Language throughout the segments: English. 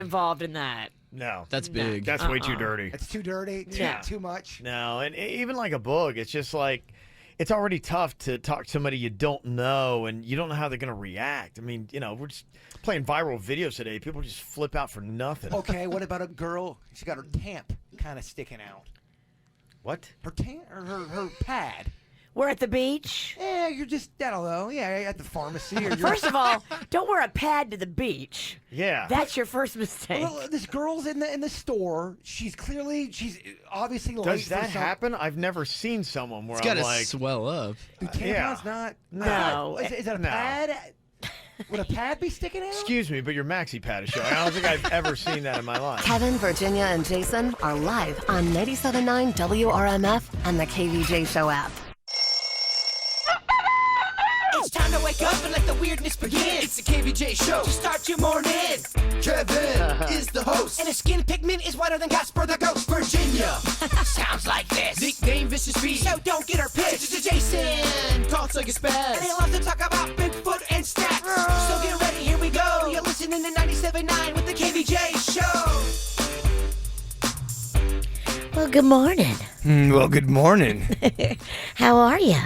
involved in that. No. That's big. That's way too dirty. It's too dirty. Too much. No, and even like a book, it's just like, it's already tough to talk to somebody you don't know, and you don't know how they're going to react. I mean, we're just playing viral videos today. People just flip out for nothing. Okay, what about a girl? She got her tamp kind of sticking out. What? Her her pad. We're at the beach. Yeah, you're just, I don't know. Yeah, at the pharmacy. Or First of all, don't wear a pad to the beach. Yeah. That's your first mistake. Well, this girl's in the store. She's obviously late. Does that happen? I've never seen someone where It's got I'm to like, swell up. Do tampons not? No. Is it a No. pad? Would a pad be sticking out? excuse me, but your maxi pad is showing. I don't think I've ever seen that in my life. Kevin, Virginia, and Jason are live on 97.9 WRMF and the KVJ Show app. It's time to wake up and let the weirdness begin. It's the KVJ Show to start your morning. Kevin is the host, and his skin pigment is whiter than Casper the Ghost. Virginia sounds like this. Nickname Vicious Beast, so don't get her pissed. Jason talks like a spaz, and he loves to talk about Bigfoot and stats. So get ready, here we go. You're listening to 97.9 with the KVJ Show. Well, good morning. Well, good morning. How are you?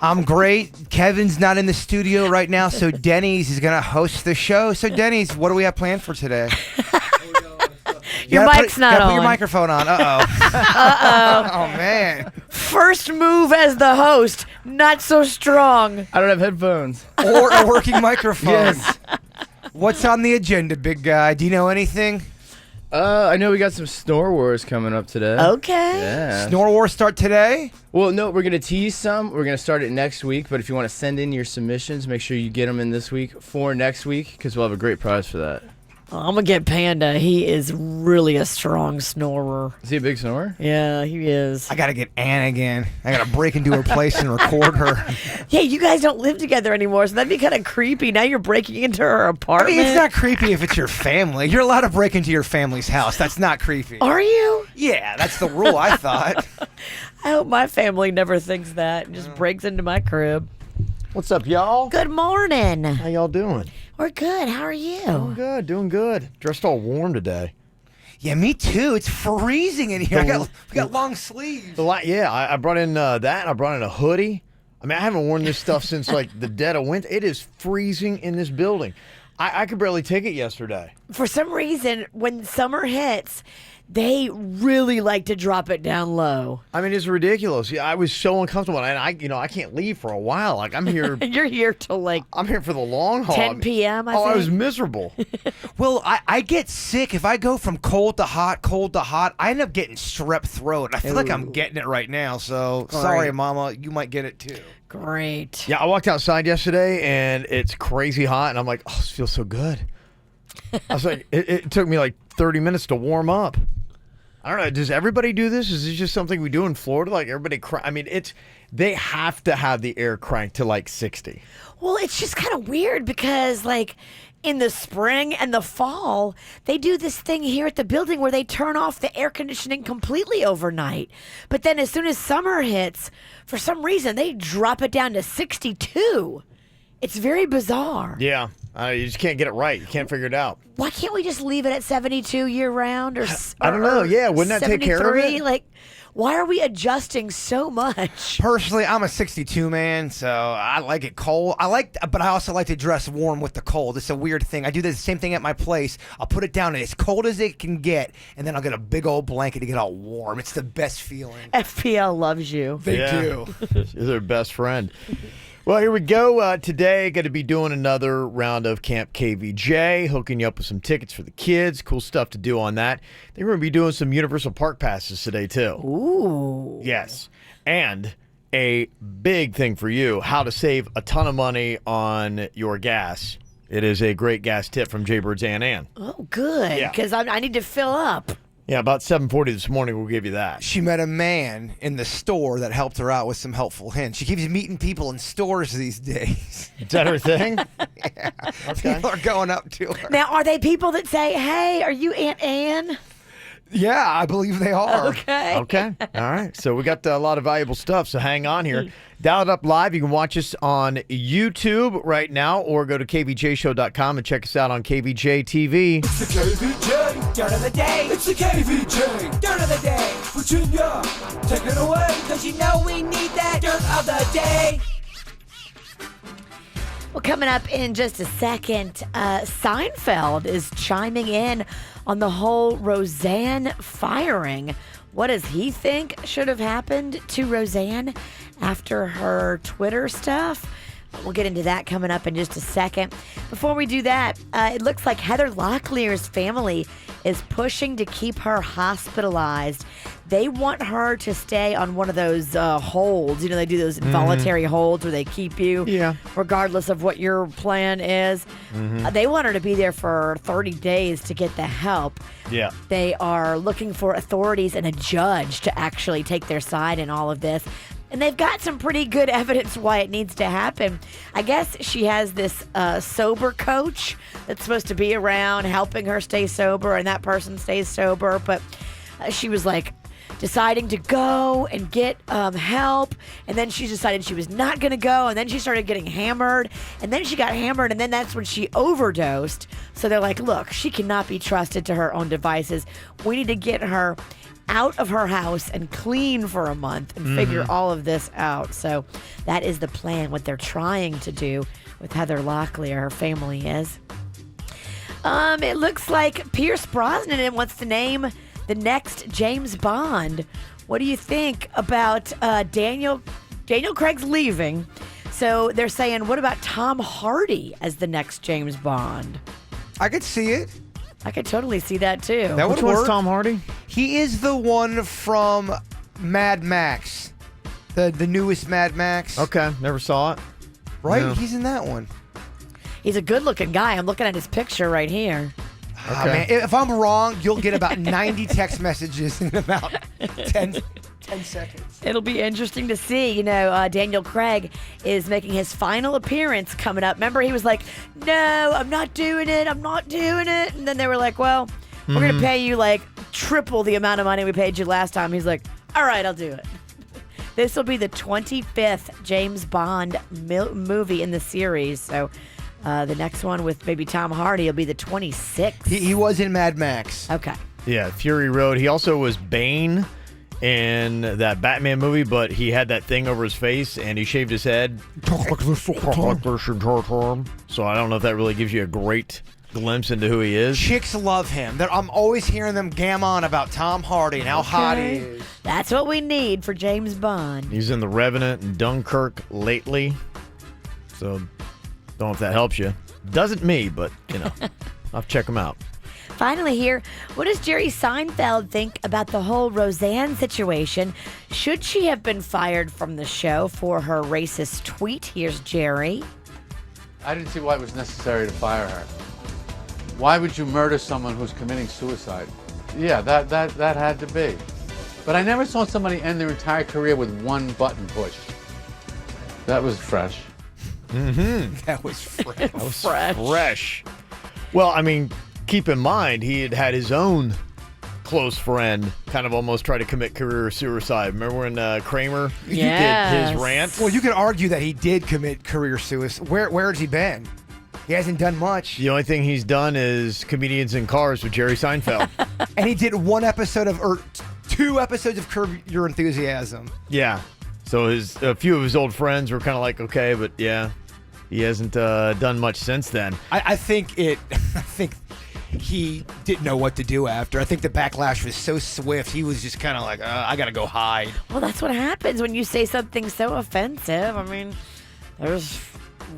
I'm great. Kevin's not in the studio right now, so Denny's is going to host the show. So, Denny's, what do we have planned for today? Your mic's not Put on. your microphone on. Uh-oh. Oh, man. First move as the host, not so strong. I don't have headphones. Or a working microphone. Yes. What's on the agenda, big guy? Do you know anything? I know we got some Snore Wars coming up today. Okay. Yeah. Snore Wars start today? Well, no, we're going to tease some. We're going to start it next week. But if you want to send in your submissions, make sure you get them in this week for next week because we'll have a great prize for that. I'm going to get Panda. He is really a strong snorer. Is he a big snorer? Yeah, he is. I got to get Ann again. I got to break into her place and record her. Hey, you guys don't live together anymore, so that'd be kind of creepy. Now you're breaking into her I apartment. mean, it's not creepy if it's your family. You're allowed to break into your family's house. That's not creepy. Are you? Yeah, that's the rule, I thought. I hope my family never thinks that and just breaks into my crib. What's up, y'all? Good morning. How y'all doing? We're good. How are you? Doing good. Dressed all warm today. Yeah, me too. It's freezing in here. We got long sleeves. I brought in that. I brought in a hoodie. I mean, I haven't worn this stuff since like the dead of winter. It is freezing in this building. I could barely take it yesterday. For some reason, when summer hits, they really like to drop it down low. I mean, it's ridiculous. Yeah, I was so uncomfortable, and I can't leave for a while. Like I'm here. You're here till like I'm here for the long haul. 10 p.m. I think. I was miserable. Well, I get sick. If I go from cold to hot, I end up getting strep throat. I feel like I'm getting it right now. So sorry, Mama. You might get it too. Great. Yeah, I walked outside yesterday, and it's crazy hot, and I'm like, oh, this feels so good. I was like, it took me like 30 minutes to warm up. I don't know. Does everybody do this? Is this just something we do in Florida? Like everybody, they have to have the air cranked to like 60. Well, it's just kind of weird because like in the spring and the fall, they do this thing here at the building where they turn off the air conditioning completely overnight. But then as soon as summer hits, for some reason, they drop it down to 62. It's very bizarre. Yeah. You just can't get it right. You can't figure it out. Why can't we just leave it at 72 year round or I don't know. Yeah, wouldn't that take care of it? Like, why are we adjusting so much? Personally, I'm a 62 man, so I like it cold. But I also like to dress warm with the cold. It's a weird thing. I do the same thing at my place. I'll put it down as cold as it can get, and then I'll get a big old blanket to get all warm. It's the best feeling. FPL loves you. They do. You're their best friend. Well, here we go. Today, going to be doing another round of Camp KVJ, hooking you up with some tickets for the kids. Cool stuff to do on that. They're going to be doing some Universal Park passes today, too. Ooh. Yes. And a big thing for you, how to save a ton of money on your gas. It is a great gas tip from Jaybird's Aunt Ann. Oh, good. Yeah. Because I need to fill up. Yeah, about 7:40 this morning, we'll give you that. She met a man in the store that helped her out with some helpful hints. She keeps meeting people in stores these days. Is that her thing? Yeah. Okay. People are going up to her. Now, are they people that say, hey, are you Aunt Ann? Yeah, I believe they are. Okay. Okay. All right. So we got a lot of valuable stuff. So hang on here. Dial it up live. You can watch us on YouTube right now or go to kvjshow.com and check us out on Kvj TV. It's the KVJ Dirt of the Day. It's the KVJ Dirt of the Day. Virginia, take it away, because you know we need that Dirt of the Day. Well, coming up in just a second, Seinfeld is chiming in on the whole Roseanne firing. What does he think should have happened to Roseanne after her Twitter stuff? We'll get into that coming up in just a second. Before we do that, it looks like Heather Locklear's family is pushing to keep her hospitalized. They want her to stay on one of those holds. You know, they do those involuntary holds where they keep you regardless of what your plan is. They want her to be there for 30 days to get the help. Yeah. They are looking for authorities and a judge to actually take their side in all of this. And they've got some pretty good evidence why it needs to happen. I guess she has this sober coach that's supposed to be around helping her stay sober, and that person stays sober. But she was like deciding to go and get help, and then she decided she was not going to go, and then she started getting hammered, and then she got hammered, and then that's when she overdosed. So they're like, look, she cannot be trusted to her own devices. We need to get her out of her house and clean for a month and figure all of this out. So that is the plan, what they're trying to do with Heather Locklear, her family is. It looks like Pierce Brosnan wants to name the next James Bond. What do you think about Daniel Craig's leaving? So they're saying, what about Tom Hardy as the next James Bond? I could see it. I could totally see that too. That would Which one's work. Tom Hardy? He is the one from Mad Max, the newest Mad Max. Okay. Never saw it. Right? No. He's in that one. He's a good-looking guy. I'm looking at his picture right here. Ah, man, if I'm wrong, you'll get about 90 text messages in about 10 seconds. It'll be interesting to see. You know, Daniel Craig is making his final appearance coming up. Remember, he was like, no, I'm not doing it. I'm not doing it. And then they were like, well, we're going to pay you like triple the amount of money we paid you last time. He's like, all right, I'll do it. This will be the 25th James Bond movie in the series. So the next one with maybe Tom Hardy will be the 26th. He was in Mad Max. Okay. Yeah, Fury Road. He also was Bane in that Batman movie, but he had that thing over his face and he shaved his head. So I don't know if that really gives you a great glimpse into who he is. Chicks love him. I'm always hearing them gam on about Tom Hardy and how hot he is. That's what we need for James Bond. He's in The Revenant and Dunkirk lately. So don't know if that helps you. Doesn't me, but, you know, I'll check him out. Finally here, what does Jerry Seinfeld think about the whole Roseanne situation? Should she have been fired from the show for her racist tweet? Here's Jerry. I didn't see why it was necessary to fire her. Why would you murder someone who's committing suicide? Yeah, that had to be. But I never saw somebody end their entire career with one button push. That was fresh. That was fresh. Fresh. Well, I mean, keep in mind, he had his own close friend kind of almost try to commit career suicide. Remember when Kramer did his rant? Well, you could argue that he did commit career suicide. Where has he been? He hasn't done much. The only thing he's done is Comedians in Cars with Jerry Seinfeld. And he did two episodes of Curb Your Enthusiasm. Yeah. So a few of his old friends were kind of like, okay, but yeah, he hasn't done much since then. I think he didn't know what to do after. I think the backlash was so swift. He was just kind of like, I got to go hide. Well, that's what happens when you say something so offensive. I mean, there's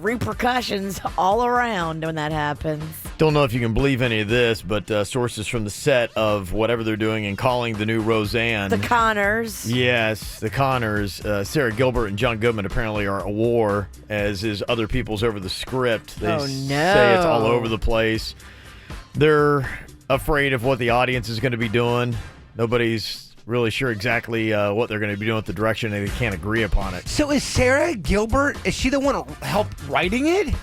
repercussions all around when that happens. Don't know if you can believe any of this, but sources from the set of whatever they're doing and calling the new Roseanne. The Connors. Yes, the Connors. Sarah Gilbert and John Goodman apparently are at war, as is other people's over the script. They say it's all over the place. They're afraid of what the audience is going to be doing. Nobody's really sure exactly what they're going to be doing with the direction, and they can't agree upon it. So is Sarah Gilbert, is she the one who helped writing it?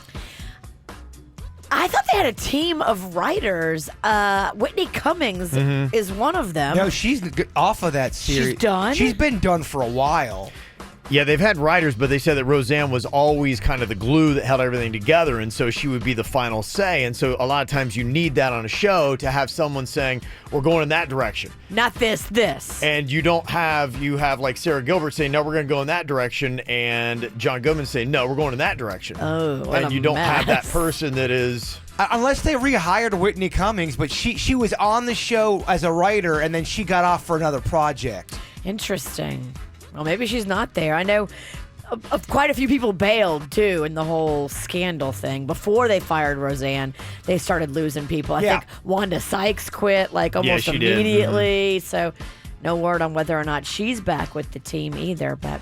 I thought they had a team of writers. Whitney Cummings is one of them. No, she's off of that series. She's done? She's been done for a while. Yeah, they've had writers, but they said that Roseanne was always kind of the glue that held everything together, and so she would be the final say. And so a lot of times you need that on a show to have someone saying, we're going in that direction. Not this. And you have like Sarah Gilbert saying, no, we're going to go in that direction, and John Goodman saying, no, we're going in that direction. Oh, what and a you don't have that mess. person that is... Unless they rehired Whitney Cummings, but she was on the show as a writer, and then she got off for another project. Interesting. Well, maybe she's not there. I know quite a few people bailed, too, in the whole scandal thing. Before they fired Roseanne, they started losing people. I think Wanda Sykes quit, like, almost she did. immediately. So no word on whether or not she's back with the team either. But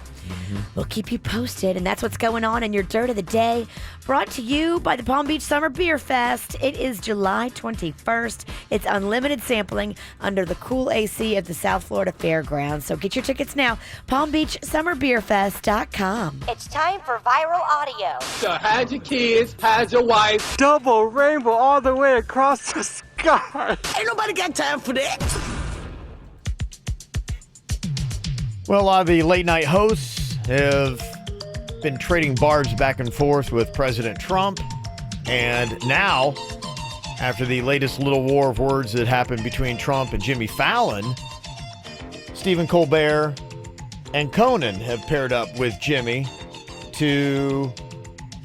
we'll keep you posted. And that's what's going on in your Dirt of the Day. Brought to you by the Palm Beach Summer Beer Fest. It is July 21st. It's unlimited sampling under the cool AC of the South Florida Fairgrounds. So get your tickets now. PalmBeachSummerBeerFest.com. It's time for viral audio. So how's your kids? How's your wife? Double rainbow all the way across the sky. Ain't nobody got time for that. Well, a lot of the late night hosts have been trading barbs back and forth with President Trump. And now, after the latest little war of words that happened between Trump and Jimmy Fallon, Stephen Colbert and Conan have paired up with Jimmy to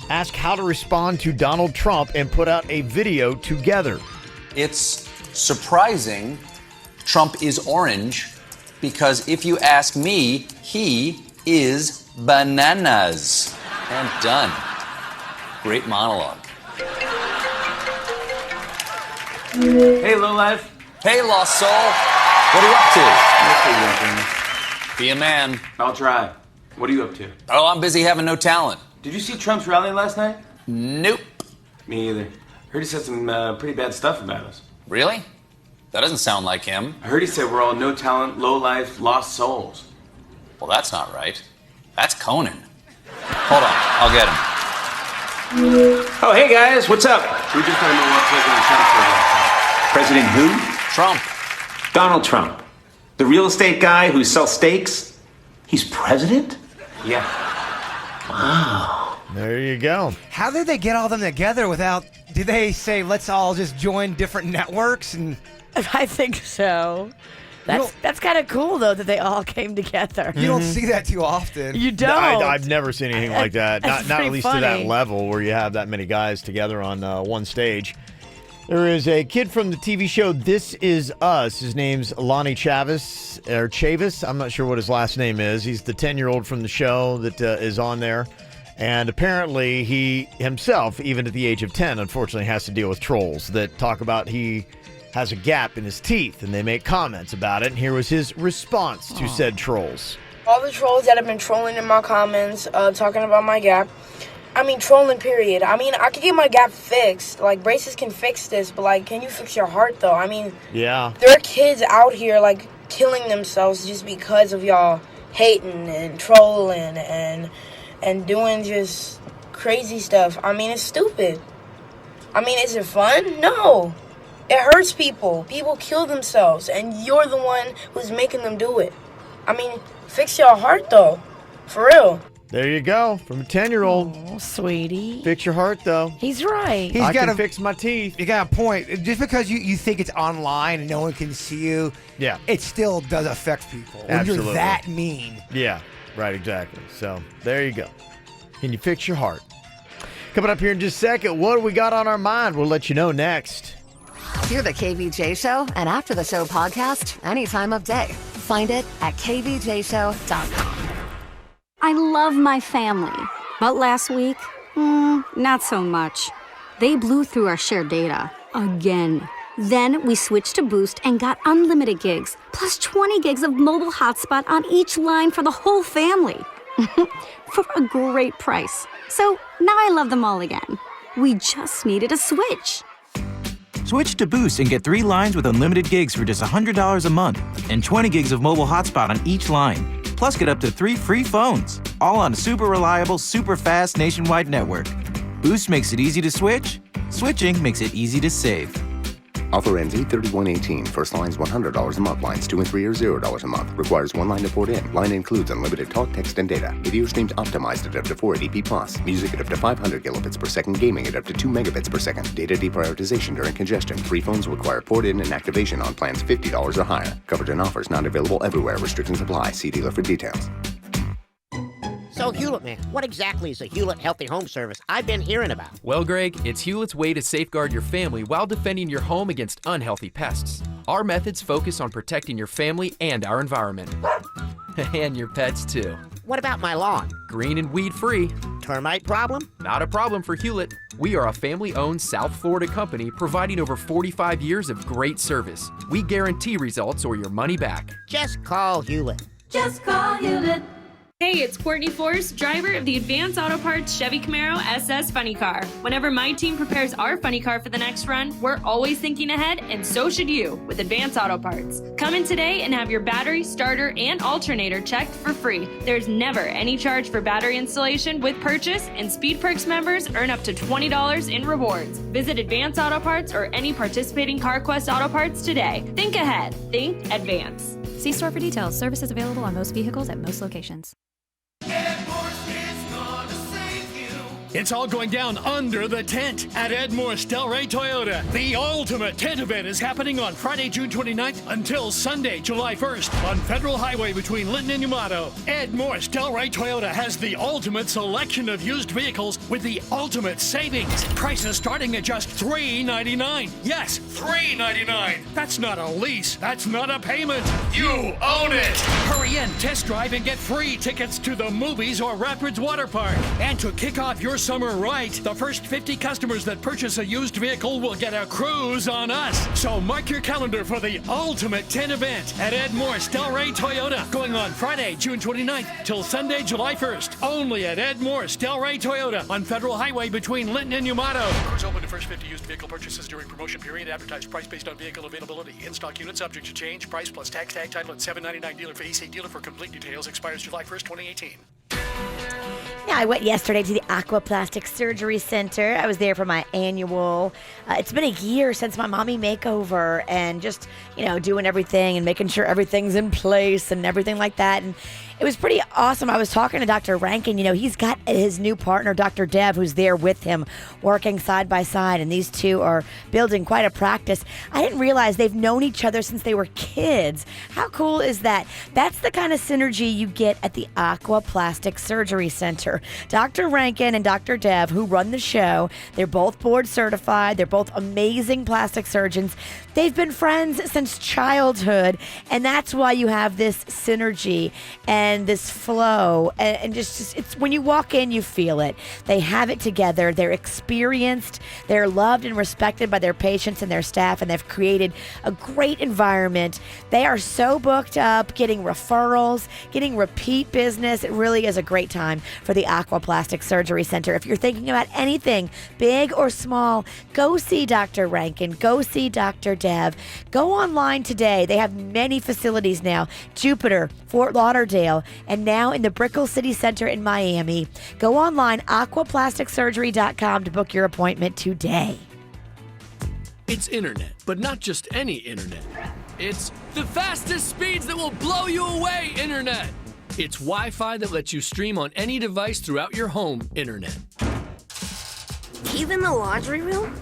ask how to respond to Donald Trump and put out a video together. It's surprising Trump is orange because if you ask me, he is bananas. And done. Great monologue. Hey, lowlife. Hey, Lost Soul. What are you up to? Be a man. I'll try. What are you up to? Oh, I'm busy having no talent. Did you see Trump's rally last night? Nope. Me either. Heard he said some pretty bad stuff about us. Really? That doesn't sound like him. I heard he said we're all no talent, low life, lost souls. Well, that's not right. That's Conan. Hold on, I'll get him. Oh, hey guys, what's up? We just want to know what President Trump said. President who? Trump. Donald Trump. The real estate guy who sells steaks? He's president? Yeah. Wow. There you go. How did they get all them together without... Did they say, let's all just join different networks? And I think so. That's kind of cool, though, that they all came together. you don't see that too often. You don't. I've never seen anything like that. Not pretty at least to that funny. level where you have that many guys together on one stage. There is a kid from the TV show This Is Us. His name's Lonnie Chavis. I'm not sure what his last name is. He's the 10-year-old from the show that is on there. And apparently he himself, even at the age of 10, unfortunately has to deal with trolls that talk about he has a gap in his teeth, and they make comments about it. And here was his response to said trolls. All the trolls that have been trolling in my comments, talking about my gap. I mean, trolling, period. I mean, I could get my gap fixed. Like, braces can fix this, but, like, can you fix your heart, though? I mean, yeah, there are kids out here, like, killing themselves just because of y'all hating and trolling and doing just crazy stuff. I mean, it's stupid. I mean, is it fun? No. It hurts people. People kill themselves, and you're the one who's making them do it. I mean, fix your heart, though. For real. There you go. From a 10-year-old. Oh, sweetie. Fix your heart, though. He's right. I can fix my teeth. You got a point. Just because you think it's online and no one can see you, Yeah. it still does affect people. When Absolutely. you're that mean. Yeah, right, exactly. So there you go. Can you fix your heart? Coming up here in just a second, what do we got on our mind? We'll let you know next. Hear the KVJ Show and After the Show podcast any time of day. Find it at kvjshow.com. I love my family, but last week, not so much. They blew through our shared data again. Then we switched to Boost and got unlimited gigs, plus 20 gigs of mobile hotspot on each line for the whole family. For a great price. So now I love them all again. We just needed a switch. Switch to Boost and get 3 lines with unlimited gigs for just $100 a month and 20 gigs of mobile hotspot on each line. Plus, get up to 3 free phones, all on a super reliable, super fast nationwide network. Boost makes it easy to switch. Switching makes it easy to save. Offer ends 8/31/18. First line's $100 a month. Lines 2 and 3 are $0 a month. Requires one line to port in. Line includes unlimited talk, text, and data. Video streams optimized at up to 480p+. Music at up to 500 kilobits per second. Gaming at up to 2 megabits per second. Data deprioritization during congestion. Free phones require port in and activation on plans $50 or higher. Coverage and offers not available everywhere. Restrictions apply. See dealer for details. So, Hewlett, man, what exactly is a Hewlett Healthy Home Service I've been hearing about? Well, Greg, it's Hewlett's way to safeguard your family while defending your home against unhealthy pests. Our methods focus on protecting your family and our environment. And your pets, too. What about my lawn? Green and weed-free. Termite problem? Not a problem for Hewlett. We are a family-owned South Florida company providing over 45 years of great service. We guarantee results or your money back. Just call Hewlett. Just call Hewlett. Hey, it's Courtney Force, driver of the Advanced Auto Parts Chevy Camaro SS Funny Car. Whenever my team prepares our funny car for the next run, we're always thinking ahead, and so should you with Advanced Auto Parts. Come in today and have your battery, starter, and alternator checked for free. There's never any charge for battery installation with purchase, and Speed Perks members earn up to $20 in rewards. Visit Advanced Auto Parts or any participating CarQuest Auto Parts today. Think ahead. Think advance. See store for details. Services available on most vehicles at most locations. It's all going down under the tent at Ed Morris Del Rey Toyota. The ultimate tent event is happening on Friday, June 29th until Sunday, July 1st on Federal Highway between Linton and Yamato. Ed Morris Del Rey Toyota has the ultimate selection of used vehicles with the ultimate savings. Prices starting at just $399. Yes, $399. That's not a lease. That's not a payment. You own it. Hurry in, test drive, and get free tickets to the movies or Rapids Water Park. And to kick off your summer right, the first 50 customers that purchase a used vehicle will get a cruise on us. So mark your calendar for the ultimate tent event at Ed Morris Del Rey Toyota, going on Friday, June 29th till Sunday, July 1st. Only at Ed Morris Del Rey Toyota on Federal Highway between Linton and Yamato. Cruise open to first 50 used vehicle purchases during promotion period. Advertised price based on vehicle availability. In-stock unit subject to change. Price plus tax tag title at $799. Dealer for EC. Dealer for complete details. Expires July 1st, 2018. Yeah, I went yesterday to the Aqua Plastic Surgery Center. I was there for my annual. It's been a year since my mommy makeover, and just, doing everything and making sure everything's in place and everything like that. And it was pretty awesome. I was talking to Dr. Rankin. He's got his new partner, Dr. Dev, who's there with him, working side by side, and these two are building quite a practice. I didn't realize they've known each other since they were kids. How cool is that? That's the kind of synergy you get at the Aqua Plastic Surgery Center. Dr. Rankin and Dr. Dev, who run the show, they're both board certified. They're both amazing plastic surgeons. They've been friends since childhood, and that's why you have this synergy and this flow, and just it's when you walk in, you feel it. They have it together. They're experienced. They're loved and respected by their patients and their staff, and they've created a great environment. They are so booked up, getting referrals, getting repeat business. It really is a great time for the Aqua Plastic Surgery Center. If you're thinking about anything, big or small, go see Dr. Rankin. Go see Dr. Dev. Go online today. They have many facilities now. Jupiter, Fort Lauderdale, and now in the Brickell City Center in Miami. Go online, aquaplasticsurgery.com, to book your appointment today. It's internet, but not just any internet. It's the fastest speeds that will blow you away internet. It's Wi-Fi that lets you stream on any device throughout your home internet. Even the laundry room?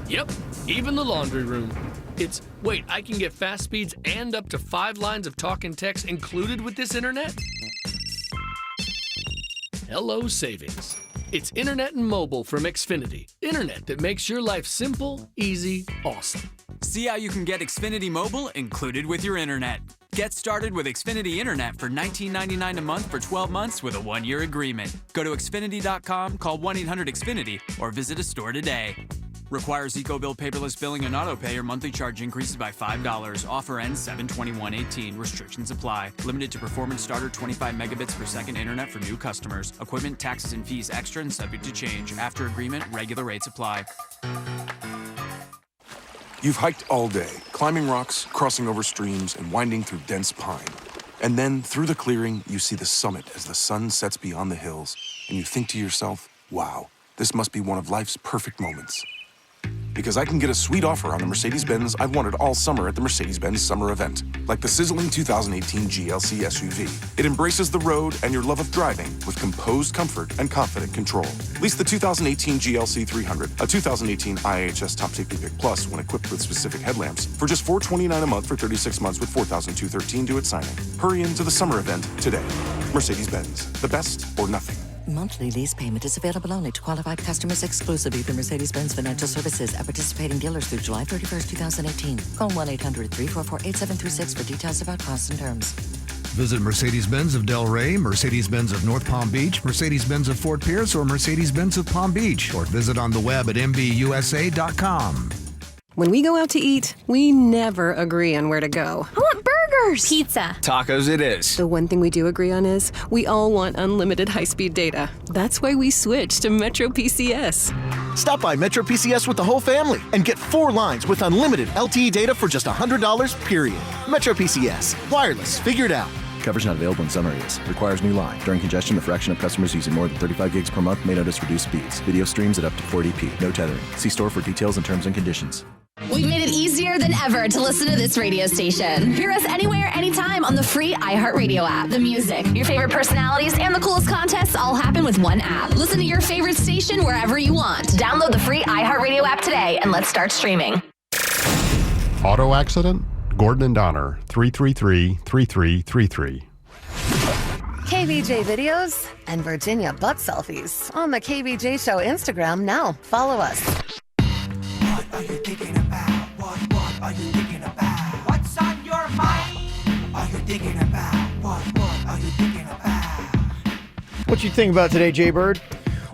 Yep, even the laundry room. It's, wait, I can get fast speeds and up to 5 lines of talk and text included with this internet? Hello, savings. It's internet and mobile from Xfinity. Internet that makes your life simple, easy, awesome. See how you can get Xfinity Mobile included with your internet. Get started with Xfinity Internet for $19.99 a month for 12 months with a 1-year agreement. Go to Xfinity.com, call 1-800-XFINITY, or visit a store today. Requires EcoBill paperless billing and auto-pay, or monthly charge increases by $5. Offer ends 7/21/18. Restrictions apply. Limited to performance starter 25 megabits per second internet for new customers. Equipment, taxes, and fees extra and subject to change. After agreement, regular rates apply. You've hiked all day, climbing rocks, crossing over streams, and winding through dense pine. And then, through the clearing, you see the summit as the sun sets beyond the hills, and you think to yourself, wow, this must be one of life's perfect moments. Because I can get a sweet offer on the Mercedes-Benz I've wanted all summer at the Mercedes-Benz summer event, like the sizzling 2018 GLC SUV. It embraces the road and your love of driving with composed comfort and confident control. Lease the 2018 GLC 300, a 2018 IHS Top Safety Pick Plus when equipped with specific headlamps, for just $429 a month for 36 months with $4,213 due at signing. Hurry into the summer event today. Mercedes-Benz, the best or nothing. Monthly lease payment is available only to qualified customers exclusively through Mercedes-Benz Financial Services at participating dealers through July 31st, 2018. Call 1-800-344-8736 for details about costs and terms. Visit Mercedes-Benz of Del Rey, Mercedes-Benz of North Palm Beach, Mercedes-Benz of Fort Pierce, or Mercedes-Benz of Palm Beach, or visit on the web at mbusa.com. When we go out to eat, we never agree on where to go. I want burgers. Pizza. Tacos it is. The one thing we do agree on is we all want unlimited high-speed data. That's why we switched to MetroPCS. Stop by MetroPCS with the whole family and get 4 lines with unlimited LTE data for just $100, period. MetroPCS. Wireless. Figured out. Coverage not available in some areas. Requires new line. During congestion, the fraction of customers using more than 35 gigs per month may notice reduced speeds. Video streams at up to 480p. No tethering. See store for details and terms and conditions. We've made it easier than ever to listen to this radio station. Hear us anywhere, anytime on the free iHeartRadio app. The music, your favorite personalities, and the coolest contests all happen with one app. Listen to your favorite station wherever you want. Download the free iHeartRadio app today and let's start streaming. Auto accident? Gordon and Donner, 333-3333. KVJ videos and Virginia butt selfies on the KVJ Show Instagram now. Follow us. What are you thinking about? What are you thinking about? What's on your mind? Are you thinking about? What are you thinking about? What you think about today, Jay Bird?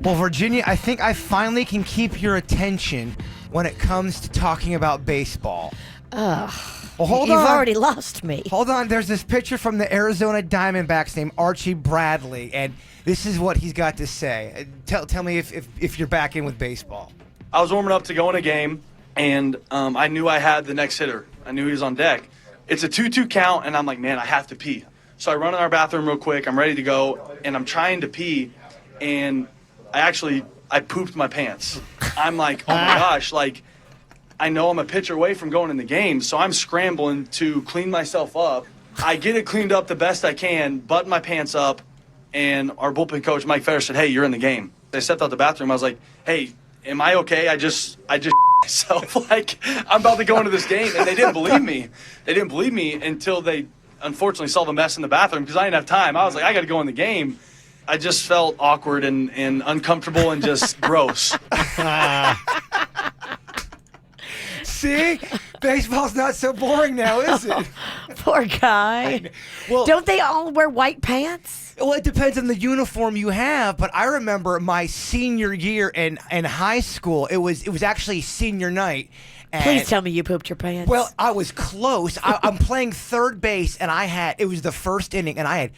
Well, Virginia, I think I finally can keep your attention when it comes to talking about baseball. Ugh. Well, hold You've on. already lost me. Hold on. There's this picture from the Arizona Diamondbacks named Archie Bradley, and this is what he's got to say. Tell me if you're back in with baseball. I was warming up to go in a game, and I knew I had the next hitter. I knew he was on deck. It's a 2-2 count, and I'm like, man, I have to pee. So I run in our bathroom real quick. I'm ready to go, and I'm trying to pee, and I pooped my pants. I'm like, oh my gosh, like, I know I'm a pitcher away from going in the game, so I'm scrambling to clean myself up. I get it cleaned up the best I can, button my pants up, and our bullpen coach, Mike Fetter, said, hey, you're in the game. I stepped out the bathroom. I was like, hey, am I okay? I just myself, like, I'm about to go into this game, and they didn't believe me. They didn't believe me until they unfortunately saw the mess in the bathroom because I didn't have time. I was like, I got to go in the game. I just felt awkward and uncomfortable and just gross. See? Baseball's not so boring now, is it? Poor guy. Well, don't they all wear white pants? Well, it depends on the uniform you have, but I remember my senior year in high school. It was actually senior night. Please tell me you pooped your pants. Well, I was close. I'm playing third base, and it was the first inning, and I had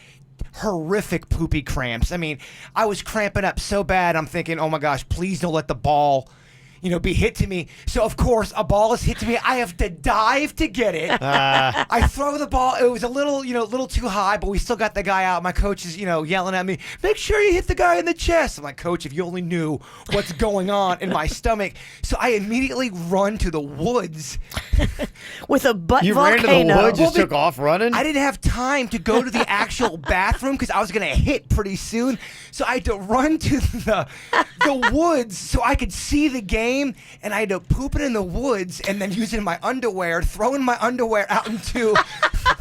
horrific poopy cramps. I mean, I was cramping up so bad, I'm thinking, oh my gosh, please don't let the ball be hit to me. So, of course, a ball is hit to me. I have to dive to get it. I throw the ball. It was a little too high, but we still got the guy out. My coach is, yelling at me, make sure you hit the guy in the chest. I'm like, Coach, if you only knew what's going on in my stomach. So I immediately run to the woods. With a butt You volcano. ran to the woods, just took off running? I didn't have time to go to the actual bathroom because I was going to hit pretty soon. So I had to run to the woods so I could see the game. And I had to poop it in the woods and then use it in my underwear, throwing my underwear out into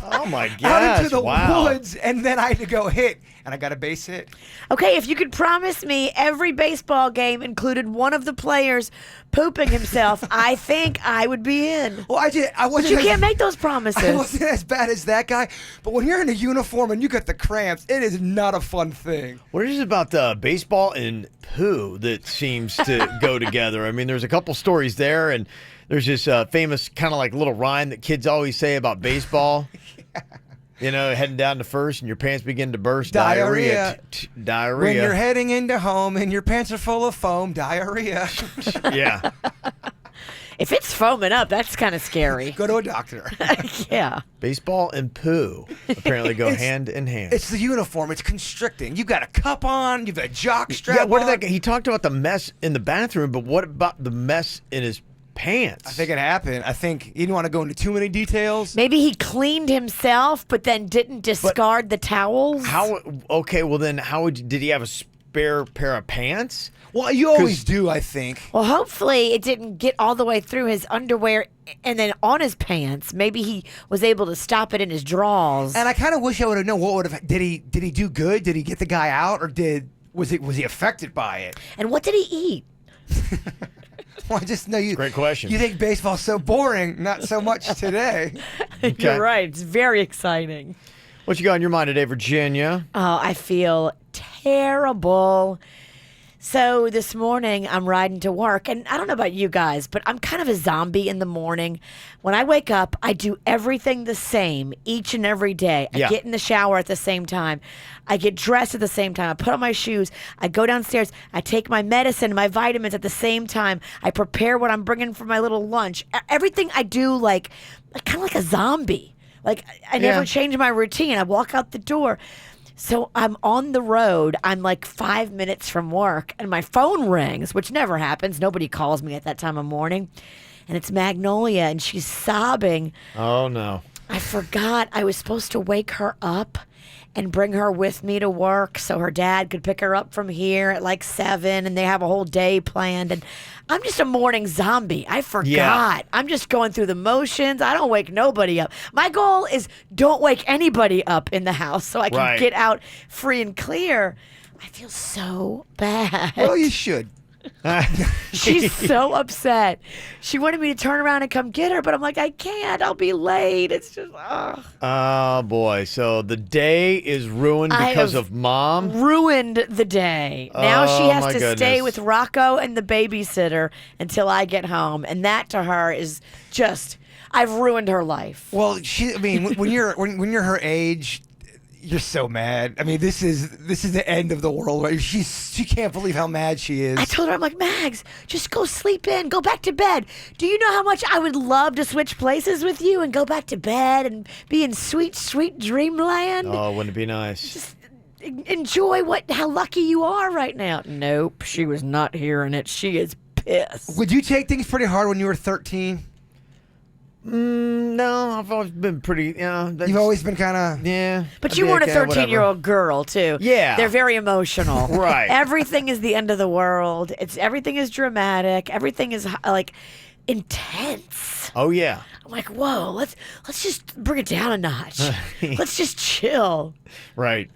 oh my gosh, out into the wow. woods, and then I had to go hit, and I got a base hit. Okay, if you could promise me every baseball game included one of the players pooping himself, I think I would be in. Well, I wasn't. But you can't make those promises. I wasn't as bad as that guy, but when you're in a uniform and you got the cramps, it is not a fun thing. What is it about baseball and poo that seems to go together? I mean, there's a couple stories there, and there's this famous kind of like little rhyme that kids always say about baseball. Yeah. Heading down to first and your pants begin to burst. Diarrhea. Diarrhea. When you're heading into home and your pants are full of foam, diarrhea. Yeah. If it's foaming up, that's kind of scary. Go to a doctor. Yeah. Baseball and poo apparently go hand in hand. It's the uniform. It's constricting. You've got a cup on. You've got a jock strap Yeah, what on. did that? He talked about the mess in the bathroom, but what about the mess in his pants? I think it happened. I think you didn't want to go into too many details. Maybe he cleaned himself, but then didn't discard the towels. How? Okay, well then, did he have a spare pair of pants? Well, you always do, I think. Well, hopefully it didn't get all the way through his underwear and then on his pants. Maybe he was able to stop it in his drawers. And I kind of wish I would have known what would have. Did he do good? Did he get the guy out, or was he affected by it? And what did he eat? Well, I just know you. Great question. You think baseball's so boring? Not so much today. You're right. It's very exciting. What you got on your mind today, Virginia? Oh, I feel terrible. So this morning I'm riding to work, and I don't know about you guys, but I'm kind of a zombie in the morning. When I wake up, I do everything the same each and every day. I get in the shower at the same time. I get dressed at the same time. I put on my shoes. I go downstairs. I take my medicine, my vitamins at the same time. I prepare what I'm bringing for my little lunch. Everything I do like kind of like a zombie. Like I never change my routine. I walk out the door. So I'm on the road. I'm like 5 minutes from work, and my phone rings, which never happens. Nobody calls me at that time of morning. And it's Magnolia, and she's sobbing. Oh, no. I forgot I was supposed to wake her up and bring her with me to work so her dad could pick her up from here at like 7, and they have a whole day planned. And I'm just a morning zombie. I forgot. Yeah. I'm just going through the motions. I don't wake nobody up. My goal is don't wake anybody up in the house so I can get out free and clear. I feel so bad. Well, you should. She's so upset. She wanted me to turn around and come get her, but I'm like, I can't. I'll be late. It's just, Oh, boy. So the day is ruined because of mom? Ruined the day. Now she has to stay goodness. with Rocco and the babysitter until I get home. And that to her is just, I've ruined her life. Well, when you're her age, you're so mad. I mean, this is the end of the world. Right? She can't believe how mad she is. I told her, I'm like, Mags, just go sleep in. Go back to bed. Do you know how much I would love to switch places with you and go back to bed and be in sweet, sweet dreamland? Oh, wouldn't it be nice? Just enjoy how lucky you are right now. Nope, she was not hearing it. She is pissed. Would you take things pretty hard when you were 13? No, I've always been pretty, You've always been kind of... Yeah. But you weren't a 13-year-old girl, too. Yeah. They're very emotional. Right. Everything is the end of the world. Everything is dramatic. Everything is, like, intense. Oh, yeah. I'm like, whoa, let's just bring it down a notch. Let's just chill. Right.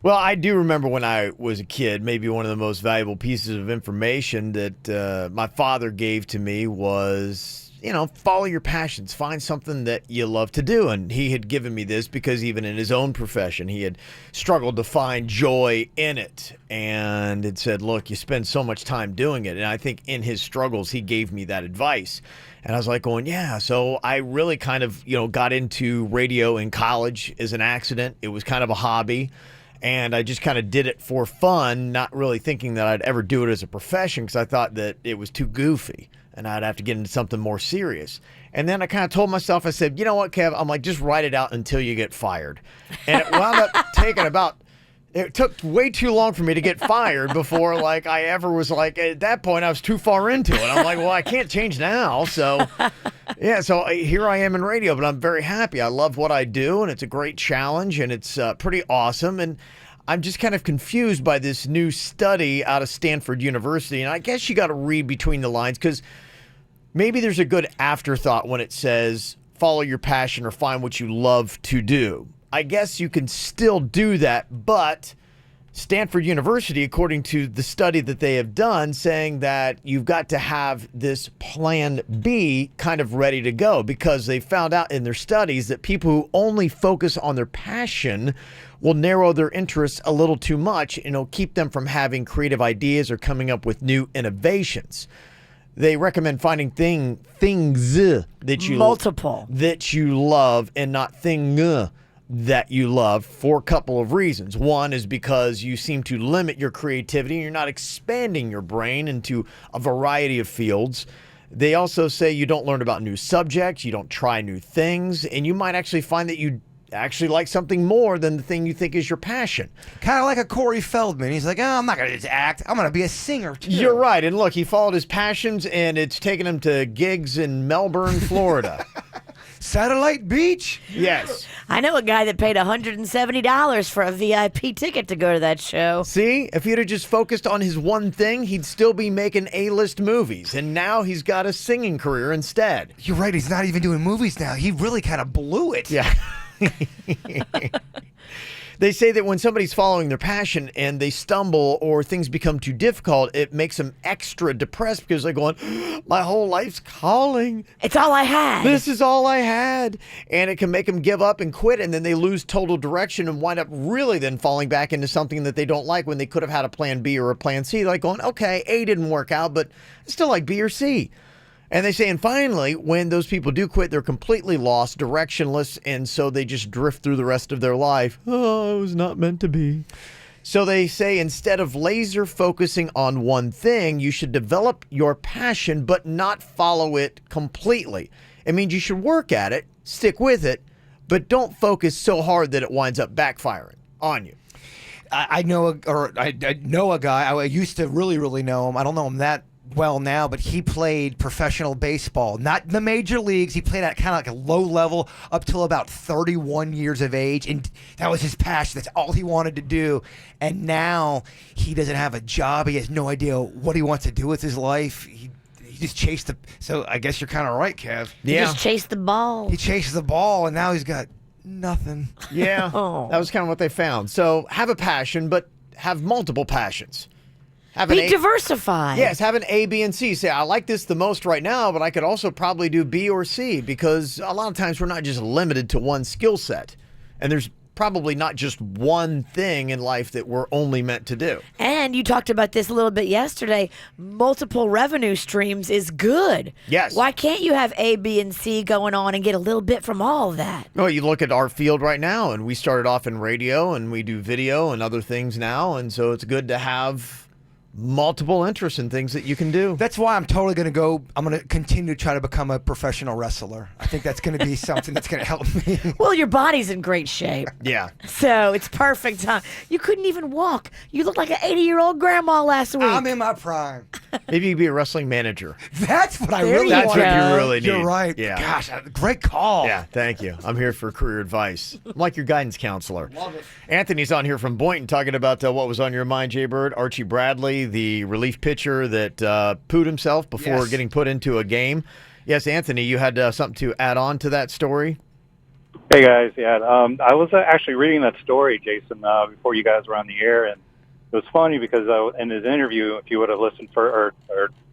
Well, I do remember when I was a kid, maybe one of the most valuable pieces of information that my father gave to me was, follow your passions. Find something that you love to do. And he had given me this because even in his own profession, he had struggled to find joy in it. And it said, look, you spend so much time doing it. And I think in his struggles, he gave me that advice. And I was like going, yeah. So I really kind of, got into radio in college as an accident. It was kind of a hobby. And I just kind of did it for fun, not really thinking that I'd ever do it as a profession because I thought that it was too goofy and I'd have to get into something more serious. And then I kind of told myself, I said, you know what, Kev? I'm like, just write it out until you get fired. And it wound up taking it took way too long for me to get fired before I ever was at that point I was too far into it. I'm like, well, I can't change now. So yeah, so here I am in radio, but I'm very happy. I love what I do and it's a great challenge and it's pretty awesome. And I'm just kind of confused by this new study out of Stanford University. And I guess you got to read between the lines because maybe there's a good afterthought when it says follow your passion or find what you love to do. I guess you can still do that, but Stanford University, according to the study that they have done, saying that you've got to have this plan B kind of ready to go because they found out in their studies that people who only focus on their passion will narrow their interests a little too much and it'll keep them from having creative ideas or coming up with new innovations. They recommend finding things that you love and not thing that you love for a couple of reasons. One is because you seem to limit your creativity and you're not expanding your brain into a variety of fields. They also say you don't learn about new subjects, you don't try new things, and you might actually find that you actually like something more than the thing you think is your passion. Kind of like a Corey Feldman. He's like, I'm not going to just act. I'm going to be a singer, too. You're right. And look, he followed his passions, and it's taken him to gigs in Melbourne, Florida. Satellite Beach? Yes. I know a guy that paid $170 for a VIP ticket to go to that show. See, if he'd have just focused on his one thing, he'd still be making A-list movies. And now he's got a singing career instead. You're right. He's not even doing movies now. He really kind of blew it. Yeah. They say that when somebody's following their passion and they stumble or things become too difficult, it makes them extra depressed because they're going, my whole life's calling. It's all I had. This is all I had. And it can make them give up and quit, and then they lose total direction and wind up really then falling back into something that they don't like when they could have had a plan B or a plan C. Like going, okay, A didn't work out, but I still like B or C. And they say, and finally, when those people do quit, they're completely lost, directionless, and so they just drift through the rest of their life. Oh, it was not meant to be. So they say instead of laser focusing on one thing, you should develop your passion, but not follow it completely. It means you should work at it, stick with it, but don't focus so hard that it winds up backfiring on you. I know a guy. I used to really know him. I don't know him that well now, but he played professional baseball, not in the major leagues. He played at kind of like a low level up till about 31 years of age, and that was his passion. That's all he wanted to do. And now he doesn't have a job. He has no idea what he wants to do with his life. He just chased the. So I guess you're kind of right, Kev. He just chased the ball. He chased the ball, and now he's got nothing. Yeah, that was kind of what they found. So have a passion, but have multiple passions. Be diversified. Yes, have an A, B, and C. Say, I like this the most right now, but I could also probably do B or C, because a lot of times we're not just limited to one skill set. And there's probably not just one thing in life that we're only meant to do. And you talked about this a little bit yesterday. Multiple revenue streams is good. Yes. Why can't you have A, B, and C going on and get a little bit from all of that? Well, you look at our field right now, and we started off in radio, and we do video and other things now, and so it's good to have multiple interests and things that you can do. That's why I'm totally going to go. I'm going to continue to try to become a professional wrestler. I think that's going to be something that's going to help me. Well, your body's in great shape. Yeah. So it's perfect time. You couldn't even walk. You looked like an 80-year-old grandma last week. I'm in my prime. Maybe you could be a wrestling manager. That's what I There really you That's want. what you really need. You're right. Yeah. Gosh, great call. Yeah, thank you. I'm here for career advice. I'm like your guidance counselor. Love it. Anthony's on here from Boynton talking about what was on your mind, Jay Bird. Archie Bradley, the relief pitcher that pooed himself before getting put into a game. Yes, Anthony, you had something to add on to that story? Hey, guys. Yeah, I was actually reading that story, Jason, before you guys were on the air, and it was funny because in his interview, if you would have listened or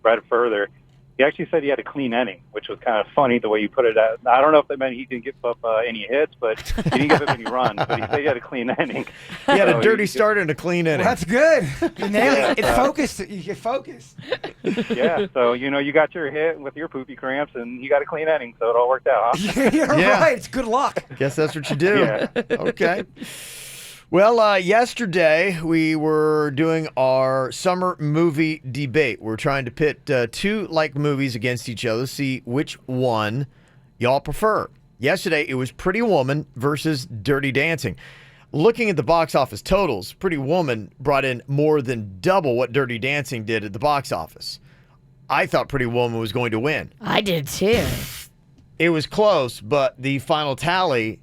read it further, he actually said he had a clean inning, which was kind of funny the way you put it out. I don't know if that meant he didn't give up any hits, but he didn't give up any runs. But he said he had a clean inning. He had a dirty start and a clean inning. Well, that's good. You nailed it. It's focused. You get focused. Yeah, so, you got your hit with your poopy cramps, and you got a clean inning, so it all worked out, huh? You're right. It's good luck. Guess that's what you do. Yeah. Okay. Well, yesterday we were doing our summer movie debate. We're trying to pit two like movies against each other, see which one y'all prefer. Yesterday it was Pretty Woman versus Dirty Dancing. Looking at the box office totals, Pretty Woman brought in more than double what Dirty Dancing did at the box office. I thought Pretty Woman was going to win. I did too. It was close, but the final tally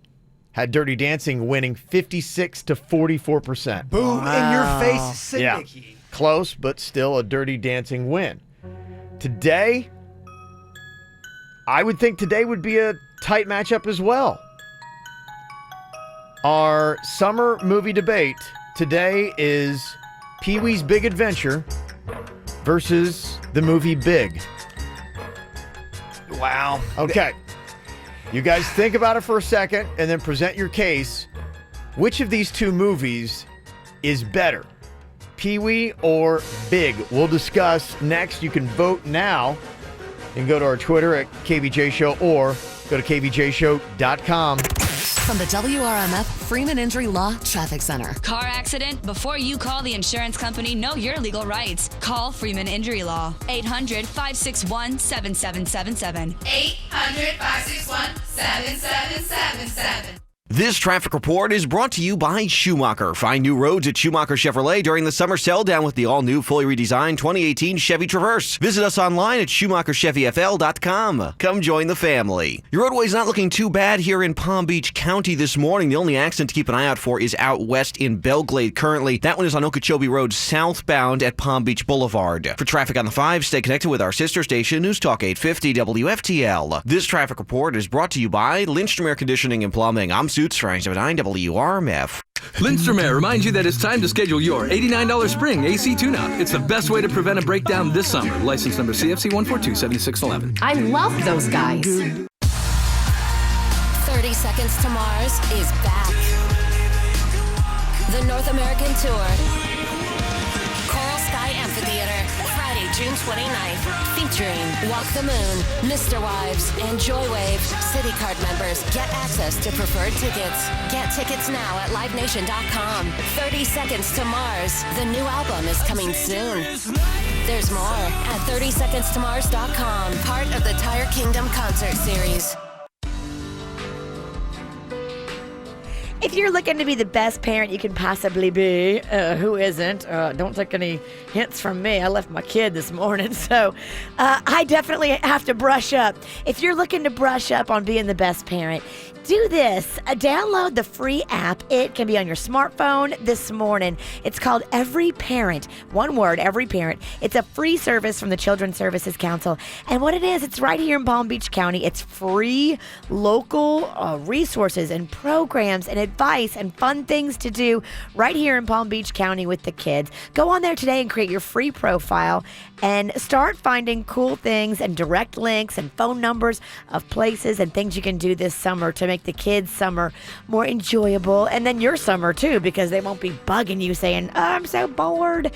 had Dirty Dancing winning 56 to 44%. Boom in your face, Sidnicky. Yeah, close, but still a Dirty Dancing win. Today, I would think today would be a tight matchup as well. Our summer movie debate today is Pee-wee's Big Adventure versus the movie Big. Wow. Okay. You guys think about it for a second and then present your case. Which of these two movies is better? Pee-wee or Big? We'll discuss next. You can vote now and go to our Twitter at KVJ Show or go to kvjshow.com. from the WRMF Freeman Injury Law Traffic Center. Car accident? Before you call the insurance company, know your legal rights. Call Freeman Injury Law. 800-561-7777. 800-561-7777. This traffic report is brought to you by Schumacher. Find new roads at Schumacher Chevrolet during the summer sell down with the all-new, fully redesigned 2018 Chevy Traverse. Visit us online at SchumacherChevyFL.com. Come join the family. Your roadway's not looking too bad here in Palm Beach County this morning. The only accident to keep an eye out for is out west in Belglade currently. That one is on Okeechobee Road southbound at Palm Beach Boulevard. For traffic on the 5, stay connected with our sister station, News Talk 850 WFTL. This traffic report is brought to you by Lindstrom Air Conditioning and Plumbing. I'm Suits for 9 WRMF. Lindstrom Air reminds you that it's time to schedule your $89 spring AC tune-up. It's the best way to prevent a breakdown this summer. License number CFC 1427611. I love those guys. 30 Seconds to Mars is back. The North American Tour. Coral Sky Amphitheater, Friday, June 29th. Featuring Walk the Moon, Mr. Wives, and Joywave. City Card members get access to preferred tickets. Get tickets now at livenation.com. 30 Seconds to Mars. The new album is coming soon. There's more at 30secondstomars.com. Part of the Tire Kingdom concert series. If you're looking to be the best parent you can possibly be, who isn't? Don't take any hints from me. I left my kid this morning, so I definitely have to brush up. If you're looking to brush up on being the best parent, do this. Download the free app. It can be on your smartphone this morning. It's called Every Parent. One word, Every Parent. It's a free service from the Children's Services Council. And what it is, it's right here in Palm Beach County. It's free local resources and programs and advice and fun things to do right here in Palm Beach County with the kids. Go on there today and create your free profile and start finding cool things and direct links and phone numbers of places and things you can do this summer to make the kids' summer more enjoyable, and then your summer too, because they won't be bugging you saying, oh, I'm so bored.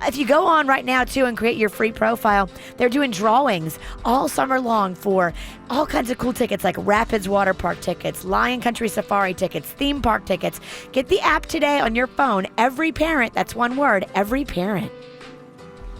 If you go on right now too and create your free profile, they're doing drawings all summer long for all kinds of cool tickets like Rapids Water Park tickets, Lion Country Safari tickets, theme park tickets. Get the app today on your phone. Every Parent, that's one word, Every Parent.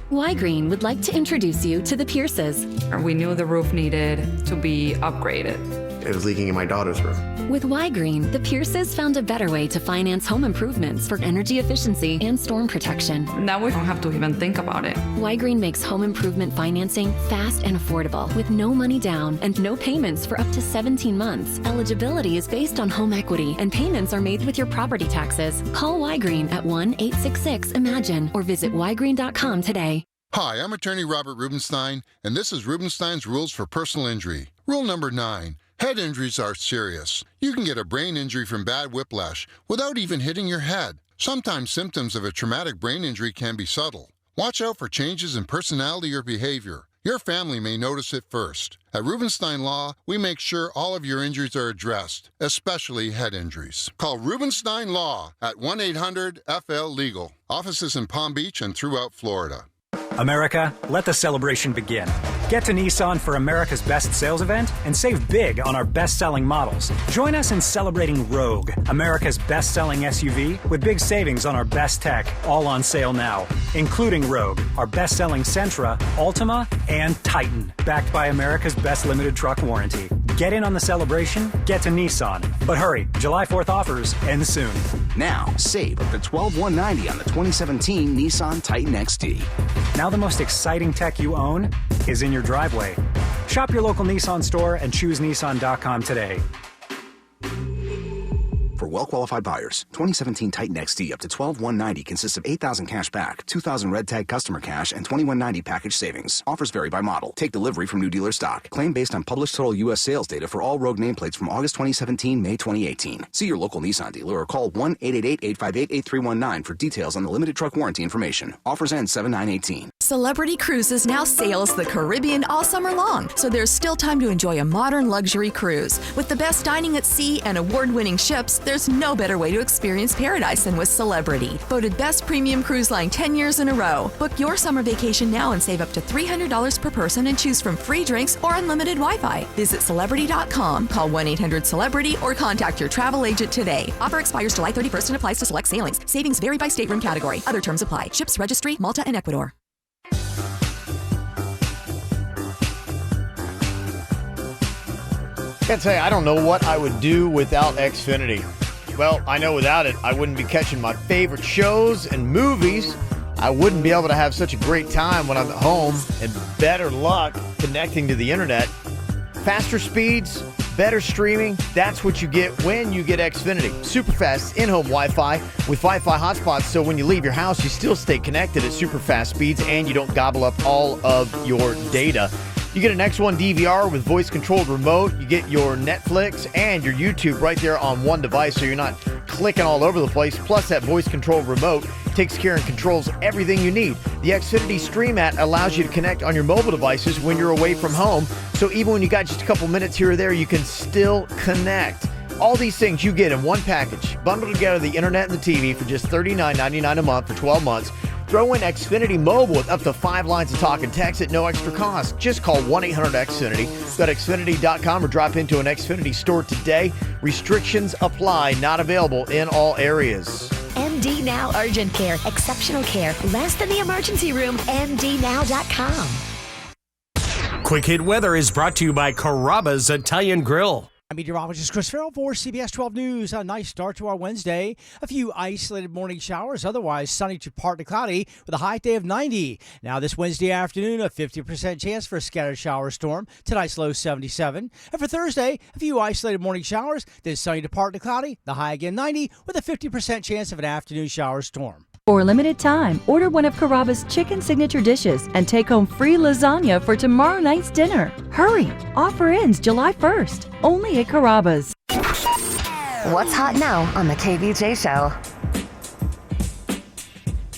Y-Green would like to introduce you to the Pierces. We knew the roof needed to be upgraded. It was leaking in my daughter's room. With Y-Green, the Pierces found a better way to finance home improvements for energy efficiency and storm protection. Now we don't have to even think about it. Y-Green makes home improvement financing fast and affordable with no money down and no payments for up to 17 months. Eligibility is based on home equity and payments are made with your property taxes. Call Y-Green at 1-866-IMAGINE or visit ygreen.com today. Hi, I'm attorney Robert Rubenstein, and this is Rubenstein's Rules for Personal Injury. Rule number 9. Head injuries are serious. You can get a brain injury from bad whiplash without even hitting your head. Sometimes symptoms of a traumatic brain injury can be subtle. Watch out for changes in personality or behavior. Your family may notice it first. At Rubenstein Law, we make sure all of your injuries are addressed, especially head injuries. Call Rubenstein Law at 1-800-FL-LEGAL. Offices in Palm Beach and throughout Florida. America, let the celebration begin. Get to Nissan for America's Best Sales event and save big on our best-selling models. Join us in celebrating Rogue, America's best-selling SUV, with big savings on our best tech, all on sale now, including Rogue, our best-selling Sentra, Altima, and Titan, backed by America's best limited truck warranty. Get in on the celebration, get to Nissan. But hurry, July 4th offers end soon. Now, save up to $12,190 on the 2017 Nissan Titan XD. Now the most exciting tech you own is in your driveway. Shop your local Nissan store and choose Nissan.com today. For well-qualified buyers, 2017 Titan XD up to $12,190 consists of $8,000 cash back, $2,000 red tag customer cash, and $2,190 package savings. Offers vary by model. Take delivery from new dealer stock. Claim based on published total U.S. sales data for all Rogue nameplates from August 2017, May 2018. See your local Nissan dealer or call 1-888-858-8319 for details on the limited truck warranty information. Offers end 7/9/18. Celebrity Cruises now sails the Caribbean all summer long, so there's still time to enjoy a modern luxury cruise. With the best dining at sea and award-winning ships, there's There's no better way to experience paradise than with Celebrity. Voted best premium cruise line 10 years in a row. Book your summer vacation now and save up to $300 per person and choose from free drinks or unlimited Wi-Fi. Visit Celebrity.com, call 1-800-CELEBRITY, or contact your travel agent today. Offer expires July 31st and applies to select sailings. Savings vary by stateroom category. Other terms apply. Ships registry, Malta and Ecuador. I gotta say, I don't know what I would do without Xfinity. Well, I know without it, I wouldn't be catching my favorite shows and movies. I wouldn't be able to have such a great time when I'm at home, and better luck connecting to the internet. Faster speeds, better streaming, that's what you get when you get Xfinity. Super fast in-home Wi-Fi with Wi-Fi hotspots, so when you leave your house, you still stay connected at super fast speeds and you don't gobble up all of your data. You get an X1 DVR with voice-controlled remote. You get your Netflix and your YouTube right there on one device, so you're not clicking all over the place. Plus, that voice-controlled remote takes care and controls everything you need. The Xfinity Stream app allows you to connect on your mobile devices when you're away from home, so even when you got just a couple minutes here or there, you can still connect. All these things you get in one package. Bundle together the internet and the TV for just $39.99 a month for 12 months. Throw in Xfinity Mobile with up to 5 lines of talk and text at no extra cost. Just call 1-800-XFINITY. Go to Xfinity.com or drop into an Xfinity store today. Restrictions apply. Not available in all areas. MD Now Urgent Care. Exceptional care. Less than the emergency room. MDNow.com. Quick Hit Weather is brought to you by Carrabba's Italian Grill. I'm meteorologist Chris Farrell for CBS 12 News. A nice start to our Wednesday. A few isolated morning showers, otherwise sunny to partly cloudy with a high day of 90. Now this Wednesday afternoon, a 50% chance for a scattered shower storm. Tonight's low 77. And for Thursday, a few isolated morning showers, then sunny to partly cloudy, the high again 90 with a 50% chance of an afternoon shower storm. For a limited time, order one of Carrabba's chicken signature dishes and take home free lasagna for tomorrow night's dinner. Hurry! Offer ends July 1st. Only at Carrabba's. What's hot now on the KVJ Show?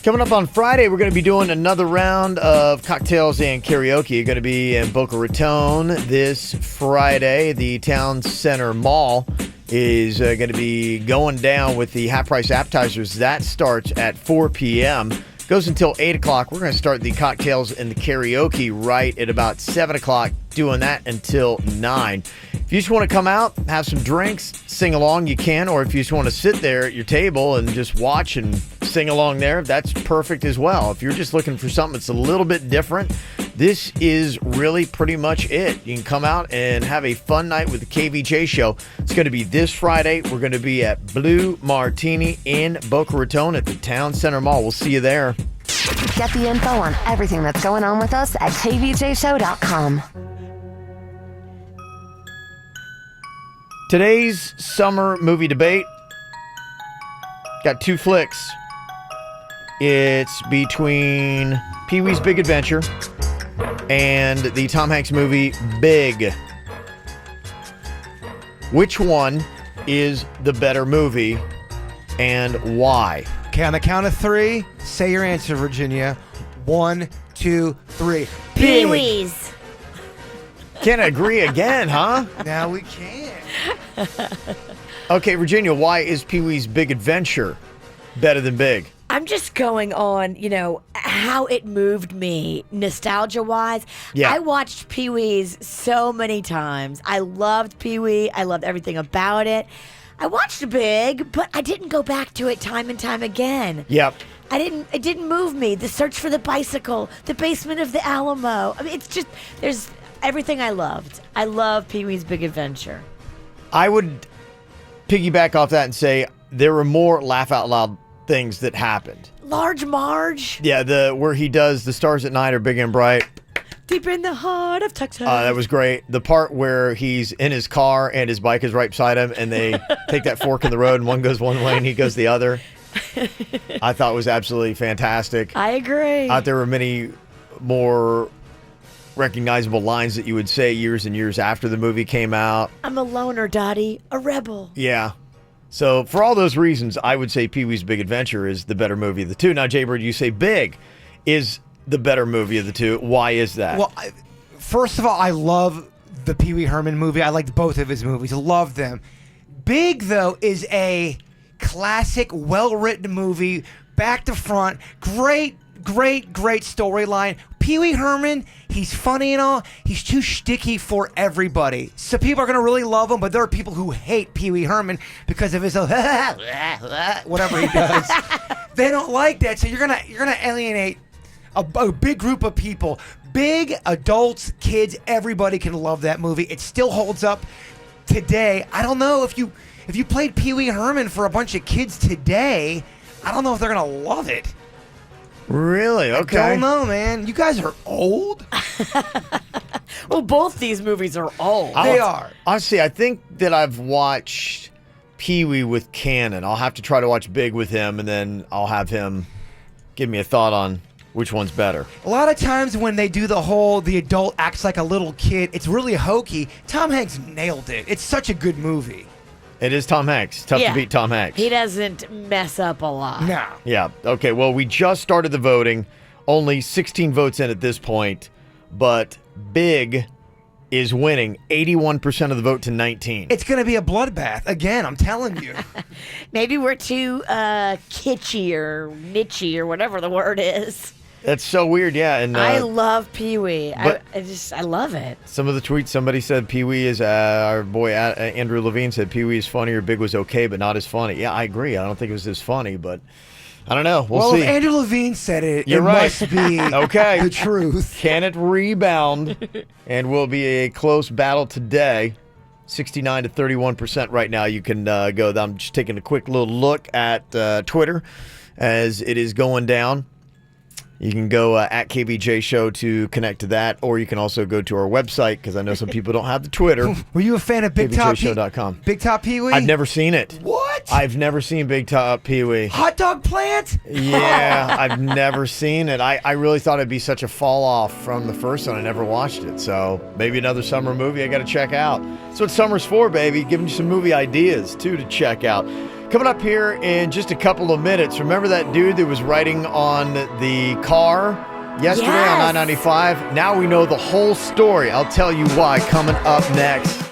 Coming up on Friday, we're going to be doing another round of cocktails and karaoke. You're going to be in Boca Raton this Friday. The Town Center Mall is going to be going down with the half-price appetizers. That starts at 4 p.m. Goes until 8 o'clock. We're going to start the cocktails and the karaoke right at about 7 o'clock, doing that until 9. If you just want to come out, have some drinks, sing along, you can. Or if you just want to sit there at your table and just watch and sing along there, that's perfect as well. If you're just looking for something that's a little bit different, this is really pretty much it. You can come out and have a fun night with the KVJ Show. It's going to be this Friday. We're going to be at Blue Martini in Boca Raton at the Town Center Mall. We'll see you there. Get the info on everything that's going on with us at kvjshow.com. Today's summer movie debate got 2 flicks. It's between Pee-wee's Big Adventure and the Tom Hanks movie Big. Which one is the better movie and why? Okay, on the count of 3, say your answer, Virginia. 1, 2, 3. Pee-wee's. Can't agree again, huh? Now we can. Okay, Virginia, why is Pee-wee's Big Adventure better than Big? I'm just going on, how it moved me nostalgia-wise. Yeah. I watched Pee-wee's so many times. I loved Pee-wee. I loved everything about it. I watched Big, but I didn't go back to it time and time again. Yep. It didn't move me. The search for the bicycle, the basement of the Alamo. I mean, it's just, there's everything I loved. I love Pee-wee's Big Adventure. I would piggyback off that and say there were more laugh-out-loud things that happened. Large Marge. Yeah, where he does The Stars at Night Are Big and Bright. Deep in the heart of Texas. That was great. The part where he's in his car and his bike is right beside him and they take that fork in the road and one goes one way and he goes the other. I thought was absolutely fantastic. I agree. I thought there were many more recognizable lines that you would say years and years after the movie came out. I'm a loner, Dottie. A rebel. Yeah. So for all those reasons, I would say Pee-wee's Big Adventure is the better movie of the two. Now, Jaybird, you say Big is the better movie of the two. Why is that? Well, first of all, I love the Pee Wee Herman movie. I liked both of his movies. I love them. Big, though, is a classic, well-written movie, back to front. Great storyline. Pee Wee Herman, he's funny and all. He's too shticky for everybody. So people are going to really love him, but there are people who hate Pee Wee Herman because of his whatever he does. They don't like that, so you're gonna alienate a big group of people. Big adults, kids, everybody can love that movie. It still holds up today. I don't know if you played Pee Wee Herman for a bunch of kids today, I don't know if they're gonna love it. Really? Okay. I don't know, man. You guys are old. Well, both these movies are old. They are. Honestly, I think that I've watched Pee Wee with Cannon. I'll have to try to watch Big with him, and then I'll have him give me a thought on which one's better. A lot of times when they do the adult acts like a little kid, it's really hokey. Tom Hanks nailed it. It's such a good movie. It is Tom Hanks. Tough to beat Tom Hanks. He doesn't mess up a lot. No. Yeah. Okay. Well, we just started the voting. Only 16 votes in at this point, but Big is winning 81% of the vote to 19. It's going to be a bloodbath. Again, I'm telling you. Maybe we're too kitschy or nichey or whatever the word is. That's so weird. Yeah. And I love Pee Wee. but- I love it. some of the tweets, somebody said Pee Wee is, our boy Andrew Levine said Pee Wee is funnier. Big was okay, but not as funny. Yeah, I agree. I don't think it was as funny, but I don't know. We'll see. If Andrew Levine said it, You're it right. must be Okay. the truth. Can it rebound? And will be a close battle today. 69 to 31% right now. You can go. I'm just taking a quick little look at Twitter as it is going down. You can go at KVJ Show to connect to that, or you can also go to our website because I know some people don't have the Twitter. Were you a fan of Big Top KVJShow.com. Big Top Pee Wee? I've never seen it. What? I've never seen Big Top Pee Wee. Hot Dog Plant? Yeah, I've never seen it. I really thought it'd be such a fall off from the first one. I never watched it. So maybe another summer movie I got to check out. That's what summer's for, baby. Giving you some movie ideas, too, to check out. Coming up here in just a couple of minutes, remember that dude that was riding on the car yesterday on I-95? Now we know the whole story. I'll tell you why coming up next.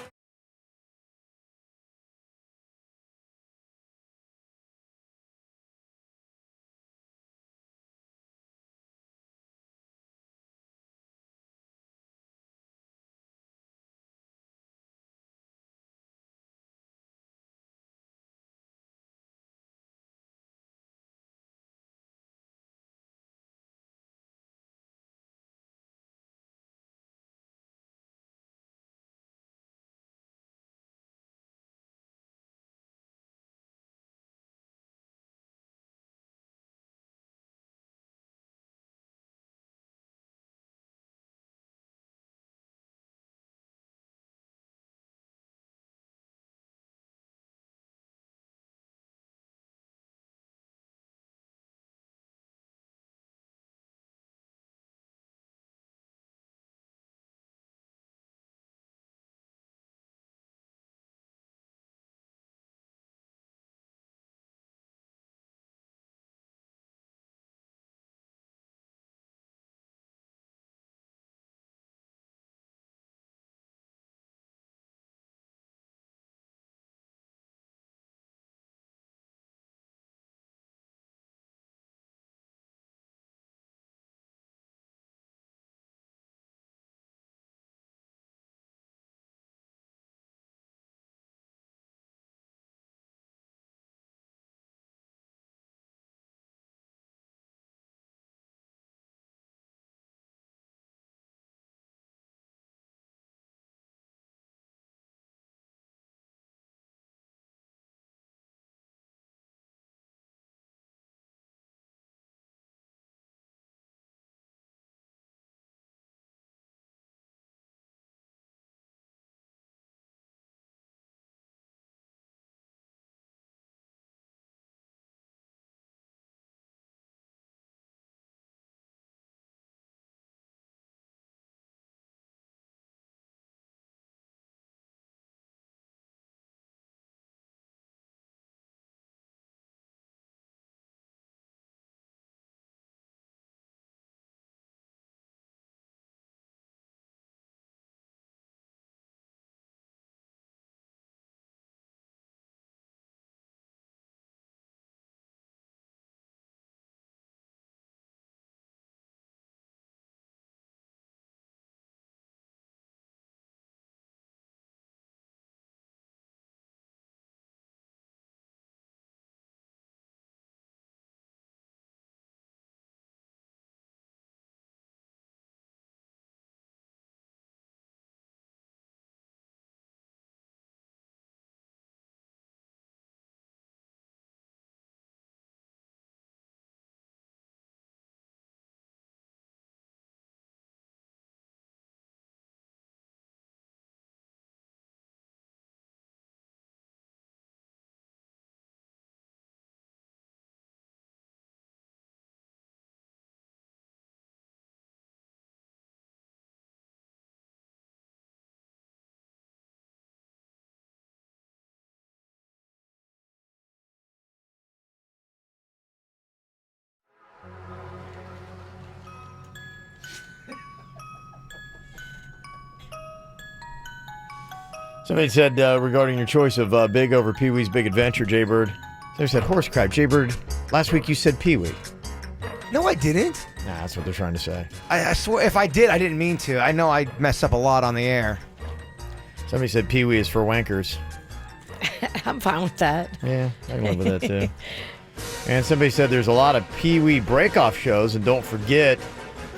Somebody said regarding your choice of Big over Pee-wee's Big Adventure, Jaybird. Somebody said horse crap. Jaybird, last week you said Pee-wee. No, I didn't. Nah, that's what they're trying to say. I swear, if I did, I didn't mean to. I know I messed up a lot on the air. Somebody said Pee-wee is for wankers. I'm fine with that. Yeah, I can live with that too. And somebody said there's a lot of Pee-wee break-off shows, and don't forget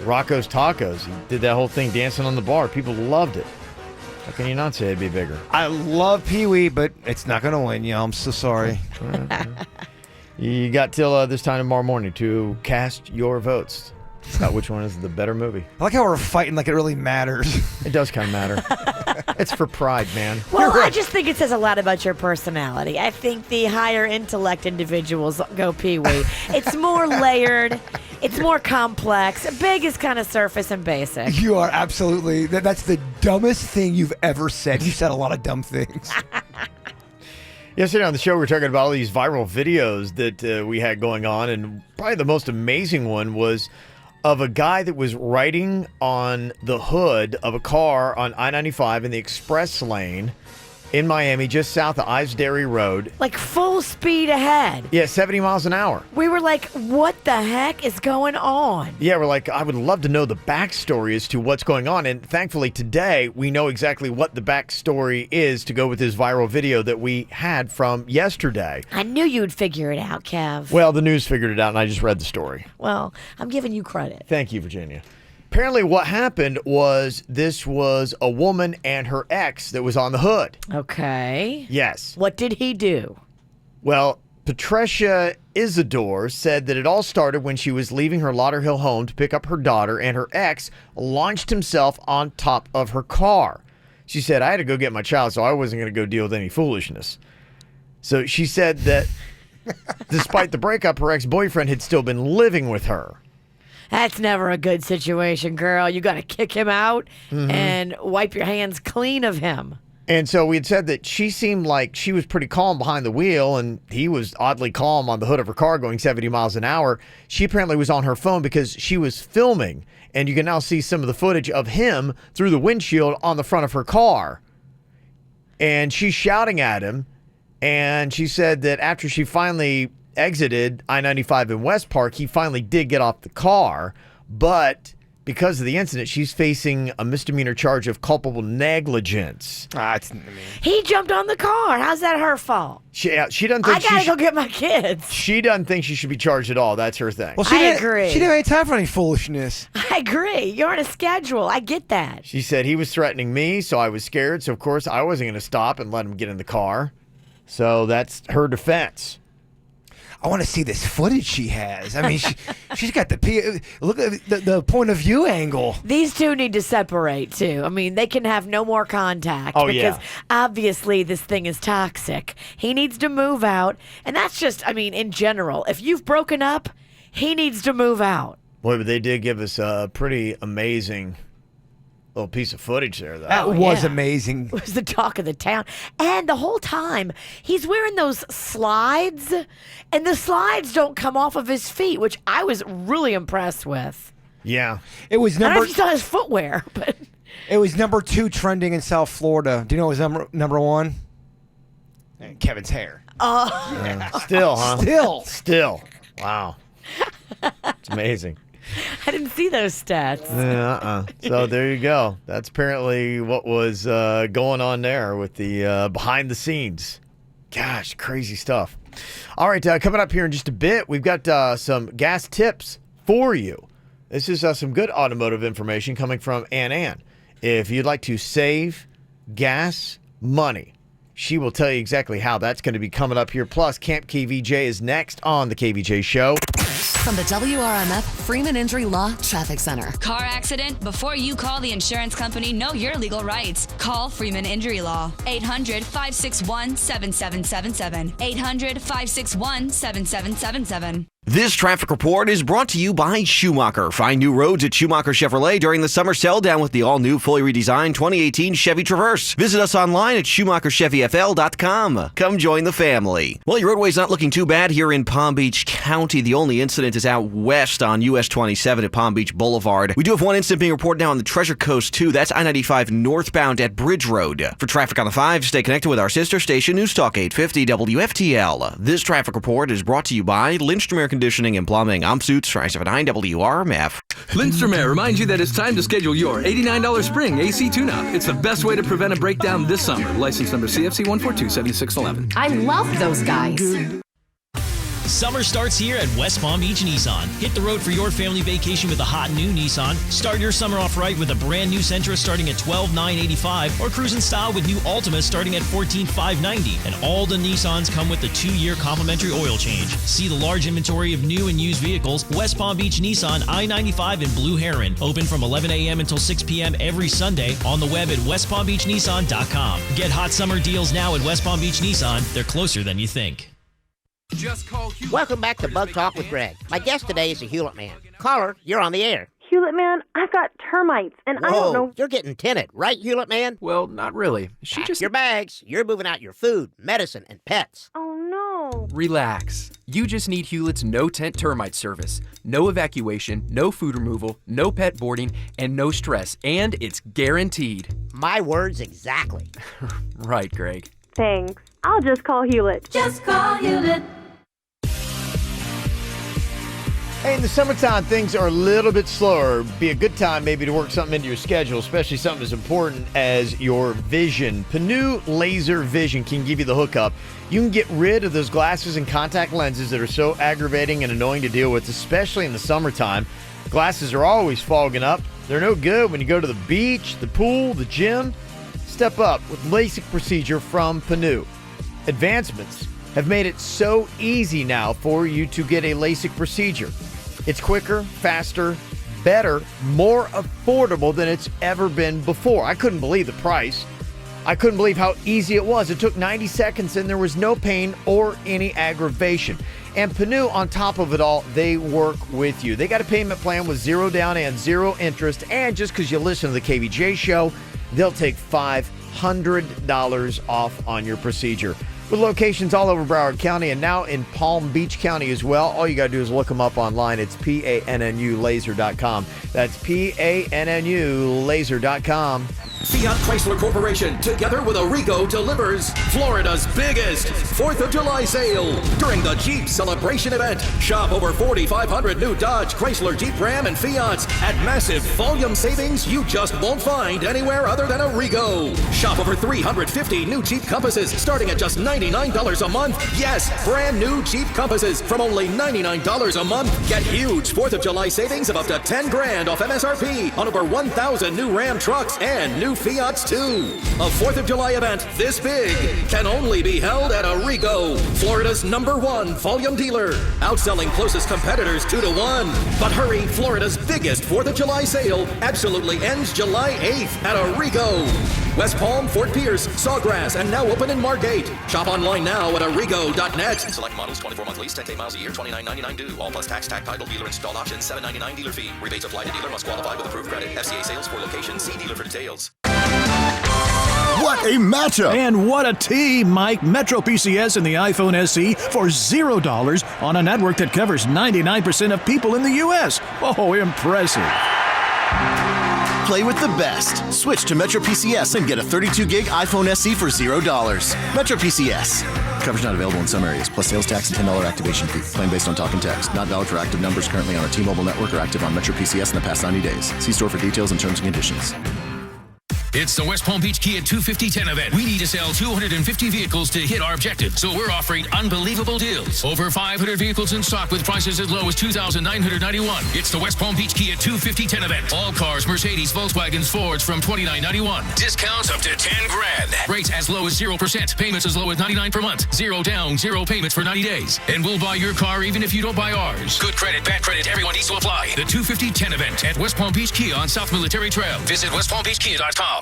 Rocco's Tacos. He did that whole thing dancing on the bar. People loved it. How can you not say it'd be bigger? I love Pee-wee, but it's not going to win. I'm so sorry. You got till this time tomorrow morning to cast your votes about which one is the better movie. I like how we're fighting like it really matters. It does kind of matter. It's for pride, man. Well, I just think it says a lot about your personality. I think the higher intellect individuals go Pee-wee. It's more layered. It's more complex. Big is kind of surface and basic. You are absolutely. That's the dumbest thing you've ever said. You said a lot of dumb things. Yesterday on the show, we were talking about all these viral videos that we had going on, and probably the most amazing one was of a guy that was riding on the hood of a car on I-95 in the express lane in Miami, just south of Ives Dairy Road. Like full speed ahead. Yeah, 70 miles an hour. We were like, what the heck is going on? Yeah, we're like, I would love to know the backstory as to what's going on. And thankfully today, we know exactly what the backstory is to go with this viral video that we had from yesterday. I knew you'd figure it out, Kev. Well, the news figured it out, and I just read the story. Well, I'm giving you credit. Thank you, Virginia. Apparently what happened was this was a woman and her ex that was on the hood. Okay. Yes. What did he do? Well, Patricia Isidore said that it all started when she was leaving her Lauderhill home to pick up her daughter, and her ex launched himself on top of her car. She said, I had to go get my child, so I wasn't going to go deal with any foolishness. So she said that despite the breakup, her ex-boyfriend had still been living with her. That's never a good situation, girl. You got to kick him out and wipe your hands clean of him. And so we had said that she seemed like she was pretty calm behind the wheel, and he was oddly calm on the hood of her car going 70 miles an hour. She apparently was on her phone because she was filming, and you can now see some of the footage of him through the windshield on the front of her car. And she's shouting at him, and she said that after she finally exited I-95 in West Park, he finally did get off the car, but because of the incident, she's facing a misdemeanor charge of culpable negligence. He jumped on the car. How's that her fault? She doesn't think I gotta go get my kids. She doesn't think she should be charged at all. That's her thing. Well, I agree. She didn't have any time for any foolishness. I agree. You're on a schedule. I get that. She said he was threatening me, so I was scared. So, of course, I wasn't going to stop and let him get in the car. So that's her defense. I want to see this footage she has. I mean, she's got look at the point of view angle. These two need to separate, too. I mean, they can have no more contact because obviously this thing is toxic. He needs to move out. And that's just, I mean, in general, if you've broken up, he needs to move out. Boy, but they did give us a pretty amazing little piece of footage there, though. That was amazing. It was the talk of the town. And the whole time, he's wearing those slides, and the slides don't come off of his feet, which I was really impressed with. Yeah. It was I don't know if you saw his footwear, but... It was number 2 trending in South Florida. Do you know what was number 1? Kevin's hair. Oh. Yeah. Still, huh? Still. Wow. It's amazing. I didn't see those stats. So there you go. That's apparently what was going on there with the behind the scenes. Gosh, crazy stuff. All right, coming up here in just a bit, we've got some gas tips for you. This is some good automotive information coming from Ann. If you'd like to save gas money, she will tell you exactly how that's going to be coming up here. Plus, Camp KVJ is next on the KVJ Show. From the WRMF Freeman Injury Law Traffic Center. Car accident? Before you call the insurance company, know your legal rights. Call Freeman Injury Law. 800-561-7777. 800-561-7777. This traffic report is brought to you by Schumacher. Find new roads at Schumacher Chevrolet during the summer sell down with the all-new, fully redesigned 2018 Chevy Traverse. Visit us online at SchumacherChevyFL.com. Come join the family. Well, your roadway's not looking too bad here in Palm Beach County. The only incident is out west on US 27 at Palm Beach Boulevard. We do have one incident being reported now on the Treasure Coast, too. That's I-95 northbound at Bridge Road. For traffic on the 5, stay connected with our sister station, News Talk 850 WFTL. This traffic report is brought to you by Lindstrom Air Conditioning and Plumbing. I'm Suits, 579 WRMF. Lindstrom Air reminds you that it's time to schedule your $89 spring AC tune-up. It's the best way to prevent a breakdown this summer. License number CFC 1427611. I love those guys. Summer starts here at West Palm Beach Nissan. Hit the road for your family vacation with a hot new Nissan. Start your summer off right with a brand new Sentra starting at $12,985, or cruise in style with new Altima starting at $14,590. And all the Nissans come with the 2-year complimentary oil change. See the large inventory of new and used vehicles. West Palm Beach Nissan, I-95 in Blue Heron. Open from 11 a.m. until 6 p.m. every Sunday. On the web at westpalmbeachnissan.com. Get hot summer deals now at West Palm Beach Nissan. They're closer than you think. Welcome back to Bug Talk with Greg. My guest today is a Hewlett man. Caller, you're on the air. Hewlett man, I've got termites, and I don't know. You're getting tinted, right, Hewlett man? Well, not really. Pack your bags. You're moving out your food, medicine, and pets. Oh, no. Relax. You just need Hewlett's no-tent termite service. No evacuation, no food removal, no pet boarding, and no stress. And it's guaranteed. My words exactly. Right, Greg. Thanks. I'll just call Hewlett. Just call Hewlett. Hey, in the summertime, things are a little bit slower. Be a good time maybe to work something into your schedule, especially something as important as your vision. Panu Laser Vision can give you the hookup. You can get rid of those glasses and contact lenses that are so aggravating and annoying to deal with, especially in the summertime. Glasses are always fogging up. They're no good when you go to the beach, the pool, the gym. Step up with LASIK procedure from Panu. Advancements have made it so easy now for you to get a LASIK procedure. It's quicker, faster, better, more affordable than it's ever been before. I couldn't believe the price. I couldn't believe how easy it was. It took 90 seconds and there was no pain or any aggravation. And Panu, on top of it all, they work with you. They got a payment plan with 0 down and 0 interest. And just because you listen to the KVJ show, they'll take $500 off on your procedure. With locations all over Broward County and now in Palm Beach County as well. All you got to do is look them up online. It's PANNUlaser.com. That's PANNUlaser.com. Fiat Chrysler Corporation, together with Arrigo, delivers Florida's biggest 4th of July sale. During the Jeep Celebration event, shop over 4,500 new Dodge, Chrysler, Jeep, Ram, and Fiats at massive volume savings you just won't find anywhere other than Arrigo. Shop over 350 new Jeep Compasses starting at just $99 a month. Yes, brand new Jeep Compasses from only $99 a month. Get huge 4th of July savings of up to $10,000 off MSRP on over 1,000 new Ram trucks and new Fiats too. A 4th of July event this big can only be held at Arrigo, Florida's #1 volume dealer, outselling closest competitors 2-1. But hurry, Florida's biggest 4th of July sale absolutely ends July 8th at Arrigo. West Palm, Fort Pierce, Sawgrass, and now open in Margate. Shop online now at arrigo.net. Select models, 24-month lease, 10K miles a year, $29.99 due. All plus tax, title, dealer installed option, $7.99 dealer fee. Rebates apply to dealer, must qualify with approved credit. FCA sales for location. See dealer for details. What a matchup! And what a team, Mike. MetroPCS and the iPhone SE for $0 on a network that covers 99% of people in the U.S. Oh, impressive. Play with the best. Switch to MetroPCS and get a 32-gig iPhone SE for $0. MetroPCS. Coverage not available in some areas, plus sales tax and $10 activation fee. Claim based on talk and text. Not valid for active numbers currently on a T-Mobile network or active on MetroPCS in the past 90 days. See store for details and terms and conditions. It's the West Palm Beach Kia 25010 event. We need to sell 250 vehicles to hit our objective, so we're offering unbelievable deals. Over 500 vehicles in stock with prices as low as $2,991. It's the West Palm Beach Kia 25010 event. All cars, Mercedes, Volkswagens, Fords from $29.91. Discounts up to $10,000. Rates as low as 0%. Payments as low as $99 per month. 0 down, 0 payments for 90 days. And we'll buy your car even if you don't buy ours. Good credit, bad credit, everyone needs to apply. The 25010 event at West Palm Beach Kia on South Military Trail. Visit westpalmbeachkia.com.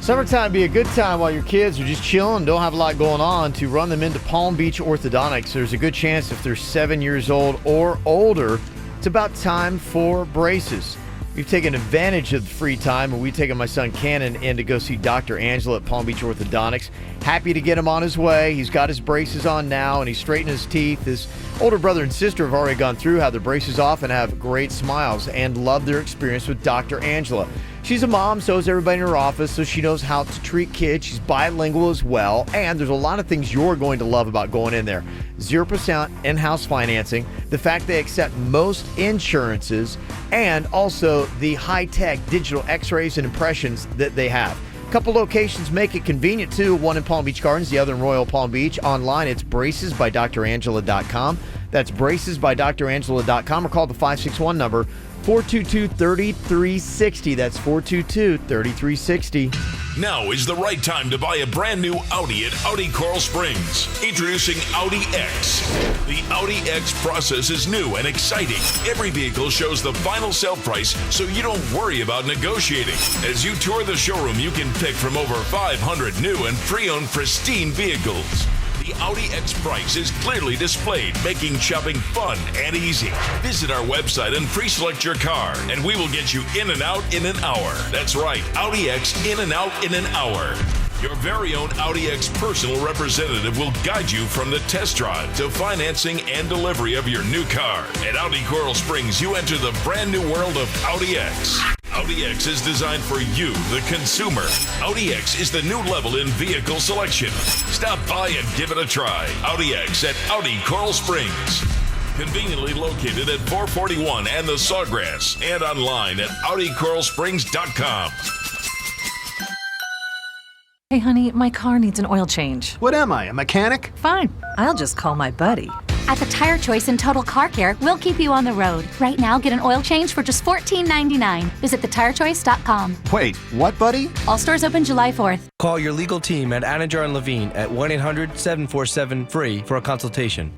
Summertime would be a good time while your kids are just chilling and don't have a lot going on to run them into Palm Beach Orthodontics. There's a good chance if they're 7 years old or older, it's about time for braces. We've taken advantage of the free time, and we've taken my son Cannon in to go see Dr. Angela at Palm Beach Orthodontics. Happy to get him on his way. He's got his braces on now, and he's straightening his teeth. His older brother and sister have already gone through, had their braces off, and have great smiles and love their experience with Dr. Angela. She's a mom, so is everybody in her office, so she knows how to treat kids. She's bilingual as well, and there's a lot of things you're going to love about going in there. 0% in-house financing, the fact they accept most insurances, and also the high-tech digital x-rays and impressions that they have. A couple locations make it convenient, too. One in Palm Beach Gardens, the other in Royal Palm Beach. Online, it's bracesbydrangela.com. That's bracesbydrangela.com, or call the 561 number, 422-3360. That's 422-3360. Now is the right time to buy a brand new Audi at Audi Coral Springs. Introducing Audi X. The Audi X process is new and exciting. Every vehicle shows the final sale price, so you don't worry about negotiating. As you tour the showroom, you can pick from over 500 new and pre-owned pristine vehicles. The Audi X price is clearly displayed, making shopping fun and easy. Visit our website and pre-select your car, and we will get you in and out in an hour. That's right, Audi X in and out in an hour. Your very own Audi X personal representative will guide you from the test drive to financing and delivery of your new car. At Audi Coral Springs, you enter the brand new world of Audi X. Audi X is designed for you, the consumer. Audi X is the new level in vehicle selection. Stop by and give it a try. Audi X at Audi Coral Springs. Conveniently located at 441 and the Sawgrass, and online at AudiCoralSprings.com. Hey, honey, my car needs an oil change. What am I, a mechanic? Fine. I'll just call my buddy. At the Tire Choice and Total Car Care, we'll keep you on the road. Right now, get an oil change for just $14.99. Visit thetirechoice.com. Wait, what, buddy? All stores open July 4th. Call your legal team at Anajar & Levine at 1-800-747-FREE for a consultation.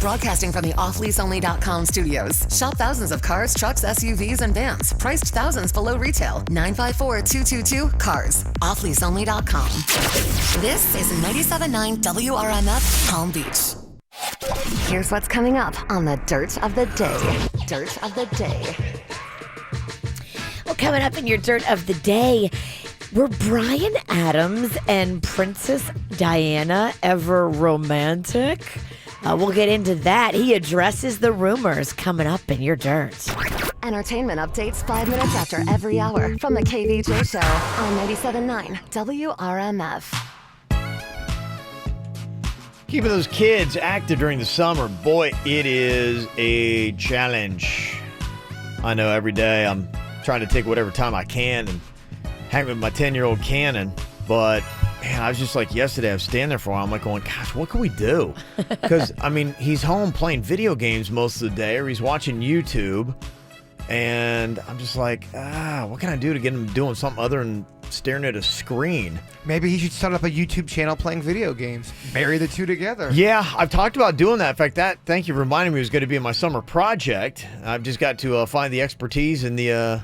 Broadcasting from the offleaseonly.com studios. Shop thousands of cars, trucks, SUVs, and vans. Priced thousands below retail. 954-222-CARS. Offleaseonly.com. This is 97.9 WRMF Palm Beach. Here's what's coming up on the Dirt of the Day. Dirt of the Day. Well, coming up in your Dirt of the Day, were Bryan Adams and Princess Diana ever romantic? We'll get into that. He addresses the rumors coming up in your Dirt. Entertainment updates 5 minutes after every hour from the KVJ Show on 97.9 WRMF. Keeping those kids active during the summer, boy, it is a challenge. I know every day I'm trying to take whatever time I can and hang with my 10-year-old Cannon, but man, I was just like yesterday, I was standing there for a while, I'm like going, gosh, what can we do? Because, I mean, he's home playing video games most of the day, or he's watching YouTube, and I'm just like, what can I do to get him doing something other than staring at a screen? Maybe he should start up a YouTube channel playing video games. Marry the two together. Yeah, I've talked about doing that. In fact, thank you for reminding me, it was going to be in my summer project. I've just got to find the expertise and the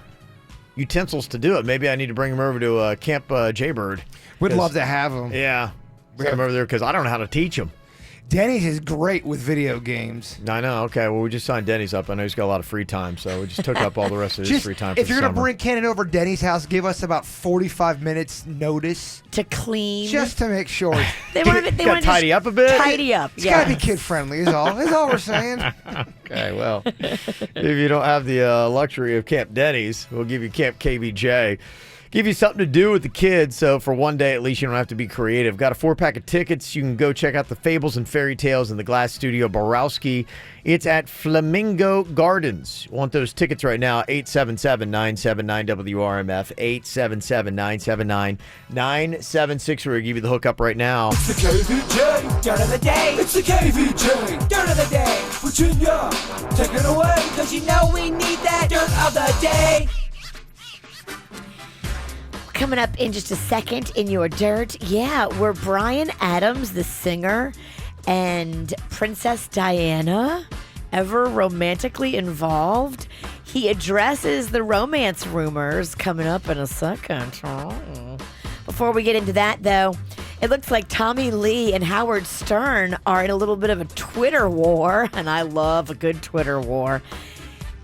utensils to do it. Maybe I need to bring him over to Camp Jaybird. We'd love to have him. Yeah, bring him over there because I don't know how to teach him. Denny's is great with video games. I know. Okay, well, we just signed Denny's up. I know he's got a lot of free time, so we just took up all the rest of his free time for If you're going to bring Cannon over Denny's house, give us about 45 minutes notice. To clean. Just to make sure. They want to tidy up a bit? Tidy up, It's got to be kid-friendly is all. That's all we're saying. Okay, well, if you don't have the luxury of Camp Denny's, we'll give you Camp KVJ. Give you something to do with the kids, so for one day at least you don't have to be creative. Got a 4-pack of tickets. You can go check out the Fables and Fairy Tales in the Glass Studio Borowski. It's at Flamingo Gardens. Want those tickets right now, 877-979-WRMF, 877-979-976. We're going to give you the hookup right now. It's the KVJ Dirt of the Day. It's the KVJ Dirt of the Day. Virginia, take it away, because you know we need that Dirt of the Day. Coming up in just a second in your Dirt, were Bryan Adams, the singer, and Princess Diana ever romantically involved? He addresses the romance rumors coming up in a second. before we get into that, though, it looks like Tommy Lee and Howard Stern are in a little bit of a Twitter war, and I love a good Twitter war.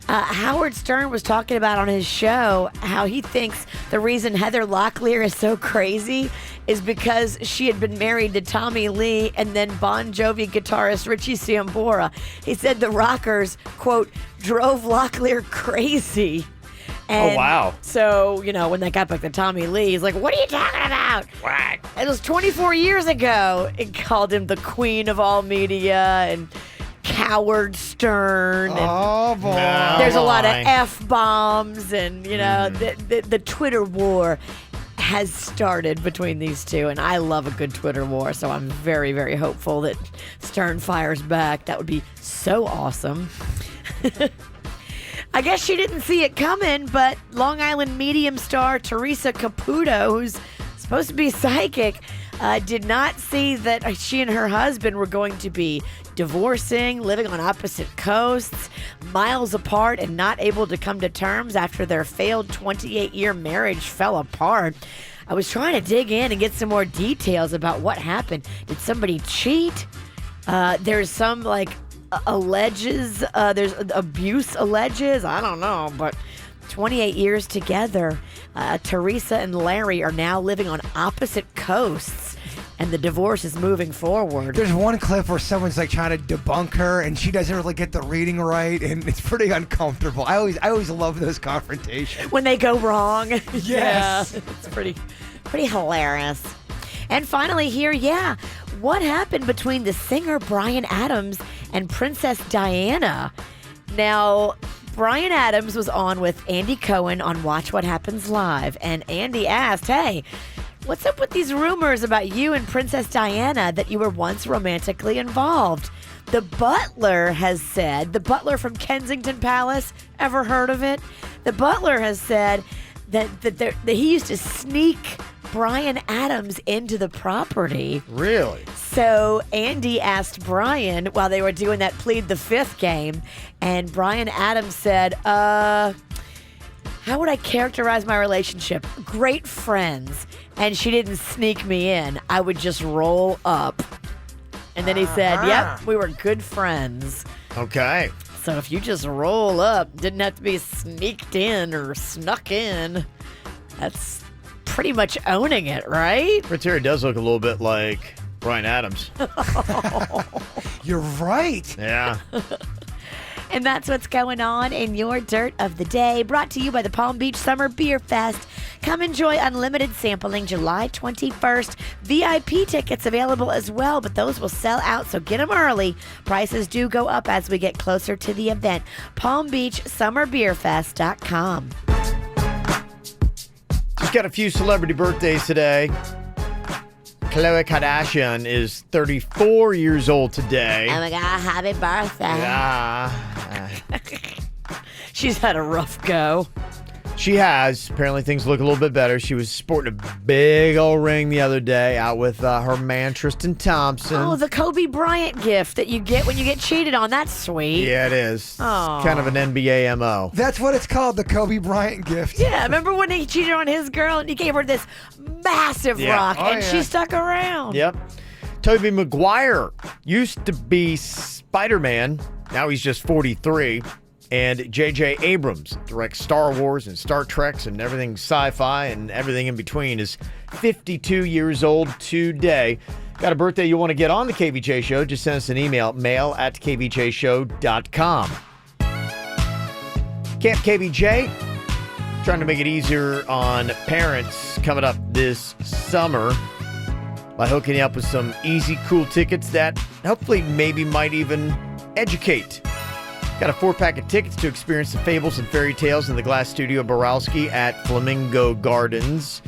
Howard Stern was talking about on his show how he thinks the reason Heather Locklear is so crazy is because she had been married to Tommy Lee and then Bon Jovi guitarist Richie Sambora. He said the rockers, quote, drove Locklear crazy. And oh, wow. So, when they got back to Tommy Lee, he's like, what are you talking about? What? It was 24 years ago. It called him the queen of all media and Howard Stern. And boy. There's a lot of F-bombs and, the Twitter war has started between these two. And I love a good Twitter war, so I'm very, very hopeful that Stern fires back. That would be so awesome. I guess she didn't see it coming, but Long Island medium star Teresa Caputo, who's supposed to be psychic, did not see that she and her husband were going to be divorcing, living on opposite coasts, miles apart, and not able to come to terms after their failed 28-year marriage fell apart. I was trying to dig in and get some more details about what happened. Did somebody cheat? There's some, alleges, there's abuse alleges, I don't know, but 28 years together, Teresa and Larry are now living on opposite coasts, and the divorce is moving forward. There's one clip where someone's trying to debunk her, and she doesn't really get the reading right, and it's pretty uncomfortable. I always love those confrontations when they go wrong. Yes. Yeah, it's pretty hilarious. And finally here, what happened between the singer Bryan Adams and Princess Diana? Now, Bryan Adams was on with Andy Cohen on Watch What Happens Live, and Andy asked, hey, what's up with these rumors about you and Princess Diana that you were once romantically involved? The butler has said, the butler from Kensington Palace, ever heard of it? The butler has said that he used to sneak Bryan Adams into the property. Really? So Andy asked Bryan while they were doing that Plead the Fifth game, and Bryan Adams said, how would I characterize my relationship? Great friends. And she didn't sneak me in. I would just roll up. And then he said, yep, we were good friends. Okay. So if you just roll up, didn't have to be sneaked in or snuck in, that's pretty much owning it, right? Terry does look a little bit like Bryan Adams. You're right. Yeah. And that's what's going on in your Dirt of the Day, brought to you by the Palm Beach Summer Beer Fest. Come enjoy unlimited sampling July 21st. VIP tickets available as well, but those will sell out, so get them early. Prices do go up as we get closer to the event. PalmBeachSummerBeerFest.com. Just got a few celebrity birthdays today. Khloe Kardashian is 34 years old today. Oh my God, happy birthday. Yeah. She's had a rough go. She has. Apparently things look a little bit better. She was sporting a big old ring the other day out with her man Tristan Thompson. Oh, the Kobe Bryant gift that you get when you get cheated on. That's sweet. Yeah, it is. Aw. It's kind of an NBA MO. That's what it's called, the Kobe Bryant gift. Yeah, remember when he cheated on his girl and he gave her this massive rock and she stuck around? Yep. Tobey Maguire used to be Spider-Man. Now he's just 43. And J.J. Abrams directs Star Wars and Star Treks and everything sci-fi and everything in between, is 52 years old today. Got a birthday you want to get on the KVJ Show? Just send us an email, mail@kvjshow.com. Camp KVJ, trying to make it easier on parents coming up this summer by hooking you up with some easy, cool tickets that hopefully maybe might even educate. Got a 4-pack of tickets to experience the fables and fairy tales in the Glass Studio Borowski at Flamingo Gardens.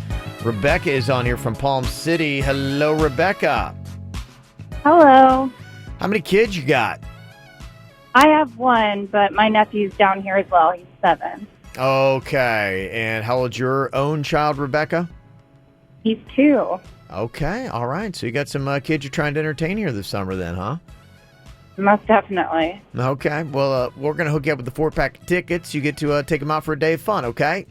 Rebecca is on here from Palm City. Hello, Rebecca. Hello. How many kids you got? I have one, but my nephew's down here as well. He's 7. Okay. And how old's your own child, Rebecca? He's 2. Okay. All right. So you got some kids you're trying to entertain here this summer then, huh? Most definitely. Okay. Well, we're going to hook you up with the 4-pack of tickets. You get to take them out for a day of fun, okay?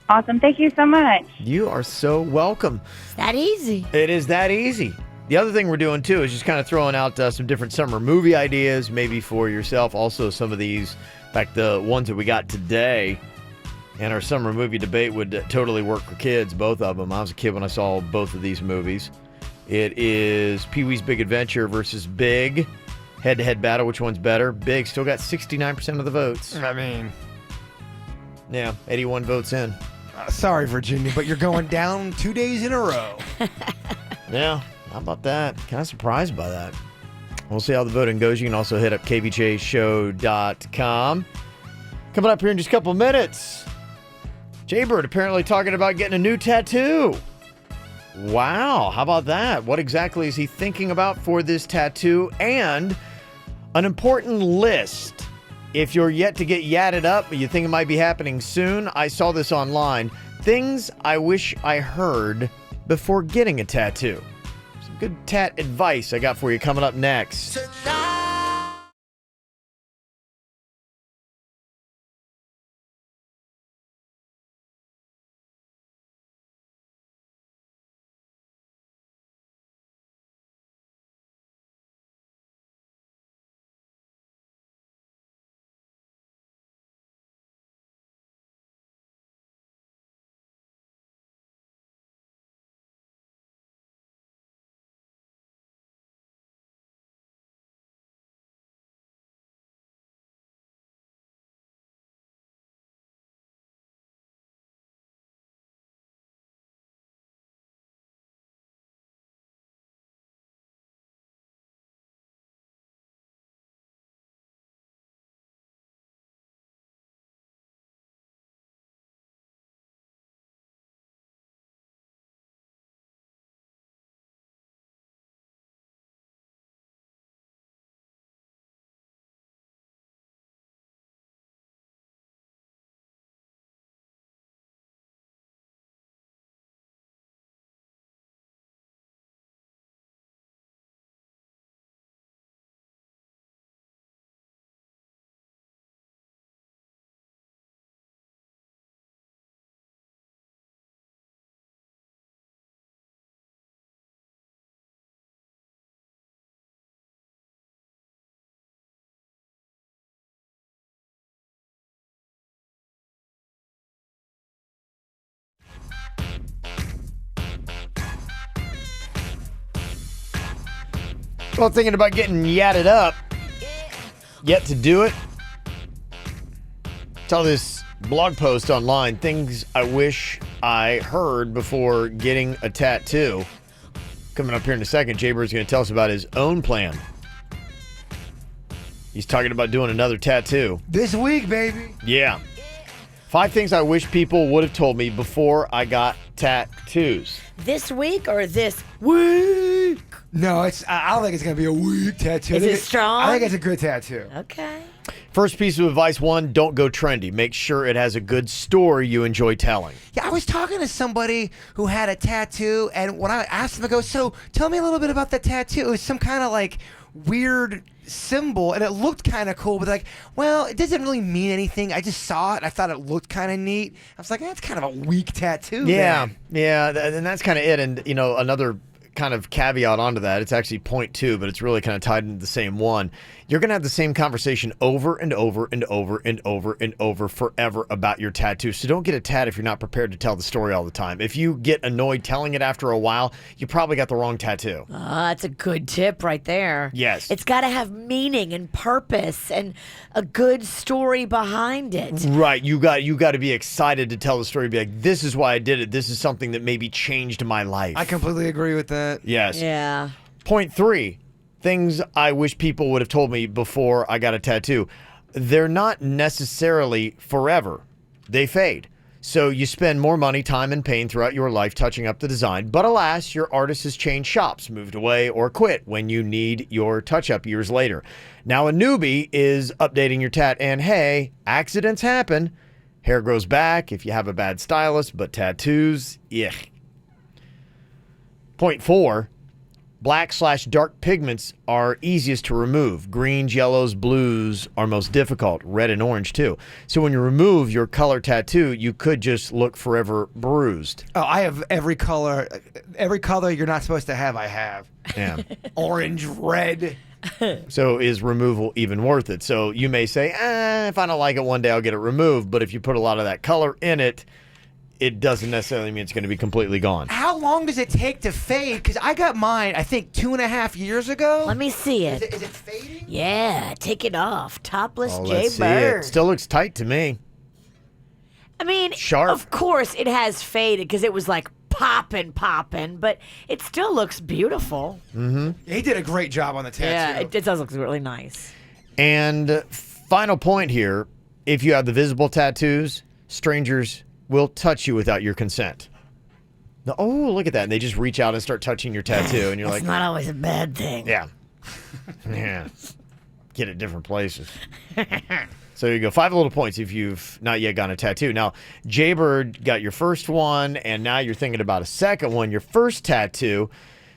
Awesome. Thank you so much. You are so welcome. It's that easy. It is that easy. The other thing we're doing, too, is just kind of throwing out some different summer movie ideas, maybe for yourself. Also, some of these, in fact, the ones that we got today and our summer movie debate would totally work for kids, both of them. I was a kid when I saw both of these movies. It is Pee-wee's Big Adventure versus Big. Head-to-head battle. Which one's better? Big still got 69% of the votes. I mean... Yeah, 81 votes in. Sorry, Virginia, but you're going down 2 days in a row. Yeah. How about that? Kind of surprised by that. We'll see how the voting goes. You can also hit up kvjshow.com. Coming up here in just a couple minutes, Jaybird apparently talking about getting a new tattoo. Wow, how about that? What exactly is he thinking about for this tattoo? And an important list. If you're yet to get yadded up, but you think it might be happening soon, I saw this online. Things I wish I heard before getting a tattoo. Good tat advice I got for you coming up next. Well, thinking about getting yadded up. Yet to do it. Saw this blog post online. Things I wish I heard before getting a tattoo. Coming up here in a second, Jaybird's going to tell us about his own plan. He's talking about doing another tattoo. This week, baby. Yeah. 5 things I wish people would have told me before I got tattoos. This week or this week? No, I don't think it's going to be a weak tattoo. Is it strong? I think it's a good tattoo. Okay. First piece of advice, 1, don't go trendy. Make sure it has a good story you enjoy telling. Yeah, I was talking to somebody who had a tattoo, and when I asked them, I go, so tell me a little bit about the tattoo. It was some kind of like weird symbol, and it looked kind of cool, but like, well, it doesn't really mean anything. I just saw it, and I thought it looked kind of neat. I was like, that's kind of a weak tattoo. Yeah, man. yeah, and that's kind of it. And, you know, another kind of caveat onto that, it's actually point 2, but it's really kind of tied into the same one. You're going to have the same conversation over and over and over and over and over forever about your tattoo. So don't get a tat if you're not prepared to tell the story all the time. If you get annoyed telling it after a while, you probably got the wrong tattoo. That's a good tip right there. Yes. It's got to have meaning and purpose and a good story behind it. Right. You got to be excited to tell the story. Be like, this is why I did it. This is something that maybe changed my life. I completely agree with that. Yes. Yeah. Point 3. Things I wish people would have told me before I got a tattoo. They're not necessarily forever. They fade. So you spend more money, time, and pain throughout your life touching up the design. But alas, your artist has changed shops, moved away, or quit when you need your touch-up years later. Now a newbie is updating your tat, and hey, accidents happen. Hair grows back if you have a bad stylist, but tattoos, yuck. Point 4. Black/dark pigments are easiest to remove. Greens, yellows, blues are most difficult. Red and orange, too. So when you remove your color tattoo, you could just look forever bruised. Oh, I have every color. Every color you're not supposed to have, I have. Yeah. Orange, red. So is removal even worth it? So you may say, if I don't like it one day, I'll get it removed. But if you put a lot of that color in it, it doesn't necessarily mean it's going to be completely gone. How long does it take to fade? Because I got mine, I think, 2.5 years ago. Let me see it. Is it fading? Yeah, take it off. Topless Oh, Jay let's see Bird. it. Still looks tight to me. I mean, Sharp. of course it has faded because it was like popping, but it still looks beautiful. Mm-hmm. He did a great job on the tattoo. Yeah, it does look really nice. And final point here, if you have the visible tattoos, strangers will touch you without your consent. Now, oh, look at that. And they just reach out and start touching your tattoo. And you're That's like, not always a bad thing. yeah. Yeah. Get it different places. So there you go. 5 little points if you've not yet gotten a tattoo. Now, Jaybird got your first one, and now you're thinking about a second one. Your first tattoo,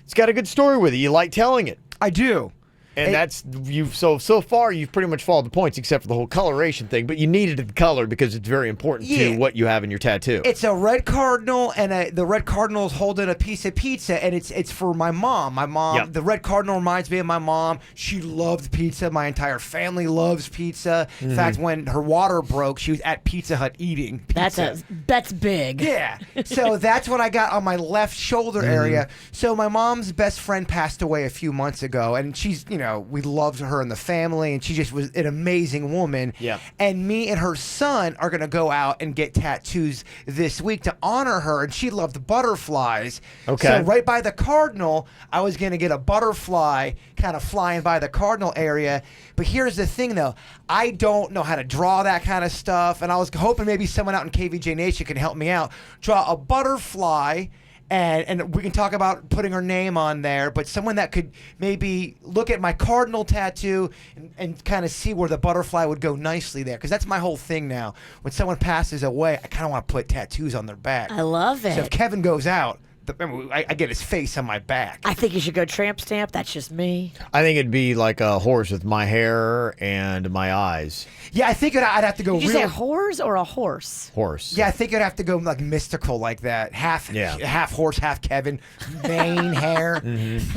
it's got a good story with it. You like telling it. I do. And that's so far you've pretty much followed the points except for the whole coloration thing, but you needed the color because it's very important to what you have in your tattoo. It's a red cardinal, and the red cardinal is holding a piece of pizza, and it's for my mom. My mom, the red cardinal reminds me of my mom. She loved pizza. My entire family loves pizza. In fact, when her water broke, she was at Pizza Hut eating pizza. That's big. Yeah. So that's what I got on my left shoulder area. So my mom's best friend passed away a few months ago, and she's, we loved her in the family, and she just was an amazing woman. Yeah. And me and her son are going to go out and get tattoos this week to honor her, and she loved butterflies. Okay. So right by the cardinal, I was going to get a butterfly kind of flying by the cardinal area. But here's the thing, though. I don't know how to draw that kind of stuff, and I was hoping maybe someone out in KVJ Nation can help me out. Draw a butterfly, and we can talk about putting her name on there, but someone that could maybe look at my cardinal tattoo and kind of see where the butterfly would go nicely there. Because that's my whole thing now. When someone passes away, I kind of want to put tattoos on their back. I love it. So if Kevin goes out, I get his face on my back. I think you should go tramp stamp. That's just me. I think it'd be like a horse with my hair and my eyes. Yeah, I think I'd have to go Did you say a horse or a horse? Horse. Yeah, I think I'd have to go like mystical like that. Half horse, half Kevin. Mane, hair.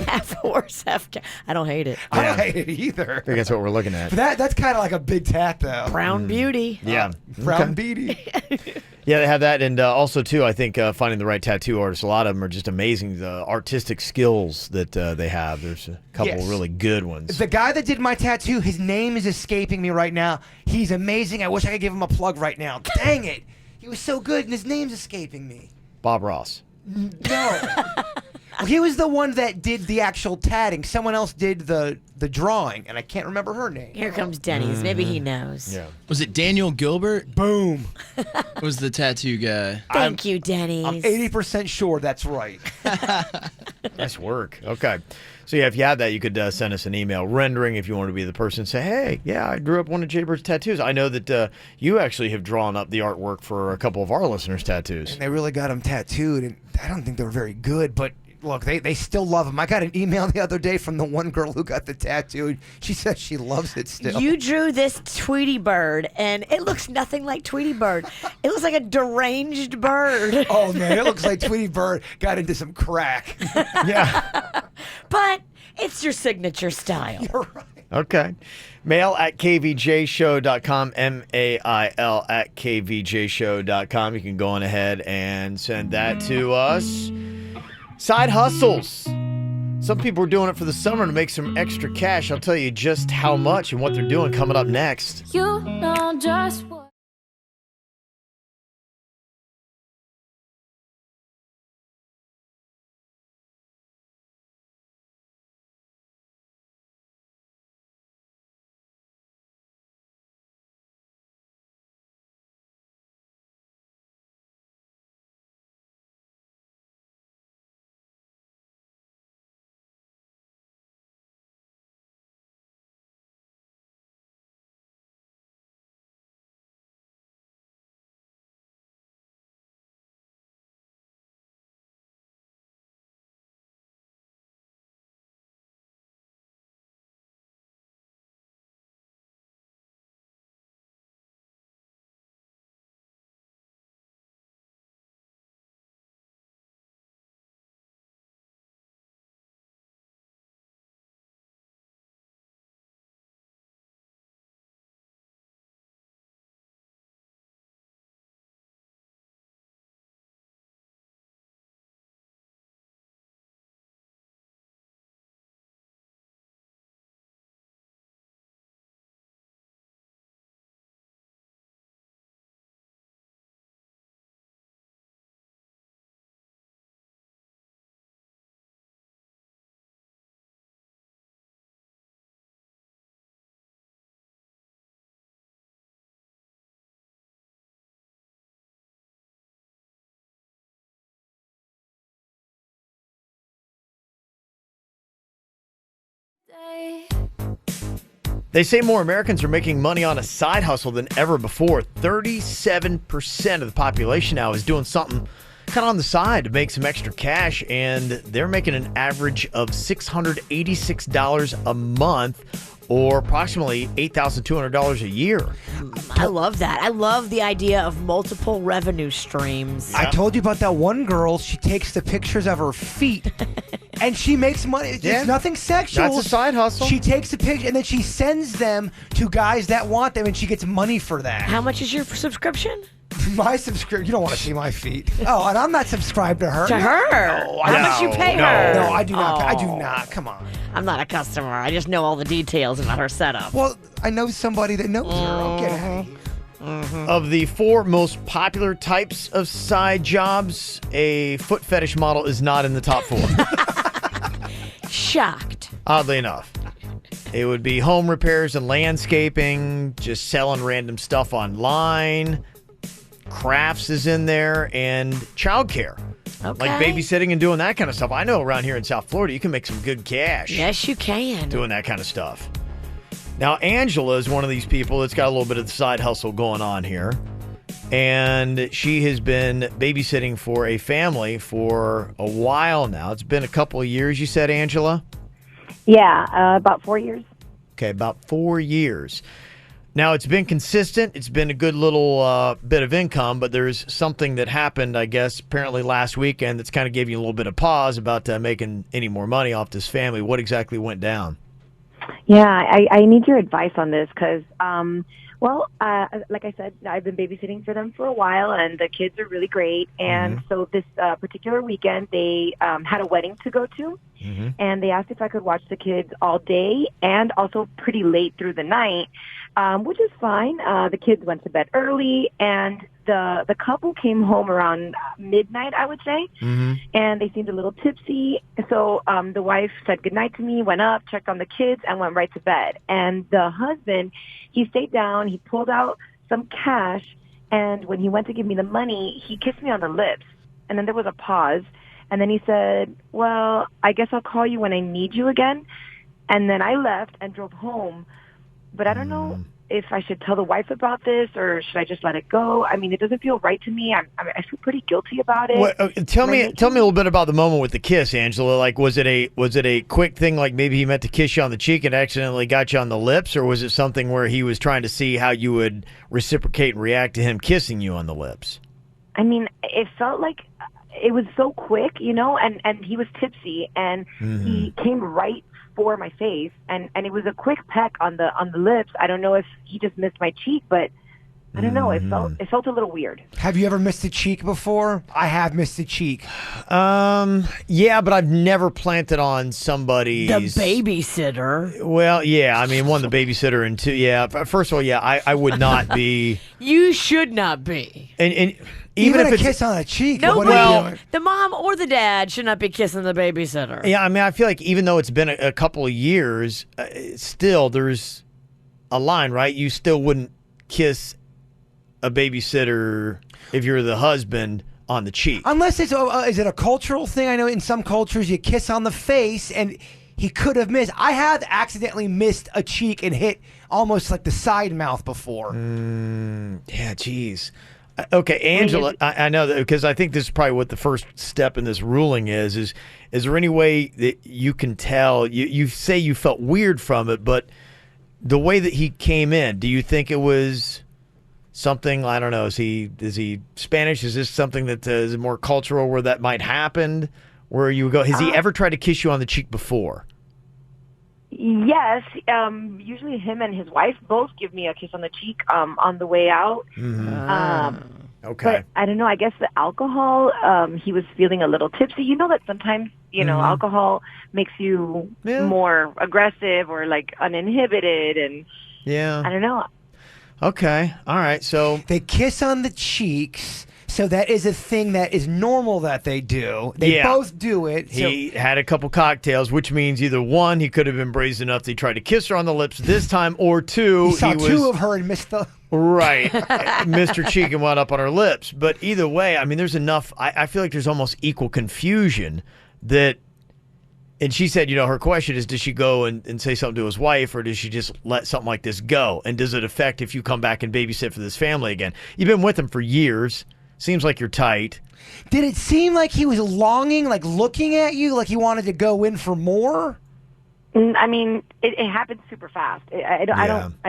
Half horse, half I don't hate it. I don't hate it either. I think that's what we're looking at. But that's kind of like a big tat, though. Brown beauty. Yeah. Brown beauty. Yeah, they have that. And also, too, I think finding the right tattoo artist, a lot of them are just amazing, the artistic skills that they have. There's a couple really good ones. The guy that did my tattoo, his name is escaping me right now. He's amazing. I wish I could give him a plug right now. Dang it. He was so good, and his name's escaping me. Bob Ross. No. Well, he was the one that did the actual tatting. Someone else did the drawing, and I can't remember her name. Here comes Denny's. Maybe he knows. Yeah. Was it Daniel Gilbert? Boom. Was the tattoo guy. Thank you, Denny's. I'm 80% sure that's right. Nice work. Okay. So, yeah, if you have that, you could send us an email rendering if you want to be the person. Say, hey, yeah, I drew up one of Jaybird's tattoos. I know that you actually have drawn up the artwork for a couple of our listeners' tattoos. And they really got them tattooed, and I don't think they're very good, but look, they still love them. I got an email the other day from the one girl who got the tattoo. She says she loves it still. You drew this Tweety Bird, and it looks nothing like Tweety Bird. It looks like a deranged bird. Oh, man, it looks like Tweety Bird got into some crack. Yeah. But it's your signature style. You're right. Okay. Mail at kvjshow.com, mail at kvjshow.com. You can go on ahead and send that to us. Side hustles. Some people are doing it for the summer to make some extra cash. I'll tell you just how much and what they're doing coming up next. You know just what. They say more Americans are making money on a side hustle than ever before. 37% of the population now is doing something kind of on the side to make some extra cash, and they're making an average of $686 a month, or approximately $8,200 a year. I love that. I love the idea of multiple revenue streams. I told you about that one girl. She takes the pictures of her feet, and she makes money. It's nothing sexual. That's a side hustle. She takes the picture, and then she sends them to guys that want them, and she gets money for that. How much is your subscription? My subscription. You don't want to see my feet. Oh, and I'm not subscribed to her. To her? No, How much you pay her? No, I do not. Oh. I do not. Come on. I'm not a customer. I just know all the details about her setup. Well, I know somebody that knows her. Okay. Of the 4 most popular types of side jobs, a foot fetish model is not in the top 4. Shocked. Oddly enough. It would be home repairs and landscaping, just selling random stuff online. Crafts is in there, and childcare. Okay. Like babysitting and doing that kind of stuff. I know around here in South Florida, you can make some good cash. Yes, you can. Doing that kind of stuff. Now, Angela is one of these people that's got a little bit of the side hustle going on here. And she has been babysitting for a family for a while now. It's been a couple of years, you said, Angela? Yeah, about 4 years. Okay, about 4 years. Now, it's been consistent. It's been a good little bit of income, but there's something that happened, I guess, apparently last weekend that's kind of gave you a little bit of pause about making any more money off this family. What exactly went down? Yeah, I need your advice on this because, like I said, I've been babysitting for them for a while, and the kids are really great. And so this particular weekend, they had a wedding to go to, and they asked if I could watch the kids all day and also pretty late through the night, which is fine. The kids went to bed early, and the couple came home around midnight, I would say, and they seemed a little tipsy. So the wife said goodnight to me, went up, checked on the kids, and went right to bed. And the husband, he stayed down, he pulled out some cash, and when he went to give me the money, he kissed me on the lips. And then there was a pause, and then he said, well, I guess I'll call you when I need you again. And then I left and drove home. But I don't know if I should tell the wife about this or should I just let it go. I mean, it doesn't feel right to me. I feel pretty guilty about it. Well, tell me a little bit about the moment with the kiss, Angela. Like, was it a quick thing? Like maybe he meant to kiss you on the cheek and accidentally got you on the lips, or was it something where he was trying to see how you would reciprocate and react to him kissing you on the lips? I mean, it felt like it was so quick, and he was tipsy, and he came right for my face, and it was a quick peck on the lips. I don't know if he just missed my cheek, but I don't know. It felt a little weird. Have you ever missed a cheek before? I have missed a cheek. Yeah, but I've never planted on somebody's... The babysitter. Well, yeah. I mean, one, the babysitter, and two, yeah. First of all, yeah, I would not be... You should not be. And even if a it's kiss on a cheek. Nobody, the mom or the dad should not be kissing the babysitter. Yeah, I mean, I feel like even though it's been a couple of years, still there's a line, right? You still wouldn't kiss a babysitter if you're the husband on the cheek. Unless it's, is it a cultural thing? I know in some cultures you kiss on the face, and he could have missed. I have accidentally missed a cheek and hit almost like the side mouth before. Yeah, geez. Okay, Angela, I know that because I think this is probably what the first step in this ruling is. Is there any way that you can tell? You say you felt weird from it, but the way that he came in, do you think it was something? I don't know. Is he Spanish? Is this something that is more cultural where that might happen? Where you go? Has he ever tried to kiss you on the cheek before? Yes, usually him and his wife both give me a kiss on the cheek on the way out. Okay. But I don't know, I guess the alcohol, he was feeling a little tipsy. You know that sometimes, alcohol makes you more aggressive or like uninhibited, and I don't know. Okay. All right. So they kiss on the cheeks. So that is a thing that is normal that they do. They both do it. He had a couple cocktails, which means either one, he could have been brazen enough that he tried to kiss her on the lips this time, or two, he saw two of her and missed the... Right. Missed her cheek and wound up on her lips. But either way, I mean, there's enough... I feel like there's almost equal confusion that And she said, her question is, does she go and say something to his wife, or does she just let something like this go? And does it affect if you come back and babysit for this family again? You've been with him for years. Seems like you're tight. Did it seem like he was longing, like looking at you, like he wanted to go in for more? I mean, it happened super fast. I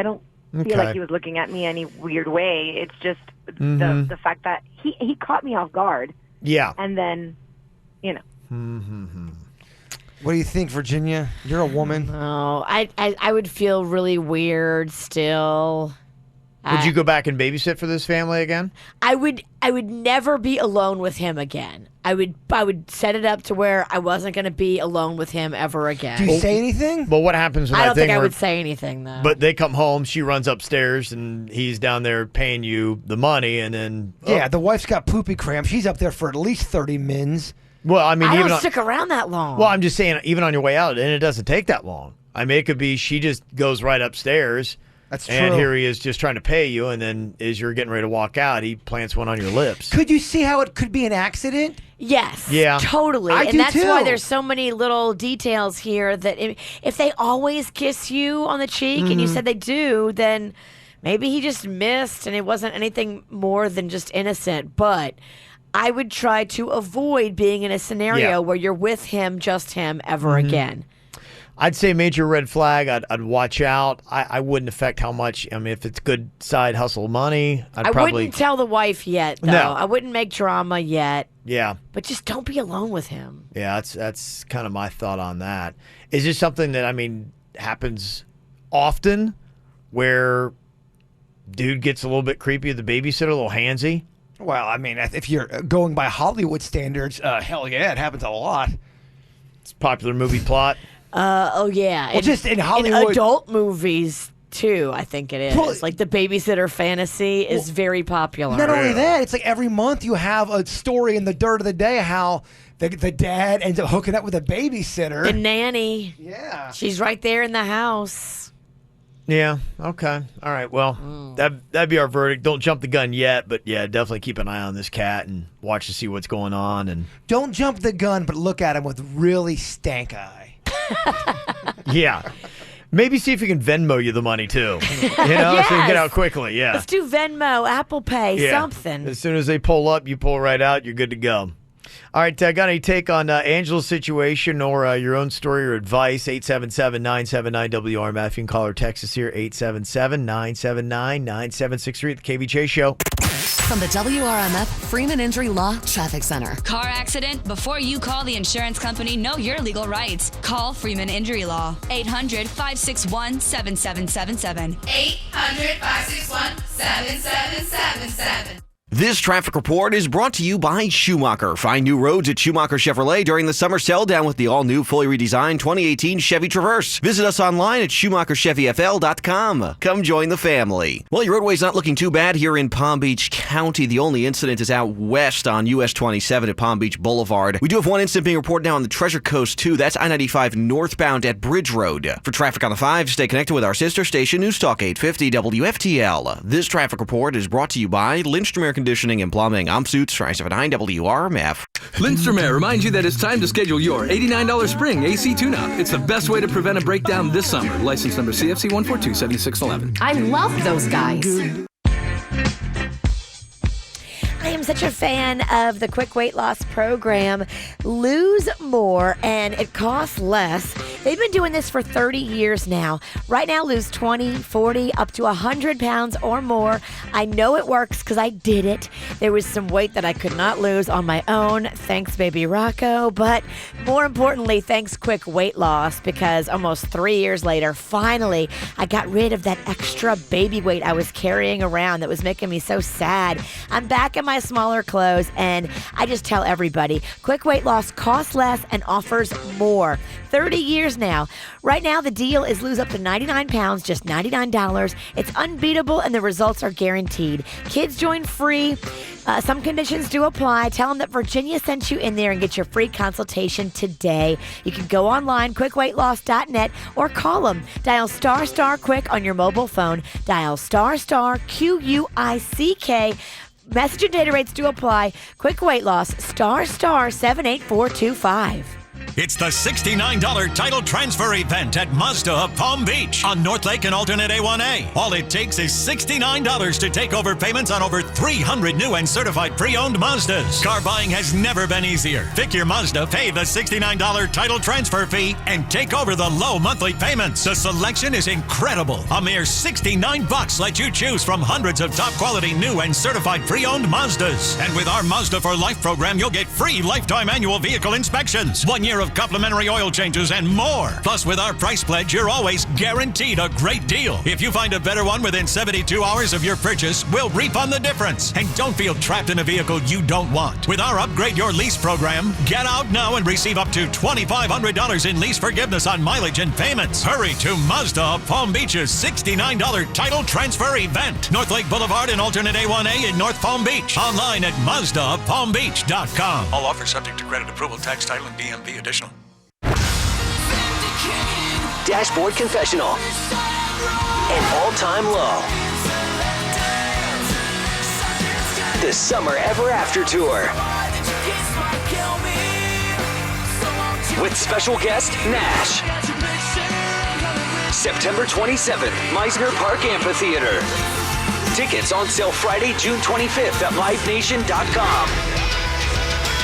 don't feel like he was looking at me any weird way. It's just the fact that he caught me off guard. Yeah. And then, What do you think, Virginia? You're a woman. No, I would feel really weird still. Would you go back and babysit for this family again? I would never be alone with him again. I would set it up to where I wasn't going to be alone with him ever again. Do you say anything? But what happens when I don't think I would say anything, though. But they come home, she runs upstairs, and he's down there paying you the money, and then... Yeah, the wife's got poopy cramps. She's up there for at least 30 mins. Well, I mean... I don't stick around that long. Well, I'm just saying, even on your way out, and it doesn't take that long. I mean, it could be she just goes right upstairs... That's true. And here he is just trying to pay you, and then as you're getting ready to walk out, he plants one on your lips. Could you see how it could be an accident? Yes. Yeah. Totally. I and do that's too. why there's so many little details here that if they always kiss you on the cheek and you said they do, then maybe he just missed and it wasn't anything more than just innocent. But I would try to avoid being in a scenario where you're with him, just him, ever again. I'd say major red flag. I'd watch out. I wouldn't affect how much. I mean, if it's good side hustle money, I wouldn't tell the wife yet, though. No. I wouldn't make drama yet. Yeah. But just don't be alone with him. Yeah, that's kind of my thought on that. Is this something that, happens often where dude gets a little bit creepy with the babysitter, a little handsy? Well, I mean, if you're going by Hollywood standards, hell yeah, it happens a lot. It's a popular movie plot. Oh yeah. Well, just in Hollywood, in adult movies too. I think it is. Well, like the babysitter fantasy is very popular. Not only that, it's like every month you have a story in the dirt of the day how the dad ends up hooking up with a babysitter. The nanny. Yeah. She's right there in the house. Yeah. Okay. All right. Well, that'd be our verdict. Don't jump the gun yet, but yeah, definitely keep an eye on this cat and watch to see what's going on. And don't jump the gun, but look at him with really stank eye. Yeah. Maybe see if you can Venmo you the money too. So you can get out quickly. Yeah. Let's do Venmo, Apple Pay, something. As soon as they pull up, you pull right out. You're good to go. All right, got any take on Angela's situation or your own story or advice? 877-979-WRMF. You can call or text us here, 877-979-9763 at the KVJ Show. From the WRMF Freeman Injury Law Traffic Center. Car accident? Before you call the insurance company, know your legal rights. Call Freeman Injury Law. 800-561-7777. 800-561-7777. This traffic report is brought to you by Schumacher. Find new roads at Schumacher Chevrolet during the summer sell down with the all-new, fully redesigned 2018 Chevy Traverse. Visit us online at SchumacherChevyFL.com. Come join the family. Well, your roadway's not looking too bad here in Palm Beach County. The only incident is out west on US 27 at Palm Beach Boulevard. We do have one incident being reported now on the Treasure Coast, too. That's I-95 northbound at Bridge Road. For traffic on the 5, stay connected with our sister station, News Talk 850 WFTL. This traffic report is brought to you by Lindstrom Air Conditioning and Plumbing. I'm Suits, 79 WRMF. Lindstrom Air reminds you that it's time to schedule your $89 spring AC tune-up. It's the best way to prevent a breakdown this summer. License number CFC 1427611. I love those guys. I am such a fan of the quick weight loss program. Lose more and it costs less. They've been doing this for 30 years now. Right now, lose 20, 40, up to 100 pounds or more. I know it works because I did it. There was some weight that I could not lose on my own. Thanks, baby Rocco. But more importantly, thanks Quick Weight Loss, because almost 3 years later, finally, I got rid of that extra baby weight I was carrying around that was making me so sad. I'm back in my smaller clothes, and I just tell everybody, Quick Weight Loss costs less and offers more. 30 years now. Right now, the deal is lose up to 99 pounds, just $99. It's unbeatable, and the results are guaranteed. Kids join free. Some conditions do apply. Tell them that Virginia sent you in there and get your free consultation today. You can go online, quickweightloss.net, or call them. Dial **quick on your mobile phone. Dial **QUICK. Message and data rates do apply. Quick Weight Loss, *78425. It's the $69 title transfer event at Mazda of Palm Beach on North Lake and Alternate A1A. All it takes is $69 to take over payments on over 300 new and certified pre-owned Mazdas. Car buying has never been easier. Pick your Mazda, pay the $69 title transfer fee, and take over the low monthly payments. The selection is incredible. A mere $69 lets you choose from hundreds of top quality new and certified pre-owned Mazdas. And with our Mazda for Life program, you'll get free lifetime annual vehicle inspections, 1 year of complimentary oil changes, and more. Plus, with our price pledge, you're always guaranteed a great deal. If you find a better one within 72 hours of your purchase, we'll refund the difference. And don't feel trapped in a vehicle you don't want. With our Upgrade Your Lease program, get out now and receive up to $2,500 in lease forgiveness on mileage and payments. Hurry to Mazda of Palm Beach's $69 title transfer event. North Lake Boulevard and Alternate A1A in North Palm Beach. Online at MazdaofPalmBeach.com. All offers subject to credit approval, tax, title, and DMV additional. Dashboard Confessional. An all-time low. The Summer Ever After Tour. With special guest, Nash. September 27th, Meisner Park Amphitheater. Tickets on sale Friday, June 25th at LiveNation.com.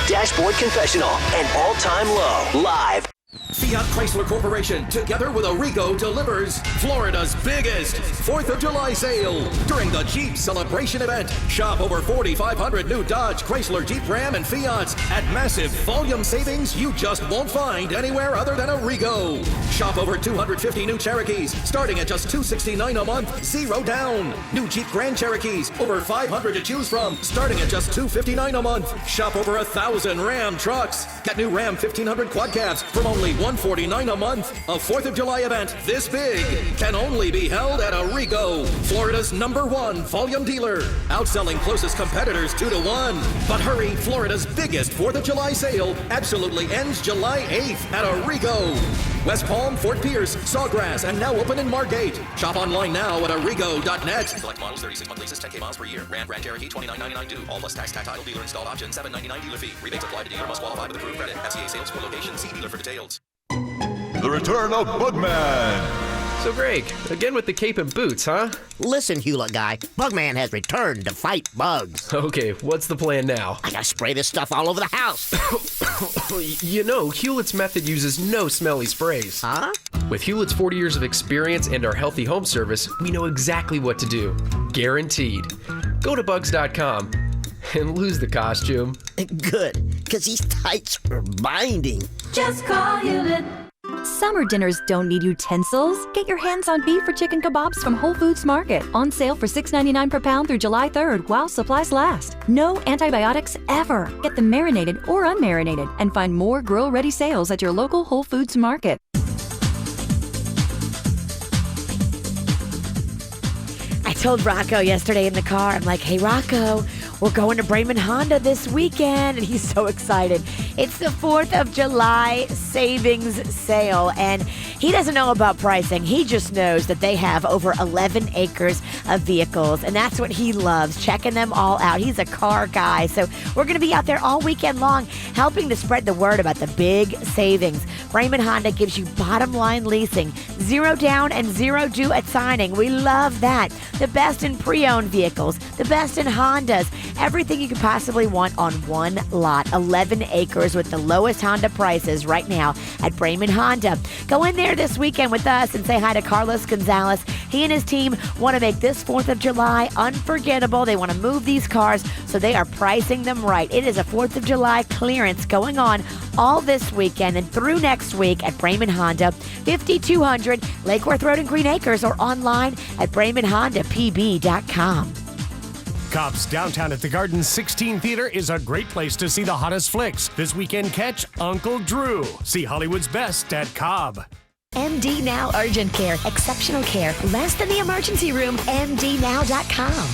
Dashboard Confessional, an all-time low, live. Fiat Chrysler Corporation, together with Arrigo, delivers Florida's biggest 4th of July sale. During the Jeep Celebration event, shop over 4,500 new Dodge, Chrysler, Jeep, Ram, and Fiats at massive volume savings you just won't find anywhere other than Arrigo. Shop over 250 new Cherokees, starting at just $269 a month, 0 down. New Jeep Grand Cherokees, over 500 to choose from, starting at just $259 a month. Shop over 1,000 Ram trucks. Get new Ram 1500 quad cabs from only $149 a month. A 4th of July event this big can only be held at Arrigo, Florida's #1 volume dealer. Outselling closest competitors 2-1. But hurry, Florida's biggest 4th of July sale absolutely ends July 8th at Arrigo. West Palm, Fort Pierce, Sawgrass, and now open in Margate. Shop online now at arrigo.net. Select models, 36-month leases, 10K miles per year. Ram Grand Cherokee, $29.99 due. All plus tax, title, dealer installed option, $7.99 dealer fee. Rebates apply to dealer, must qualify with approved credit. FCA sales for location. See dealer for details. The return of Bugman. So, Greg, again with the cape and boots, huh? Listen, Hewlett guy, Bugman has returned to fight bugs. Okay, what's the plan now? I gotta spray this stuff all over the house. You know, Hewlett's method uses no smelly sprays. Huh? With Hewlett's 40 years of experience and our healthy home service, we know exactly what to do. Guaranteed. Go to bugs.com and lose the costume. Good, because these tights are binding. Just call Hewlett. Summer dinners don't need utensils. Get your hands on beef or chicken kebabs from Whole Foods Market. On sale for $6.99 per pound through July 3rd while supplies last. No antibiotics ever. Get them marinated or unmarinated and find more grill-ready sales at your local Whole Foods Market. I told Rocco yesterday in the car, I'm like, hey, Rocco, we're going to Bremen Honda this weekend. And he's so excited. It's the 4th of July savings sale. And he doesn't know about pricing. He just knows that they have over 11 acres of vehicles. And that's what he loves, checking them all out. He's a car guy. So we're going to be out there all weekend long helping to spread the word about the big savings. Bremen Honda gives you bottom line leasing, 0 down and 0 due at signing. We love that. The best in pre-owned vehicles, the best in Hondas, everything you could possibly want on one lot. 11 acres with the lowest Honda prices right now at Bremen Honda. Go in there this weekend with us and say hi to Carlos Gonzalez. He and his team want to make this 4th of July unforgettable. They want to move these cars, so they are pricing them right. It is a 4th of July clearance going on all this weekend and through next week at Bremen Honda, 5200 Lake Worth Road in Green Acres, or online at BremenHondaPB.com. Cobb's downtown at the Garden 16 Theater is a great place to see the hottest flicks. This weekend, catch Uncle Drew. See Hollywood's best at Cobb. MD Now Urgent Care. Exceptional care. Less than the emergency room. MDNow.com.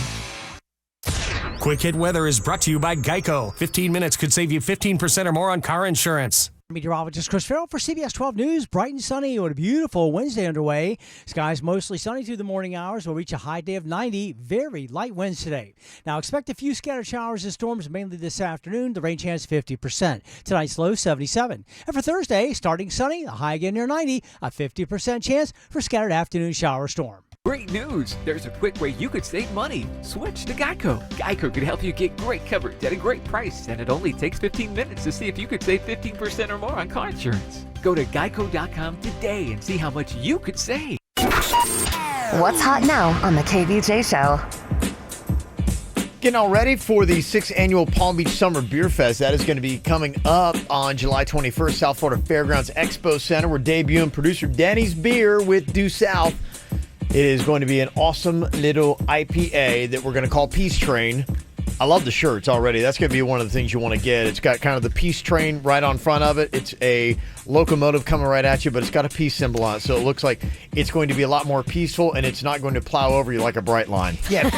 Quick Hit Weather is brought to you by Geico. 15 minutes could save you 15% or more on car insurance. Meteorologist Chris Farrell for CBS 12 News. Bright and sunny with a beautiful Wednesday underway. Skies mostly sunny through the morning hours. We'll reach a high day of 90. Very light winds today. Now expect a few scattered showers and storms mainly this afternoon. The rain chance 50%. Tonight's low 77. And for Thursday, starting sunny, a high again near 90. A 50% chance for scattered afternoon shower storm. Great news! There's a quick way you could save money. Switch to Geico. Geico can help you get great coverage at a great price, and it only takes 15 minutes to see if you could save 15% or more on car insurance. Go to geico.com today and see how much you could save. What's hot now on the KVJ Show? Getting all ready for the 6th annual Palm Beach Summer Beer Fest. That is going to be coming up on July 21st, South Florida Fairgrounds Expo Center. We're debuting producer Denny's Beer with Due South. It is going to be an awesome little IPA that we're going to call Peace Train. I love the shirts already. That's going to be one of the things you want to get. It's got kind of the Peace Train right on front of it. It's a locomotive coming right at you, but it's got a peace symbol on it. So it looks like it's going to be a lot more peaceful, and it's not going to plow over you like a bright line. Yeah.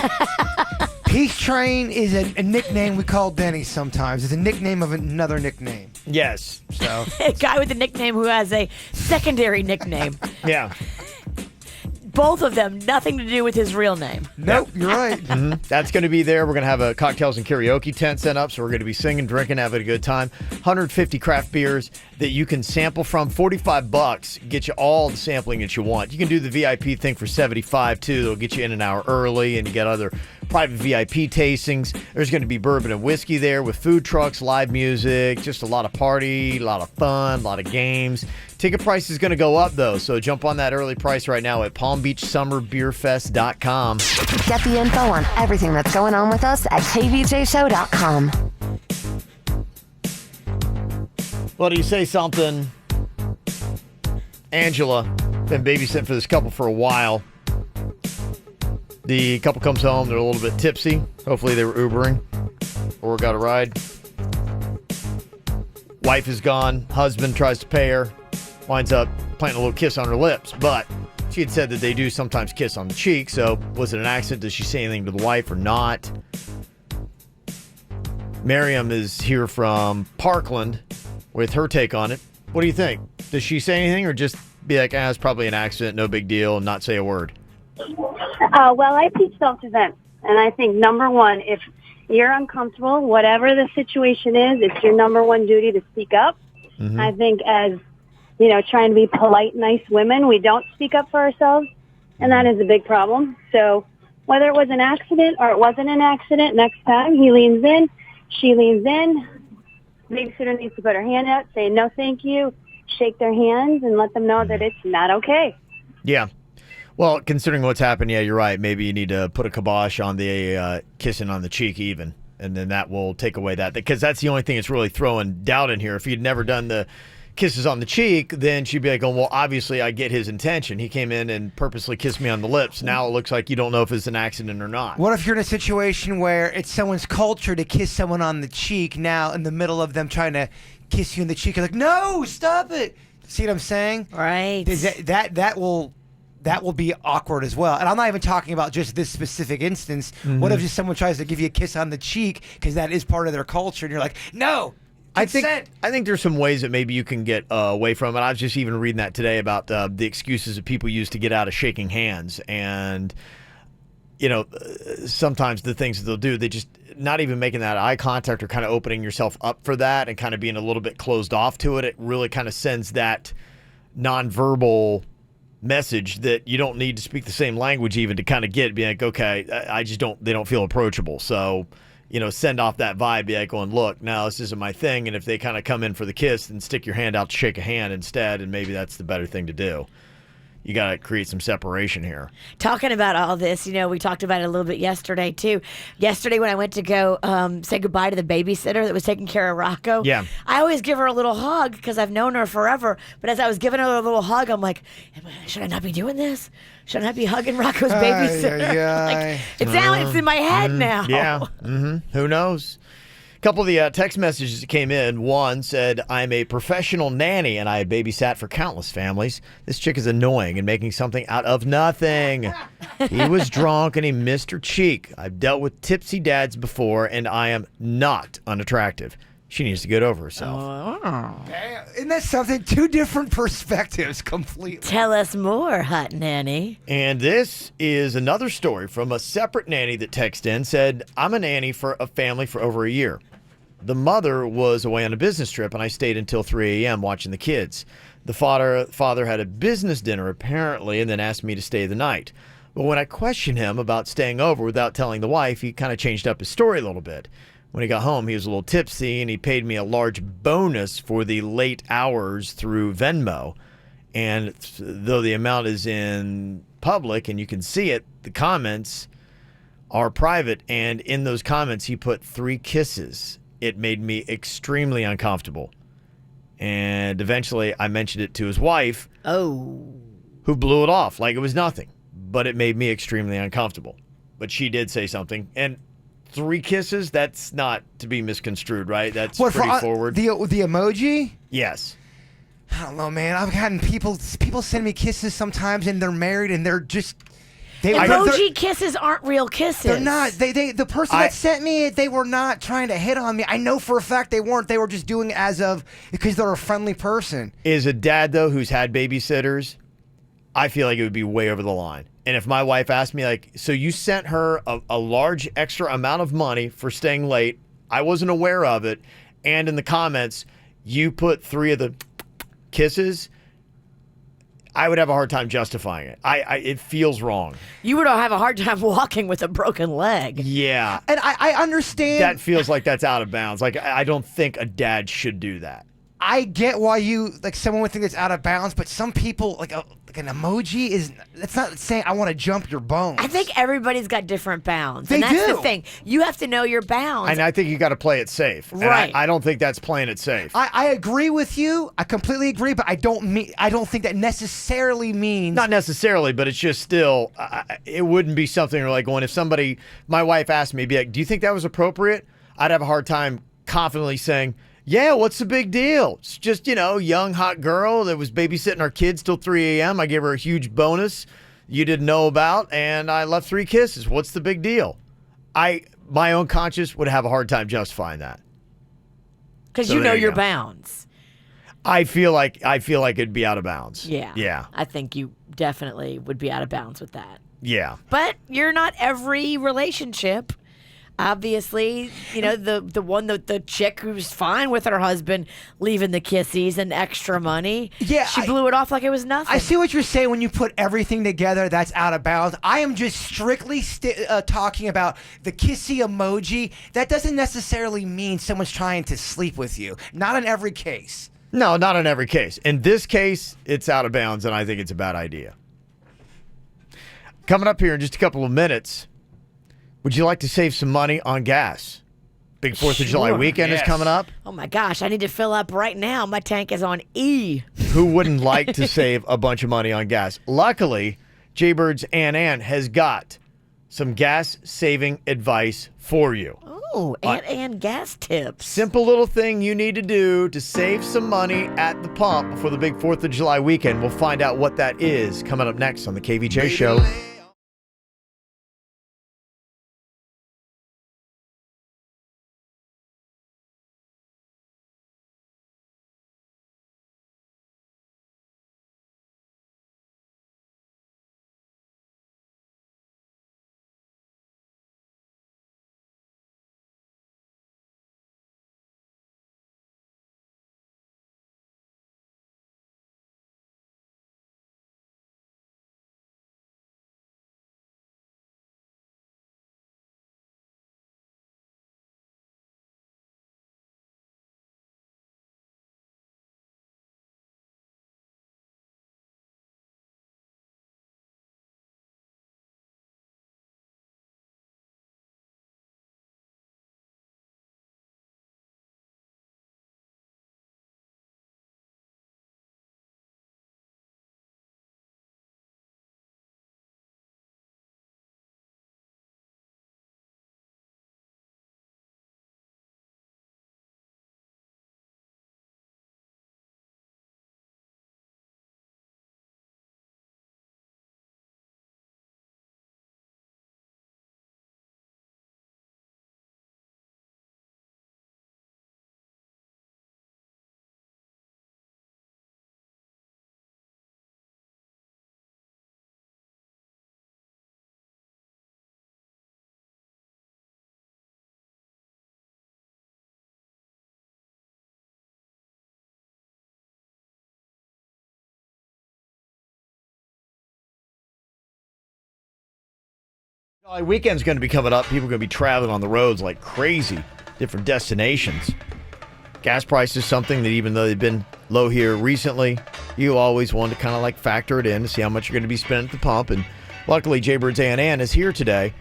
Peace Train is a nickname we call Denny sometimes. It's a nickname of another nickname. Yes. So A guy with a nickname who has a secondary nickname. Yeah. Both of them, nothing to do with his real name. Nope, you're right. Mm-hmm. That's going to be there. We're going to have a cocktails and karaoke tent set up, so we're going to be singing, drinking, having a good time. 150 craft beers that you can sample from. $45 get you all the sampling that you want. You can do the VIP thing for $75 too. They'll get you in an hour early, and you get other private VIP tastings. There's going to be bourbon and whiskey there with food trucks, live music, just a lot of party, a lot of fun, a lot of games. Ticket price is going to go up, though, so jump on that early price right now at PalmBeachSummerBeerFest.com. Get the info on everything that's going on with us at KVJShow.com. Well, do you say something? Angela, been babysitting for this couple for a while. The couple comes home, they're a little bit tipsy. Hopefully they were Ubering or got a ride. Wife is gone, husband tries to pay her, winds up planting a little kiss on her lips, but she had said that they do sometimes kiss on the cheek, so was it an accident? Does she say anything to the wife or not? Miriam is here from Parkland with her take on it. What do you think? Does she say anything or just be like, it's probably an accident, no big deal, and not say a word? Well, I teach self-defense, and I think, number one, if you're uncomfortable, whatever the situation is, it's your number one duty to speak up. Mm-hmm. I think as, trying to be polite, nice women, we don't speak up for ourselves, and that is a big problem. So whether it was an accident or it wasn't an accident, next time he leans in, she leans in, babysitter needs to put her hand out, say no thank you, shake their hands, and let them know that it's not okay. Yeah. Well, considering what's happened, yeah, you're right. Maybe you need to put a kibosh on the kissing on the cheek even, and then that will take away that. Because that's the only thing that's really throwing doubt in here. If he'd never done the kisses on the cheek, then she'd be like, well, obviously I get his intention. He came in and purposely kissed me on the lips. Now it looks like you don't know if it's an accident or not. What if you're in a situation where it's someone's culture to kiss someone on the cheek, now in the middle of them trying to kiss you in the cheek, you're like, no, stop it. See what I'm saying? Right. That will be awkward as well. And I'm not even talking about just this specific instance. Mm-hmm. What if just someone tries to give you a kiss on the cheek because that is part of their culture, and you're like, no. I think there's some ways that maybe you can get away from it. I was just even reading that today about the excuses that people use to get out of shaking hands. And, sometimes the things that they'll do, they just not even making that eye contact or kind of opening yourself up for that and kind of being a little bit closed off to it. It really kind of sends that nonverbal message that you don't need to speak the same language even to kind of get, be like, okay, they don't feel approachable. So, send off that vibe, be like going, look, no, this isn't my thing. And if they kind of come in for the kiss, then stick your hand out to shake a hand instead. And maybe that's the better thing to do. You got to create some separation here. Talking about all this, we talked about it a little bit yesterday, too. Yesterday when I went to go say goodbye to the babysitter that was taking care of Rocco, yeah, I always give her a little hug because I've known her forever. But as I was giving her a little hug, I'm like, should I not be doing this? Should I not be hugging Rocco's babysitter? It's in my head now. Yeah. Mm-hmm. Who knows? A couple of the text messages that came in. One said, I'm a professional nanny and I babysat for countless families. This chick is annoying and making something out of nothing. He was drunk and he missed her cheek. I've dealt with tipsy dads before and I am not unattractive. She needs to get over herself. Isn't that something? Two different perspectives completely. Tell us more, hot nanny. And this is another story from a separate nanny that texted in, said, I'm a nanny for a family for over a year. The mother was away on a business trip, and I stayed until 3 a.m. watching the kids. The father had a business dinner, apparently, and then asked me to stay the night. But when I questioned him about staying over without telling the wife, he kind of changed up his story a little bit. When he got home, he was a little tipsy, and he paid me a large bonus for the late hours through Venmo. And though the amount is in public and you can see it, the comments are private. And in those comments, he put 3 kisses. It made me extremely uncomfortable. And eventually, I mentioned it to his wife, who blew it off like it was nothing. But it made me extremely uncomfortable. But she did say something. And 3 kisses, that's not to be misconstrued, right? That's pretty forward. The emoji? Yes. I don't know, man. I've gotten people send me kisses sometimes, and they're married, and they're just... Emoji kisses aren't real kisses. They're not. The person that sent me it, they were not trying to hit on me. I know for a fact they weren't. They were just doing it because they're a friendly person. Is a dad, though, who's had babysitters, I feel like it would be way over the line. And if my wife asked me, like, so you sent her a large extra amount of money for staying late, I wasn't aware of it, and in the comments, you put 3 of the kisses, I would have a hard time justifying it. It feels wrong. You would have a hard time walking with a broken leg. Yeah. And I understand. That feels like that's out of bounds. Like, I don't think a dad should do that. I get why someone would think it's out of bounds, but some people, like an emoji that's not saying I want to jump your bones. I think everybody's got different bounds. They and that's do. the thing. You have to know your bounds. And I think you got to play it safe. Right. And I don't think that's playing it safe. I agree with you. I completely agree, but I don't think that necessarily means... Not necessarily, but it's just still, it wouldn't be something like when if my wife asked me, be like, do you think that was appropriate? I'd have a hard time confidently saying, yeah, what's the big deal? It's just, young, hot girl that was babysitting our kids till 3 a.m. I gave her a huge bonus you didn't know about, and I left 3 kisses. What's the big deal? My own conscience would have a hard time justifying that. Because you know your bounds. I feel like it'd be out of bounds. Yeah. Yeah. I think you definitely would be out of bounds with that. Yeah. But you're not every relationship. Obviously, the chick who's fine with her husband leaving the kissies and extra money. Yeah, she blew it off like it was nothing. I see what you're saying when you put everything together. That's out of bounds. I am just strictly talking about the kissy emoji. That doesn't necessarily mean someone's trying to sleep with you. Not in every case. No, not in every case. In this case, it's out of bounds, and I think it's a bad idea. Coming up here in just a couple of minutes. Would you like to save some money on gas? Big 4th of July weekend is coming up. Oh, my gosh. I need to fill up right now. My tank is on E. Who wouldn't like to save a bunch of money on gas? Luckily, Jaybird's Ann has got some gas-saving advice for you. Oh, Ann gas tips. Simple little thing you need to do to save some money at the pump before the big 4th of July weekend. We'll find out what that is coming up next on the KVJ Show. Weekend's going to be coming up. People are going to be traveling on the roads like crazy, different destinations. Gas price is something that even though they've been low here recently, you always want to kind of like factor it in to see how much you're going to be spending at the pump. And luckily, Jaybird's Ann is here today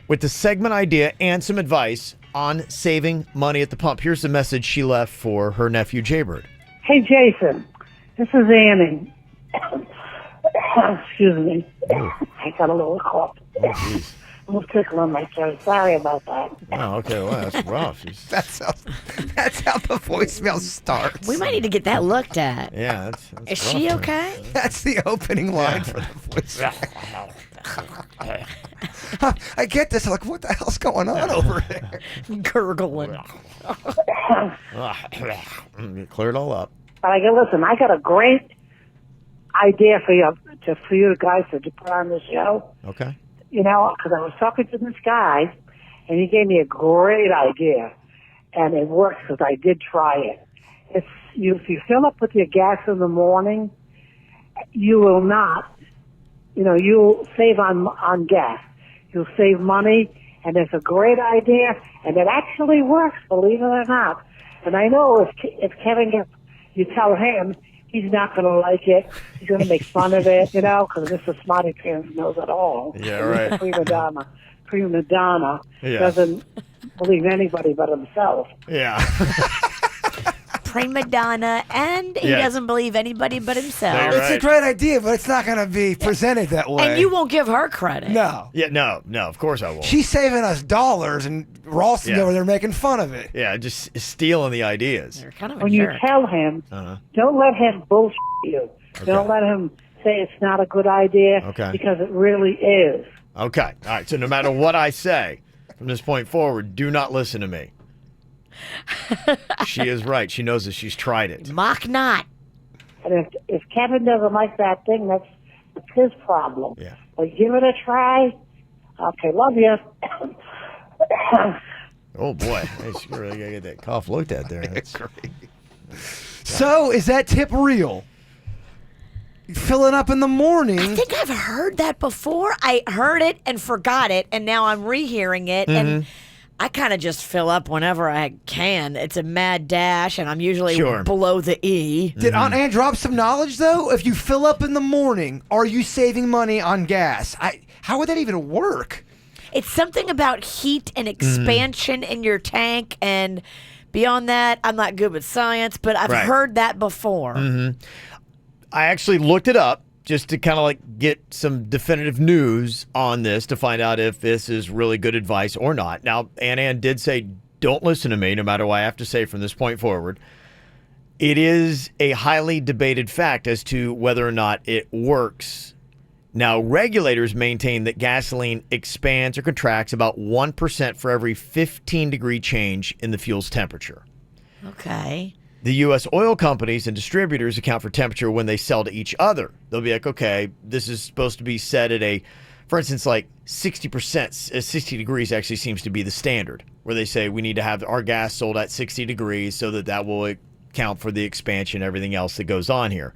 with the segment idea and some advice on saving money at the pump. Here's the message she left for her nephew, Jaybird. Hey, Jason. This is Annie. Excuse me. I got a little cough. A little tickle on my throat. Sorry about that. Oh, okay. Well, that's rough. That's how the voicemail starts. We might need to get that looked at. Yeah, that's Is she okay? That's the opening line for the voicemail. I get this. I'm like, what the hell's going on over there? Gurgling. Clear it all up. But listen, I got a great idea for you guys to put on the show. Okay. You know, because I was talking to this guy, and he gave me a great idea, and it works because I did try it. If you fill up with your gas in the morning, you will not, you'll save on gas. You'll save money, and it's a great idea, and it actually works, believe it or not. And I know if Kevin you tell him, he's not going to like it. He's going to make fun of it, because Mr. Smarty Pants knows it all. Yeah, right. Prima donna Yeah. doesn't believe anybody but himself. Yeah. Prima donna, and he Yeah. doesn't believe anybody but himself. It's a great idea, but it's not going to be presented that way. And you won't give her credit. No. Yeah, no, of course I won't. She's saving us dollars, and Ralston's Yeah. over there making fun of it. Yeah, just stealing the ideas. You're kind of When you tell him, don't let him bullshit you. Don't let him say it's not a good idea Okay. because it really is. Okay. All right. So no matter what I say from this point forward, do not listen to me. She is right. She knows that she's tried it. Mock not. And if Kevin doesn't like that thing, that's his problem. Yeah. But give it a try. Okay, love you. Oh, boy. Hey, she really got to get that cough looked at there. That's great. So, is that tip real? You fill it up in the morning. I think I've heard that before. I heard it and forgot it, and now I'm rehearing it, and I kind of just fill up whenever I can. It's a mad dash, and I'm usually below the E. Did Aunt Ann drop some knowledge, though? If you fill up in the morning, are you saving money on gas? How would that even work? It's something about heat and expansion in your tank, and beyond that, I'm not good with science, but I've heard that before. I actually looked it up just to kind of like get some definitive news on this to find out if this is really good advice or not. Now, Ann did say, don't listen to me, no matter what I have to say from this point forward. It is a highly debated fact as to whether or not it works. Now, regulators maintain that gasoline expands or contracts about 1% for every 15-degree change in the fuel's temperature. Okay. The U.S. oil companies and distributors account for temperature when they sell to each other. They'll be like, okay, this is supposed to be set at for instance, like 60%, 60 degrees actually seems to be the standard, where they say we need to have our gas sold at 60 degrees so that will account for the expansion and everything else that goes on here.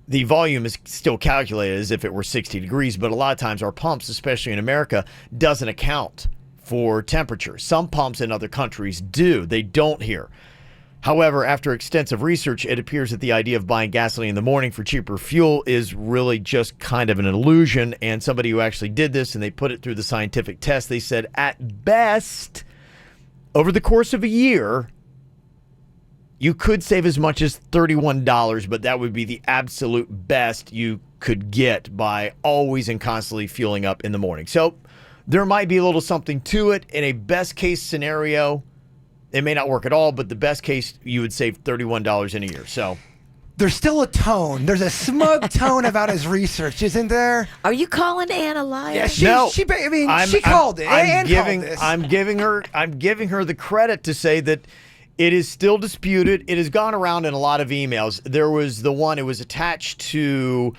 The volume is still calculated as if it were 60 degrees, but a lot of times our pumps, especially in America, doesn't account for temperature. Some pumps in other countries do. They don't here. However, after extensive research, it appears that the idea of buying gasoline in the morning for cheaper fuel is really just kind of an illusion. And somebody who actually did this and they put it through the scientific test, they said at best, over the course of a year, you could save as much as $31, but that would be the absolute best you could get by always and constantly fueling up in the morning. So there might be a little something to it. In a best case scenario, it may not work at all, but the best case, you would save $31 in a year. So there's still a tone. There's a smug tone about his research, isn't there? Are you calling Ann a liar? Yeah, she called it. Ann called this. I'm giving her the credit to say that it is still disputed. It has gone around in a lot of emails. There was the one, it was attached to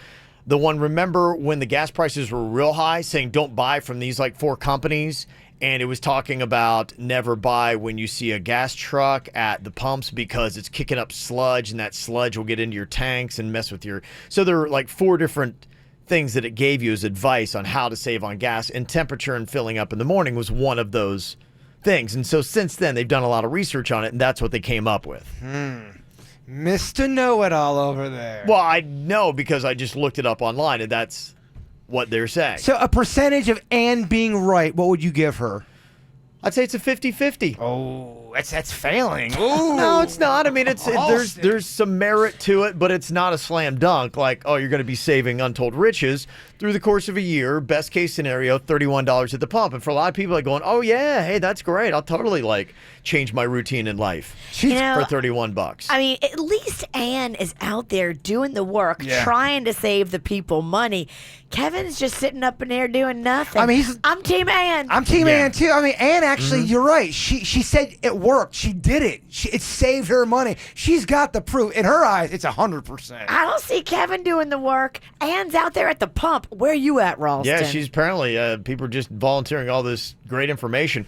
the one, remember when the gas prices were real high, saying don't buy from these like 4 companies. And it was talking about never buy when you see a gas truck at the pumps because it's kicking up sludge, and that sludge will get into your tanks and mess with your... So there are like 4 different things that it gave you as advice on how to save on gas, and temperature and filling up in the morning was one of those things. And so since then, they've done a lot of research on it, and that's what they came up with. Mr. Know-It-All over there. Well, I know because I just looked it up online, and that's what they're saying. So a percentage of Ann being right, what would you give her? I'd say it's a 50-50. Oh, that's failing. Ooh. No, it's not. I mean, there's some merit to it, but it's not a slam dunk. Like, oh, you're going to be saving untold riches through the course of a year. Best case scenario, $31 at the pump. And for a lot of people, like going, oh yeah, hey, that's great. I'll totally change my routine in life for $31. I mean, at least Ann is out there doing the work, trying to save the people money. Kevin's just sitting up in there doing nothing. I mean, I'm Team Ann. I'm Team Ann too. I mean, Ann actually, you're right. She said it worked. She did it. It saved her money. She's got the proof. In her eyes, it's 100%. I don't see Kevin doing the work. Ann's out there at the pump. Where you at, Ralston? Yeah, she's apparently people are just volunteering all this great information.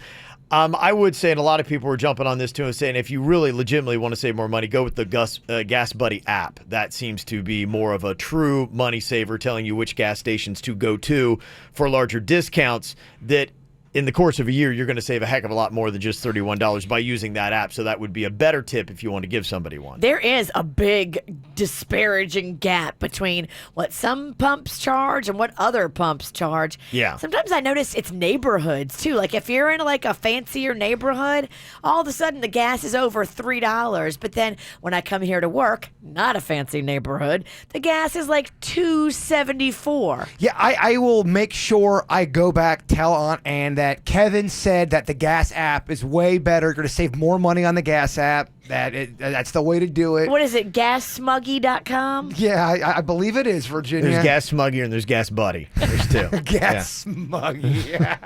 I would say, and a lot of people were jumping on this too and saying, if you really legitimately want to save more money, go with the Gas Buddy app. That seems to be more of a true money saver, telling you which gas stations to go to for larger discounts that in the course of a year, you're going to save a heck of a lot more than just $31 by using that app. So that would be a better tip if you want to give somebody one. There is a big disparaging gap between what some pumps charge and what other pumps charge. Yeah. Sometimes I notice it's neighborhoods too. Like if you're in a fancier neighborhood, all of a sudden the gas is over $3. But then when I come here to work, not a fancy neighborhood, the gas is like $2.74. Yeah, I will make sure I go back, tell Aunt Ann that Kevin said that the gas app is way better. Going to save more money on the gas app. That's the way to do it. What is it, GasSmuggy.com? Yeah, I believe it is, Virginia. There's Gas Smuggy and there's Gas Buddy. There's two. Gas Smuggy, yeah.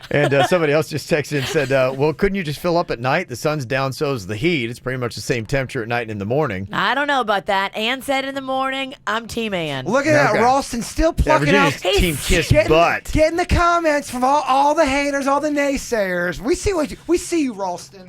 And somebody else just texted and said, well, couldn't you just fill up at night? The sun's down, so is the heat. It's pretty much the same temperature at night and in the morning. I don't know about that. Ann said in the morning, I'm Team Ann. Look at that. Ralston still plucking out. Team Kiss Butt. Getting the comments from all the haters, all the naysayers. We see you, Ralston.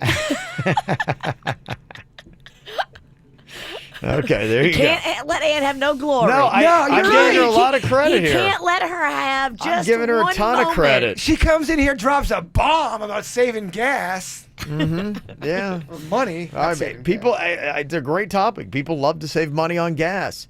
Okay, there you go. Can't let Ann have no glory. No, I'm giving her a lot of credit here. You can't let her have just I'm giving her a ton of credit. She comes in here, drops a bomb about saving gas. Mm-hmm. Yeah. Or money. People, it's a great topic. People love to save money on gas.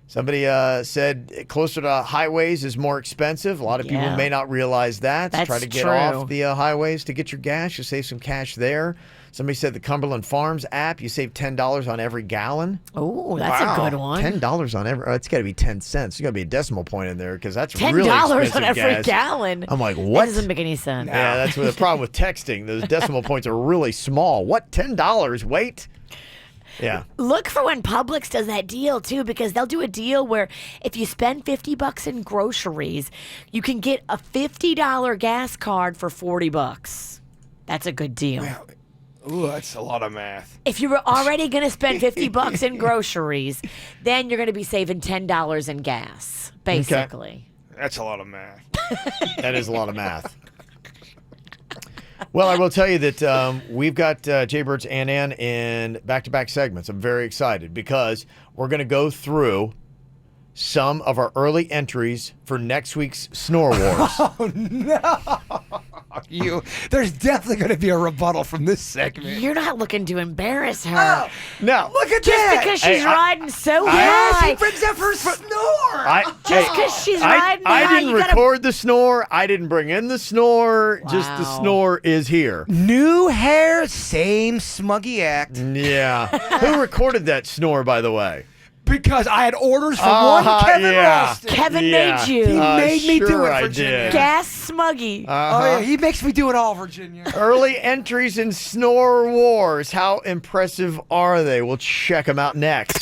Somebody said closer to highways is more expensive. A lot of people may not realize that. That's try to get true. off the highways to get your gas. You save some cash there. Somebody said the Cumberland Farms app, you save $10 on every gallon. Oh, that's a good one. $10 on every. It's got to be 10 cents. There's got to be a decimal point in there because that's $10 really expensive on every gas. gallon. I'm like, what? That doesn't make any sense. Yeah, that's the problem with texting. Those decimal points are really small. What? $10? Wait. Yeah. Look for when Publix does that deal too, because they'll do a deal where if you spend $50 in groceries, you can get a $50 gas card for $40. That's a good deal. Well, ooh, that's a lot of math. If you were already going to spend $50 in groceries, then you're going to be saving $10 in gas, basically. Okay. That's a lot of math. That is a lot of math. Well, I will tell you that we've got Jaybird's and Ann in back-to-back segments. I'm very excited because we're going to go through some of our early entries for next week's Snore Wars. Oh, no. There's definitely going to be a rebuttal from this segment. You're not looking to embarrass her. Oh, no. Look at Just that. because she's riding so Yes, high. he brings up her snore. Just because she's riding high. I didn't record the snore. I didn't bring in the snore. Wow. Just the snore is here. New hair, same smuggy act. Yeah. Who recorded that snore, by the way? Because I had orders from one Kevin Ralston. Kevin made you. He made me do it, I Virginia. did. Gas Smuggy. Oh, yeah, he makes me do it all, Virginia. Early entries in Snore Wars. How impressive are they? We'll check them out next.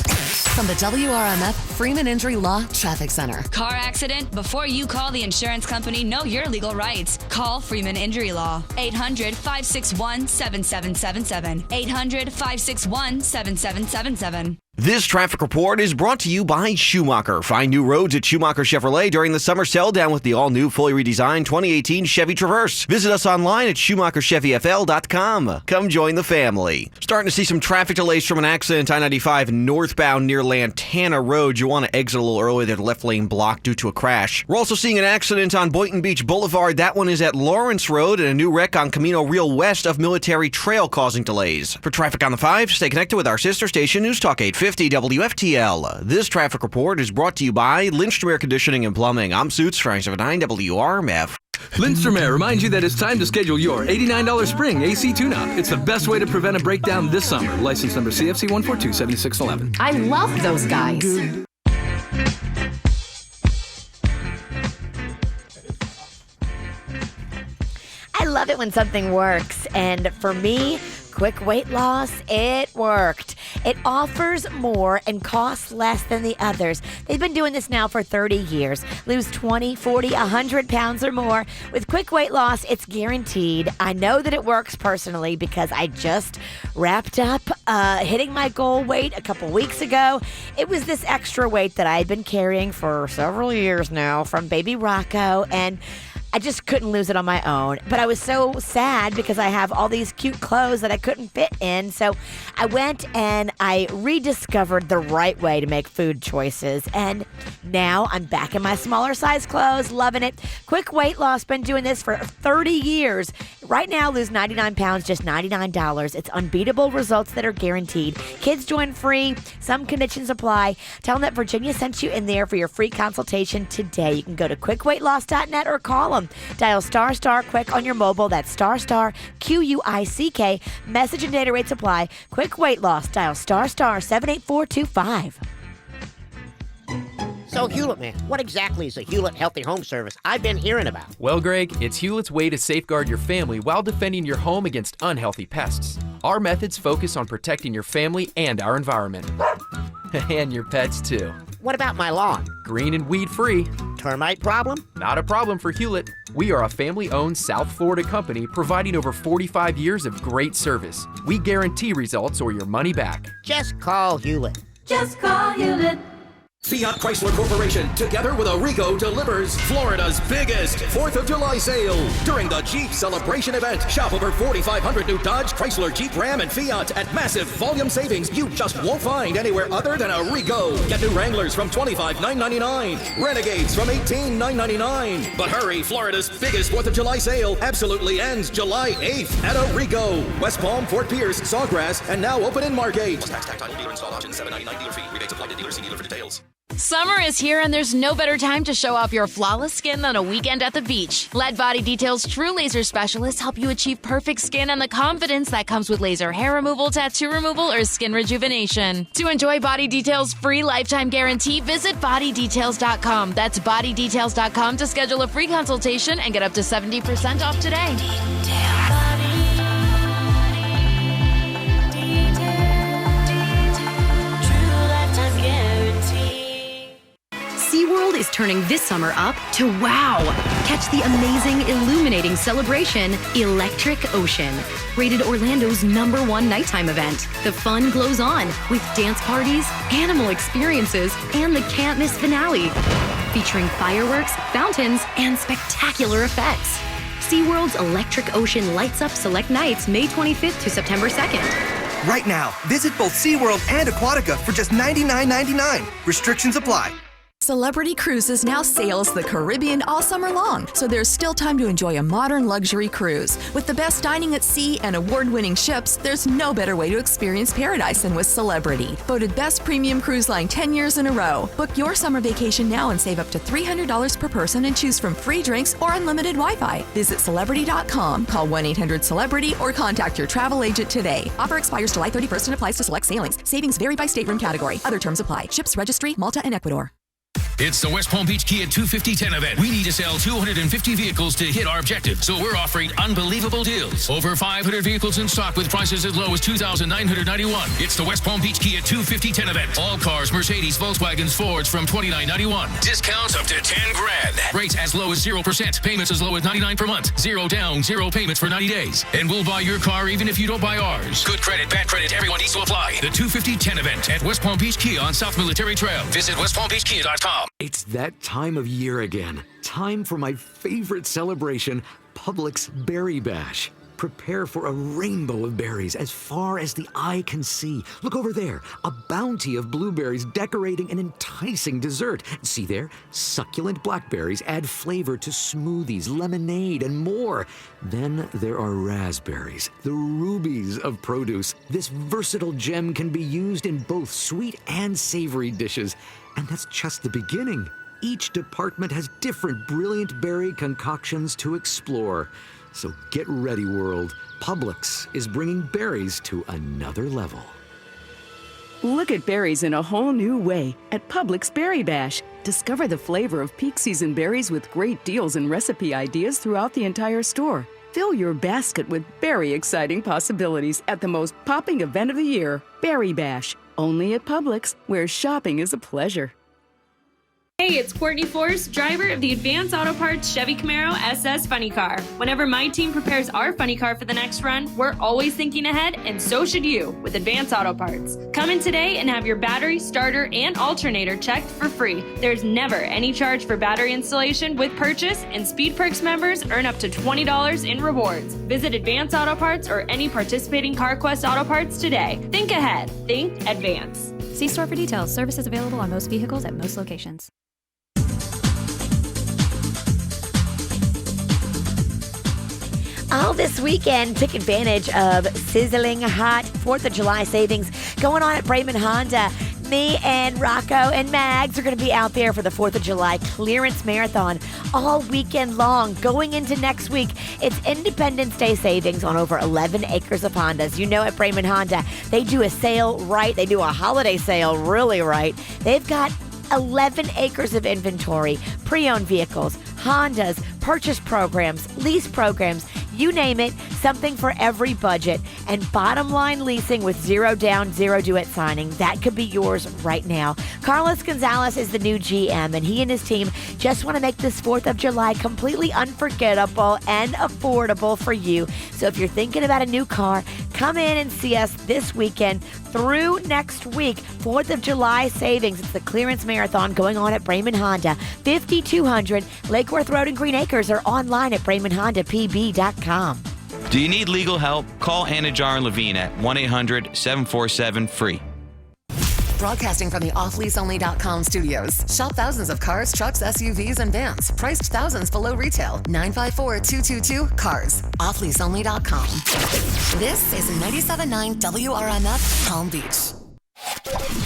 From the WRMF Freeman Injury Law Traffic Center. Car accident? Before you call the insurance company, know your legal rights. Call Freeman Injury Law. 800-561-7777. 800-561-7777. This traffic report is brought to you by Schumacher. Find new roads at Schumacher Chevrolet during the summer sell down with the all-new, fully redesigned 2018 Chevy Traverse. Visit us online at SchumacherChevyFL.com. Come join the family. Starting to see some traffic delays from an accident I-95 northbound near Lantana Road. You want to exit a little early. The left lane blocked due to a crash. We're also seeing an accident on Boynton Beach Boulevard. That one is at Lawrence Road, and a new wreck on Camino Real west of Military Trail causing delays. For traffic on the 5, stay connected with our sister station, News Talk 850 WFTL. This traffic report is brought to you by Lindstrom Air Conditioning and Plumbing. I'm Suits, Frank 79 WRMF. Lindstrom Air reminds you that it's time to schedule your $89 spring AC tune-up. It's the best way to prevent a breakdown this summer. License number CFC 1427611. I love those guys. I love it when something works, and for me, quick weight loss, it worked. It offers more and costs less than the others. They've been doing this now for 30 years. Lose 20, 40, 100 pounds or more. With quick weight loss, it's guaranteed. I know that it works personally because I just wrapped up hitting my goal weight a couple weeks ago. It was this extra weight that I had been carrying for several years now from baby Rocco, and I just couldn't lose it on my own. But I was so sad because I have all these cute clothes that I couldn't fit in. So I went and I rediscovered the right way to make food choices. And now I'm back in my smaller size clothes, loving it. Quick weight loss, been doing this for 30 years. Right now, lose 99 pounds, just $99. It's unbeatable results that are guaranteed. Kids join free. Some conditions apply. Tell them that Virginia sent you in there for your free consultation today. You can go to quickweightloss.net or call them. Dial ** quick on your mobile. That's ** QUICK. Message and data rates apply. Quick weight loss. Dial ** 78425. So, Hewlett, man, what exactly is a Hewlett Healthy Home Service I've been hearing about? Well, Greg, it's Hewlett's way to safeguard your family while defending your home against unhealthy pests. Our methods focus on protecting your family and our environment. And your pets, too. What about my lawn? Green and weed-free. Termite problem? Not a problem for Hewlett. We are a family-owned South Florida company providing over 45 years of great service. We guarantee results or your money back. Just call Hewlett. Just call Hewlett. Fiat Chrysler Corporation, together with Arrigo, delivers Florida's biggest 4th of July sale. During the Jeep Celebration event, shop over 4,500 new Dodge, Chrysler, Jeep, Ram, and Fiat at massive volume savings you just won't find anywhere other than Arrigo. Get new Wranglers from $25,999, Renegades from $18,999. But hurry, Florida's biggest 4th of July sale absolutely ends July 8th at Arrigo. West Palm, Fort Pierce, Sawgrass, and now open in Margate. Tax, title, dealer install option, $7.99 dealer fee. Rebates apply to dealer. See dealer for details. Summer is here, and there's no better time to show off your flawless skin than a weekend at the beach. Let Body Detail's true laser specialists help you achieve perfect skin and the confidence that comes with laser hair removal, tattoo removal, or skin rejuvenation. To enjoy Body Detail's free lifetime guarantee, visit bodydetails.com. That's bodydetails.com to schedule a free consultation and get up to 70% off today. SeaWorld is turning this summer up to wow. Catch the amazing, illuminating celebration, Electric Ocean. Rated Orlando's #1 nighttime event. The fun glows on with dance parties, animal experiences, and the can't-miss finale. Featuring fireworks, fountains, and spectacular effects. SeaWorld's Electric Ocean lights up select nights May 25th to September 2nd. Right now, visit both SeaWorld and Aquatica for just $99.99. Restrictions apply. Celebrity Cruises now sails the Caribbean all summer long, so there's still time to enjoy a modern luxury cruise. With the best dining at sea and award-winning ships, there's no better way to experience paradise than with Celebrity. Voted Best Premium Cruise Line 10 years in a row. Book your summer vacation now and save up to $300 per person and choose from free drinks or unlimited Wi-Fi. Visit Celebrity.com, call 1-800-CELEBRITY, or contact your travel agent today. Offer expires July 31st and applies to select sailings. Savings vary by stateroom category. Other terms apply. Ships registry, Malta and Ecuador. It's the West Palm Beach Kia 250-10 event. We need to sell 250 vehicles to hit our objective, so we're offering unbelievable deals. Over 500 vehicles in stock with prices as low as $2,991. It's the West Palm Beach Kia 250-10 event. All cars, Mercedes, Volkswagens, Fords from $29.91. Discounts up to $10,000. Rates as low as 0%. Payments as low as $99 per month. Zero down, zero payments for 90 days. And we'll buy your car even if you don't buy ours. Good credit, bad credit, everyone needs to apply. The 250-10 event at West Palm Beach Kia on South Military Trail. Visit westpalmbeachkia.com. It's that time of year again. Time for my favorite celebration, Publix Berry Bash. Prepare for a rainbow of berries as far as the eye can see. Look over there, a bounty of blueberries decorating an enticing dessert. See there, succulent blackberries add flavor to smoothies, lemonade, and more. Then there are raspberries, the rubies of produce. This versatile gem can be used in both sweet and savory dishes. And that's just the beginning. Each department has different brilliant berry concoctions to explore. So get ready, world. Publix is bringing berries to another level. Look at berries in a whole new way at Publix Berry Bash. Discover the flavor of peak season berries with great deals and recipe ideas throughout the entire store. Fill your basket with very exciting possibilities at the most popping event of the year, Berry Bash. Only at Publix, where shopping is a pleasure. Hey, it's Courtney Force, driver of the Advanced Auto Parts Chevy Camaro SS Funny Car. Whenever my team prepares our funny car for the next run, we're always thinking ahead, and so should you with Advanced Auto Parts. Come in today and have your battery, starter, and alternator checked for free. There's never any charge for battery installation with purchase, and Speed Perks members earn up to $20 in rewards. Visit Advanced Auto Parts or any participating CarQuest Auto Parts today. Think ahead. Think advance. See store for details. Services available on most vehicles at most locations. All this weekend, take advantage of sizzling hot 4th of July savings going on at Braman Honda. Me and Rocco and Mags are going to be out there for the 4th of July clearance marathon all weekend long. Going into next week, it's Independence Day savings on over 11 acres of Hondas. You know, at Braman Honda, they do a sale right. They do a holiday sale really right. They've got 11 acres of inventory, pre-owned vehicles, Hondas, purchase programs, lease programs, you name it, something for every budget. And bottom line leasing with zero down, zero due at signing. That could be yours right now. Carlos Gonzalez is the new GM, and he and his team just want to make this 4th of July completely unforgettable and affordable for you. So if you're thinking about a new car, come in and see us this weekend through next week. 4th of July savings. It's the clearance marathon going on at Braman Honda, 5200 Lake Worth Road in Green Acres, or online at BramanHondaPB.com. Do you need legal help? Call Anajar Levine at 1-800-747-FREE. Broadcasting from the offleaseonly.com studios. Shop thousands of cars, trucks, SUVs, and vans. Priced thousands below retail. 954-222-CARS. Offleaseonly.com. This is 97.9 WRMF Palm Beach.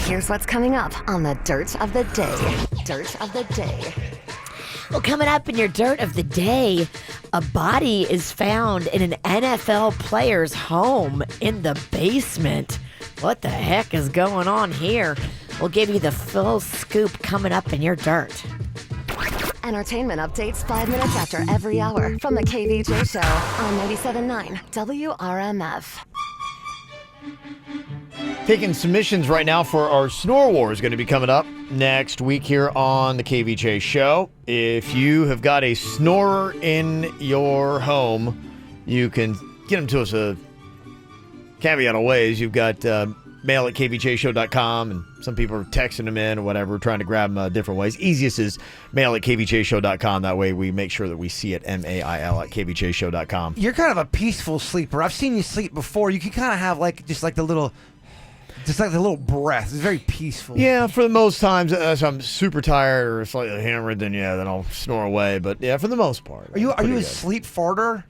Here's what's coming up on the Dirt of the Day. Dirt of the Day. Well, coming up in your Dirt of the Day, a body is found in an NFL player's home in the basement. What the heck is going on here? We'll give you the full scoop coming up in your Dirt. Entertainment updates 5 minutes after every hour from the KVJ Show on 97.9 WRMF. Taking submissions right now for our Snore War is going to be coming up next week here on the KVJ Show. If you have got a snorer in your home, you can get them to us a caveat of ways. You've got mail at kvjshow.com, and some people are texting them in or whatever, trying to grab them different ways. Easiest is mail at kvjshow.com. That way we make sure that we see it, mail at kvjshow.com. You're kind of a peaceful sleeper. I've seen you sleep before. You can kind of have just like the little breath. It's very peaceful. Yeah, for the most times, if I'm super tired or slightly hammered, then I'll snore away. But yeah, for the most part. Are you a sleep farter?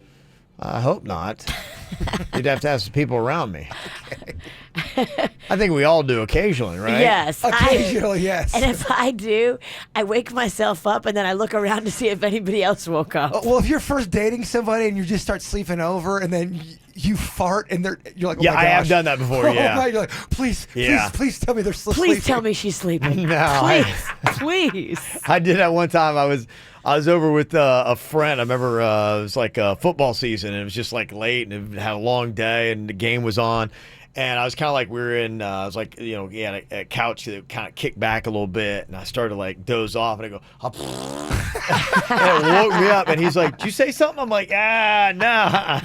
I hope not. You'd have to ask the people around me. I think we all do occasionally, right? Yes. Occasionally, yes. And if I do, I wake myself up and then I look around to see if anybody else woke up. Well, if you're first dating somebody and you just start sleeping over and then you fart and you're like, oh Yeah, my gosh. I have done that before, yeah. Oh my, you're like, please tell me they're still Please sleeping. tell me she's sleeping. No, Please. I did that one time. I was over with a friend. I remember it was like football season, and it was just like late, and it had a long day, and the game was on. And I was kind of like, I was like, a couch that kind of kicked back a little bit, and I started to like doze off, and I go, and it woke me up, and he's like, did you say something? I'm like, no.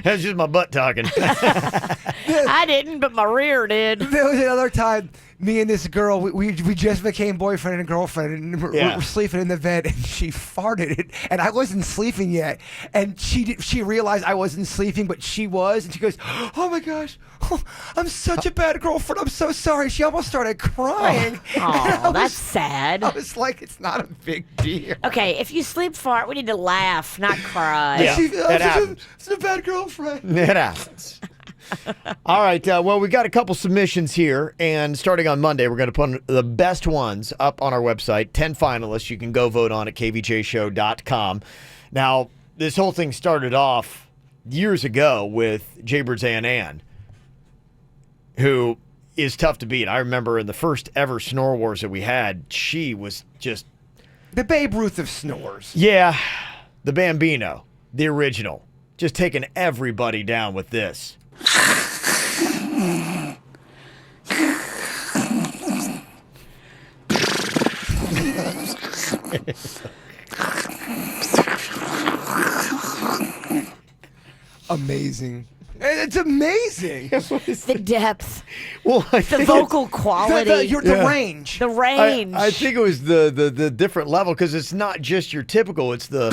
That's just my butt talking. I didn't, but my rear did. There was another time, me and this girl, we just became boyfriend and girlfriend, and we're sleeping in the bed, and she farted, and I wasn't sleeping yet, and she realized I wasn't sleeping, but she was, and she goes, oh my gosh, I'm such a bad girlfriend, I'm so sorry. She almost started crying. Oh, that's sad. I was like, it's not a big deal. Okay, if you sleep fart, we need to laugh, not cry. Yeah, it happens. It's a bad girlfriend. It happens. All right. Well, we got a couple submissions here, and starting on Monday, we're going to put the best ones up on our website. 10 finalists you can go vote on at kvjshow.com. Now, this whole thing started off years ago with Jaybirds Ann, who is tough to beat. I remember in the first ever Snore Wars that we had, she was just the Babe Ruth of snores. Yeah, the Bambino, the original, just taking everybody down with this. Amazing. It's amazing. The depth. Well, the vocal quality. The range. The range. I think it was the different level, because it's not just your typical, it's the...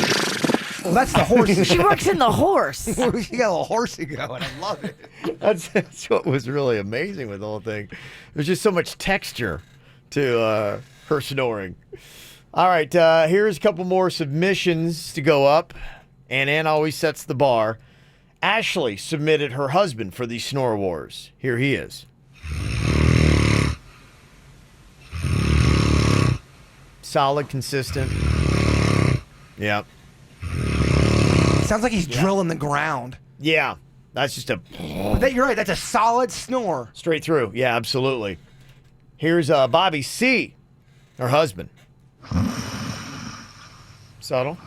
Well, that's the horse. She works in the horse. She got a little horsey going. I love it. That's what was really amazing with the whole thing. There's just so much texture to her snoring. All right, here's a couple more submissions to go up. Ann always sets the bar. Ashley submitted her husband for the Snore Wars. Here he is. Solid, consistent. Yep. Sounds like he's drilling the ground. Yeah, that's just a... You're right, that's a solid snore. Straight through. Yeah, absolutely. Here's Bobby C., her husband. Subtle.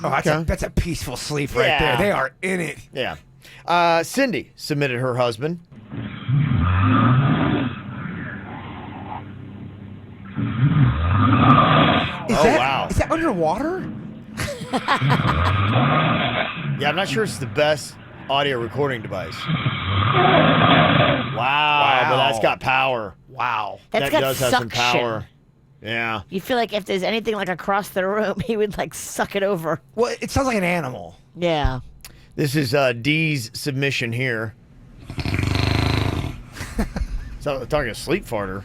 Oh, that's a peaceful sleep right there. They are in it. Yeah. Cindy submitted her husband. Wow. Is that underwater? Yeah, I'm not sure it's the best audio recording device. Wow, but that's got power. Wow. That does have some suction. power. Yeah. You feel like if there's anything like across the room, he would like suck it over. Well, it sounds like an animal. Yeah. This is Dee's submission here. So talking a sleep farter.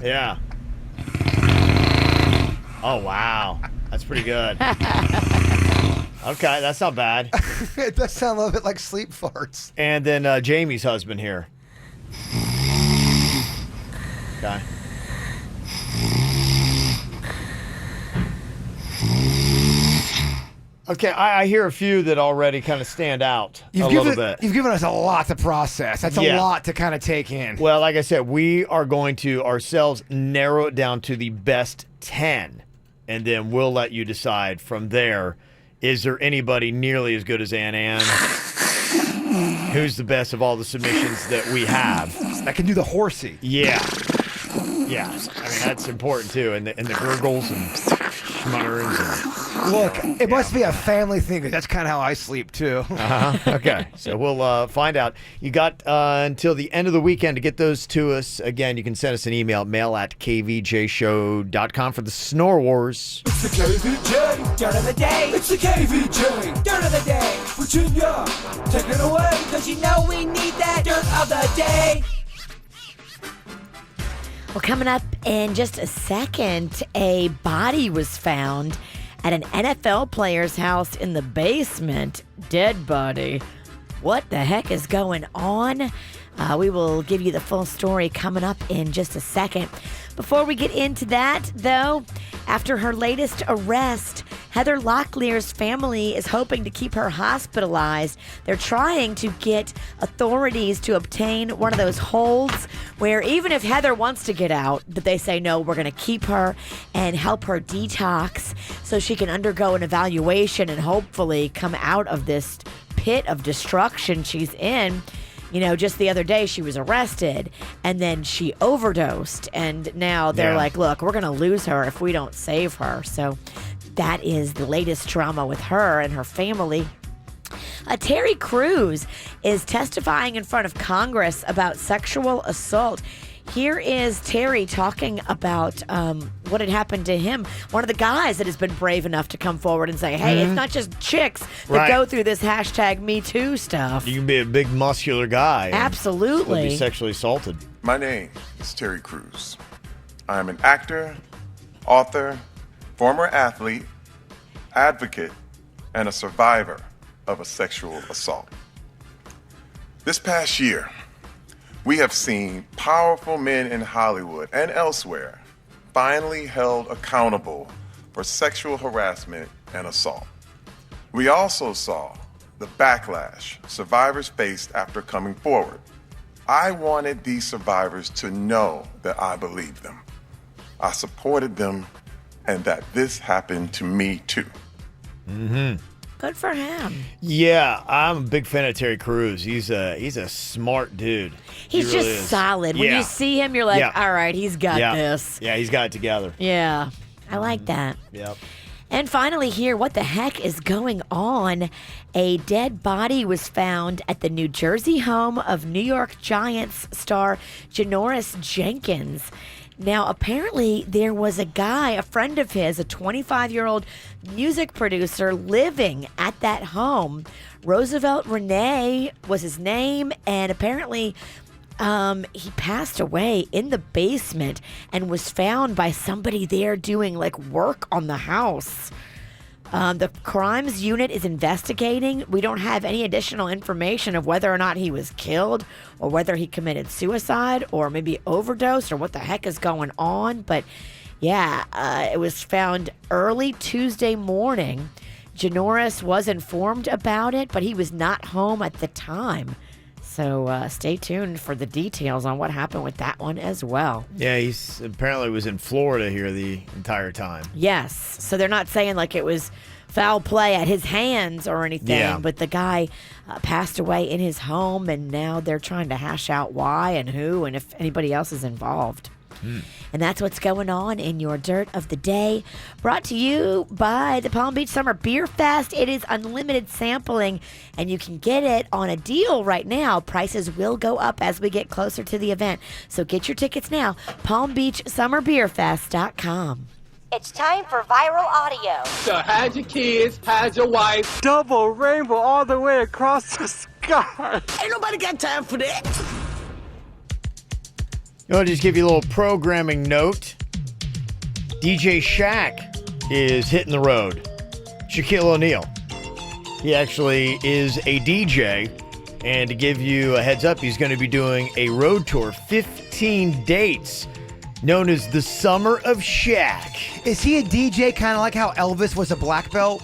Yeah. Oh, wow. That's pretty good. Okay, that's not bad. It does sound a little bit like sleep farts. And then Jamie's husband here. Okay. Okay, I hear a few that already kind of stand out a little bit. You've given us a lot to process. That's a lot to kind of take in. Well, like I said, we are going to ourselves narrow it down to the best 10, and then we'll let you decide from there, is there anybody nearly as good as Ann? Who's the best of all the submissions that we have? That can do the horsey. Yeah. Yeah. I mean, that's important, too, and the gurgles and schmutterings and... Look, it must be a family thing, because that's kind of how I sleep, too. Okay, so we'll find out. You got until the end of the weekend to get those to us. Again, you can send us an email, mail@kvjshow.com for the Snore Wars. It's the KVJ Dirt of the Day. It's the KVJ Dirt of the Day. Virginia, take it away, because you know we need that Dirt of the Day. Well, coming up in just a second, a body was found at an NFL player's house in the basement. Dead body. What the heck is going on? We will give you the full story coming up in just a second. Before we get into that, though, after her latest arrest, Heather Locklear's family is hoping to keep her hospitalized. They're trying to get authorities to obtain one of those holds where even if Heather wants to get out, that they say, no, we're going to keep her and help her detox so she can undergo an evaluation and hopefully come out of this pit of destruction she's in. You know, just the other day she was arrested and then she overdosed. And now they're like, look, we're going to lose her if we don't save her. So that is the latest drama with her and her family. Terry Crews is testifying in front of Congress about sexual assault. Here is Terry talking about what had happened to him. One of the guys that has been brave enough to come forward and say, hey, it's not just chicks that go through this hashtag Me Too stuff. You can be a big muscular guy. Absolutely. And be sexually assaulted. My name is Terry Crews. I am an actor, author, former athlete, advocate, and a survivor of a sexual assault. This past year, we have seen powerful men in Hollywood and elsewhere finally held accountable for sexual harassment and assault. We also saw the backlash survivors faced after coming forward. I wanted these survivors to know that I believed them, I supported them, and that this happened to me too. Mm-hmm. Good for him. Yeah, I'm a big fan of Terry Crews. He's a smart dude. He's he really just is. solid. When you see him, you're like, all right, he's got this. Yeah, he's got it together. Yeah, I like that. Yep. And finally here, what the heck is going on? A dead body was found at the New Jersey home of New York Giants star Janoris Jenkins. Now, apparently, there was a guy, a friend of his, a 25-year-old music producer living at that home. Roosevelt Renee was his name, and apparently he passed away in the basement and was found by somebody there doing, like, work on the house. The crimes unit is investigating. We don't have any additional information of whether or not he was killed or whether he committed suicide or maybe overdose or what the heck is going on. But yeah, it was found early Tuesday morning. Janoris was informed about it, but he was not home at the time. So stay tuned for the details on what happened with that one as well. Yeah, he's apparently was in Florida here the entire time. Yes. So they're not saying like it was foul play at his hands or anything, but the guy passed away in his home, and now they're trying to hash out why and who and if anybody else is involved. And that's what's going on in your Dirt of the Day. Brought to you by the Palm Beach Summer Beer Fest. It is unlimited sampling, and you can get it on a deal right now. Prices will go up as we get closer to the event. So get your tickets now. PalmBeachSummerBeerFest.com. It's time for viral audio. So hide your kids, hide your wife. Double rainbow all the way across the sky. Ain't nobody got time for that. I'll just give you a little programming note. DJ Shaq is hitting the road. Shaquille O'Neal. He actually is a DJ. And to give you a heads up, he's going to be doing a road tour, 15 dates, known as the Summer of Shaq. Is he a DJ kind of like how Elvis was a black belt?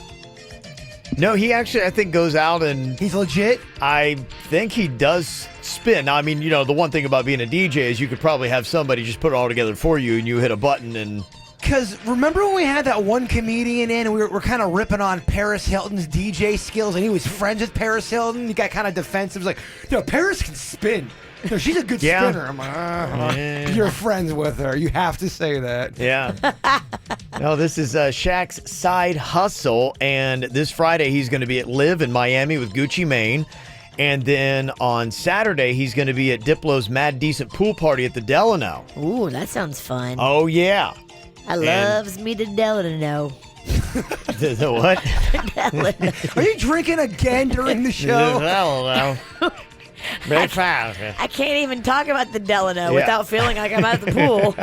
No, he actually, I think, goes out and... He's legit? I think he does spin. Now, I mean, you know, the one thing about being a DJ is you could probably have somebody just put it all together for you and you hit a button and... Because remember when we had that one comedian in and we were kind of ripping on Paris Hilton's DJ skills and he was friends with Paris Hilton? He got kind of defensive. He was like, no, Paris can spin. No, she's a good spinner. I'm like, you're friends with her. You have to say that. Yeah. No, this is Shaq's side hustle, and this Friday he's going to be at Live in Miami with Gucci Mane, and then on Saturday he's going to be at Diplo's Mad Decent Pool Party at the Delano. Ooh, that sounds fun. Oh, yeah. I loves me the Delano. The what? Are you drinking again during the show? Delano. I can't even talk about the Delano without feeling like I'm at the pool.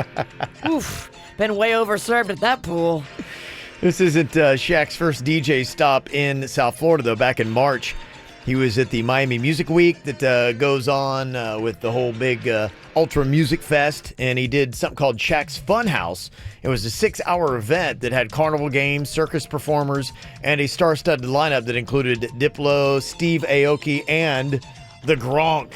Oof. Been way overserved at that pool. This isn't Shaq's first DJ stop in South Florida, though. Back in March, he was at the Miami Music Week that goes on with the whole big Ultra Music Fest, and he did something called Shaq's Funhouse. It was a 6-hour event that had carnival games, circus performers, and a star-studded lineup that included Diplo, Steve Aoki, and the Gronk,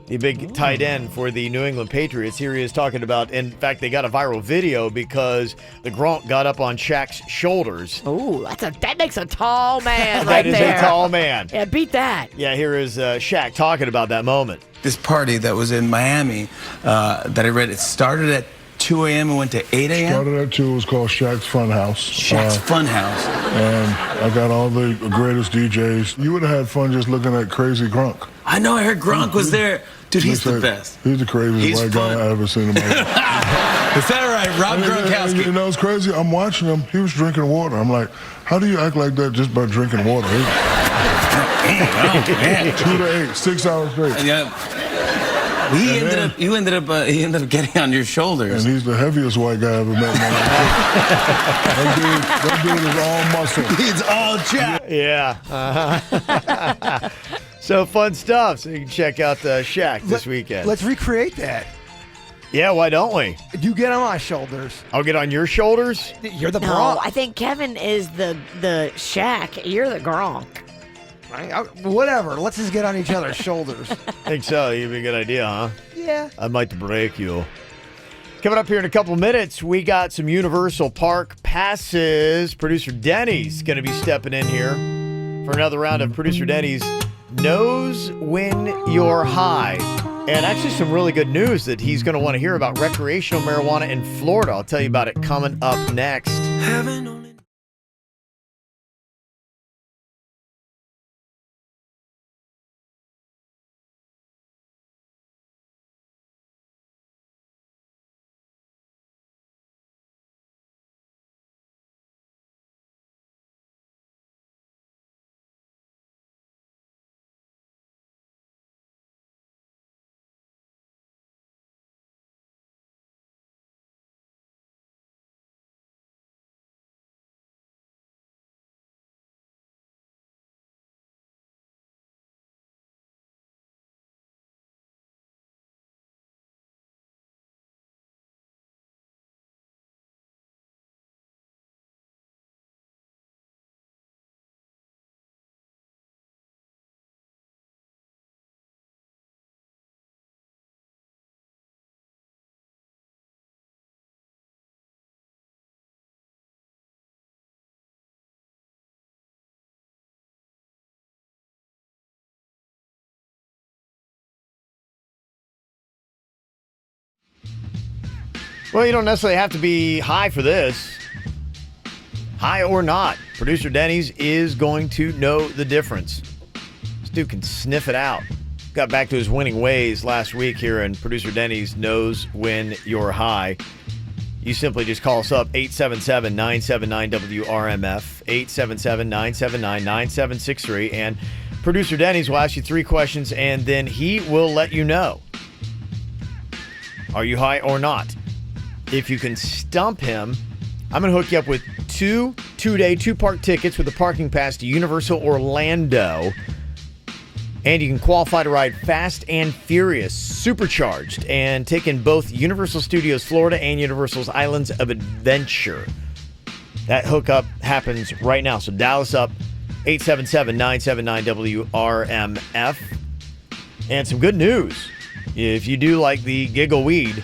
the big tight end for the New England Patriots. Here he is talking about, in fact, they got a viral video because the Gronk got up on Shaq's shoulders. Ooh, that makes a tall man right there. That is a tall man. Yeah, beat that. Yeah, here is Shaq talking about that moment. This party that was in Miami that I read, it started at 2 a.m. and went to 8 a.m.? Started at 2. It was called Shaq's Funhouse. Shaq's Funhouse. And I got all the greatest DJs. You would have had fun just looking at Crazy Gronk. I know, I heard Gronk was there. Dude, he's the best. He's the craziest white guy I ever seen in my life. Is that right? Rob Gronkowski. You know, it's crazy. I'm watching him. He was drinking water. I'm like, how do you act like that just by drinking water? 2 to 8, 6 hours straight. Yeah. He ended up getting on your shoulders. And he's the heaviest white guy I ever met in my life. that dude is all muscle. He's all jack. Yeah. So fun stuff. So you can check out Shaq this weekend. Let's recreate that. Yeah, why don't we? You get on my shoulders. I'll get on your shoulders? You're the No, Gronk. I think Kevin is the Shaq. You're the Gronk. Whatever. Let's just get on each other's shoulders. Think so? You'd be a good idea, huh? Yeah. I might break you. Coming up here in a couple of minutes, we got some Universal Park passes. Producer Denny's going to be stepping in here for another round of Producer Denny's Knows When You're High. And actually some really good news that he's going to want to hear about recreational marijuana in Florida. I'll tell you about it coming up next. Well, you don't necessarily have to be high for this. High or not, Producer Denny's is going to know the difference. This dude can sniff it out. Got back to his winning ways last week here, and Producer Denny's Knows When You're High. You simply just call us up, 877-979-WRMF, 877-979-9763, and Producer Denny's will ask you 3 questions, and then he will let you know. Are you high or not? If you can stump him, I'm going to hook you up with 2 2-day, 2-park tickets with a parking pass to Universal Orlando. And you can qualify to ride Fast and Furious Supercharged and take in both Universal Studios Florida and Universal's Islands of Adventure. That hookup happens right now. So dial us up, 877-979-WRMF. And some good news. If you do like the giggle weed,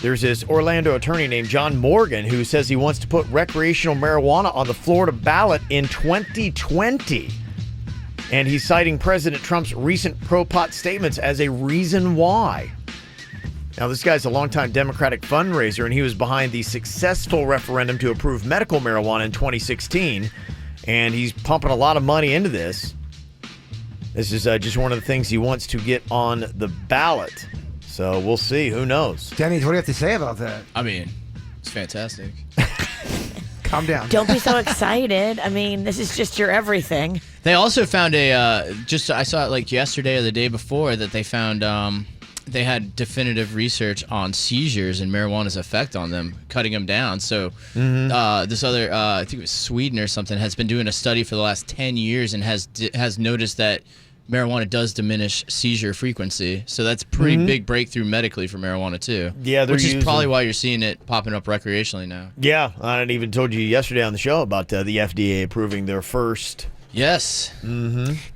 there's this Orlando attorney named John Morgan who says he wants to put recreational marijuana on the Florida ballot in 2020. And he's citing President Trump's recent pro-pot statements as a reason why. Now, this guy's a longtime Democratic fundraiser, and he was behind the successful referendum to approve medical marijuana in 2016. And he's pumping a lot of money into this. This is just one of the things he wants to get on the ballot. So we'll see. Who knows? Denny, what do you have to say about that? I mean, it's fantastic. Calm down. Don't be so excited. I mean, this is just your everything. They also found I saw it like yesterday or the day before that they found they had definitive research on seizures and marijuana's effect on them, cutting them down. So this other, I think it was Sweden or something, has been doing a study for the last 10 years and has noticed that marijuana does diminish seizure frequency. So that's a pretty big breakthrough medically for marijuana too. Yeah, which is probably why you're seeing it popping up recreationally now. Yeah, I even told you yesterday on the show about the FDA approving their first. Yes.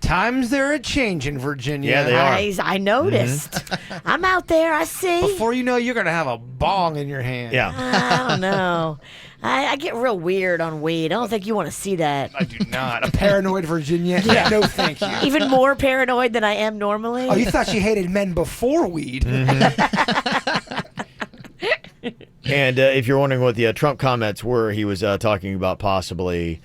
Times they're a change in Virginia. Yeah, they are. I noticed. I'm out there. I see. Before you know, you're gonna have a bong in your hand. Yeah. I don't know. I get real weird on weed. I don't think you want to see that. I do not. A paranoid Virginia? Yeah. No, thank you. Even more paranoid than I am normally. Oh, you thought she hated men before weed? And if you're wondering what the Trump comments were, he was talking about possibly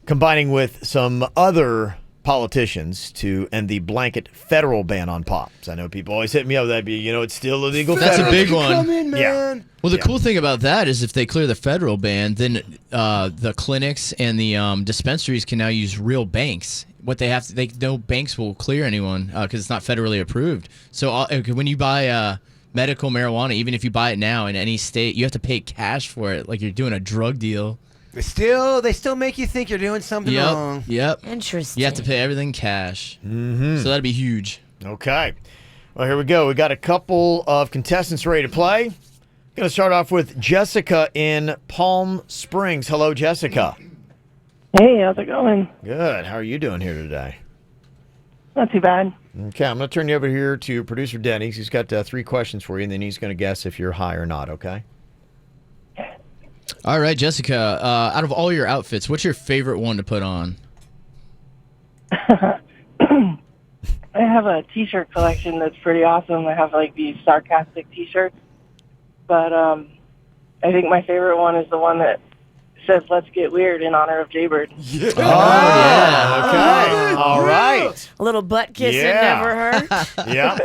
combining with some other politicians to end the blanket federal ban on pops. I know people always hit me up that it's still illegal. That's federal. a big one. Come in, man. Yeah. Well, the cool thing about that is if they clear the federal ban, then the clinics and the dispensaries can now use real banks. What they have to, no banks will clear anyone because it's not federally approved. So when you buy medical marijuana, even if you buy it now in any state, you have to pay cash for it, like you're doing a drug deal. They still make you think you're doing something wrong. Yep. Interesting. You have to pay everything cash. So that'd be huge. Okay. Well, here we go. We got a couple of contestants ready to play. Going to start off with Jessica in Palm Springs. Hello, Jessica. Hey, how's it going? Good. How are you doing here today? Not too bad. Okay, I'm going to turn you over here to producer Denny. He's got 3 questions for you, and then he's going to guess if you're high or not, okay? All right, Jessica, out of all your outfits, what's your favorite one to put on? I have a t-shirt collection that's pretty awesome. I have like these sarcastic t-shirts. But I think my favorite one is the one that says "Let's Get Weird" in honor of Jaybird. Yeah. Oh, yeah. Okay. All right. A little butt kissing never hurt. Yeah.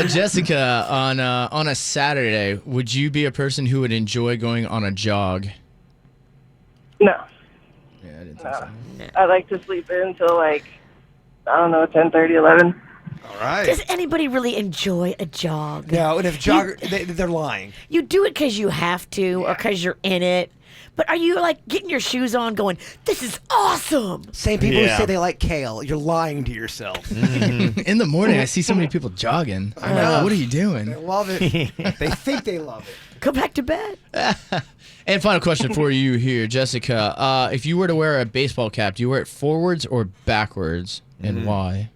Jessica, on a Saturday, would you be a person who would enjoy going on a jog? No. Yeah, I didn't think No. so. I like to sleep in until like, I don't know, 10:30, 11. All right. Does anybody really enjoy a jog? No, and if they're lying. You do it because you have to or because you're in it. But are you like getting your shoes on going, this is awesome? Same people who say they like kale. You're lying to yourself. In the morning, I see so many people jogging. I'm like, what are you doing? They love it. They think they love it. Go back to bed. And final question for you here, Jessica. If you were to wear a baseball cap, do you wear it forwards or backwards, and why?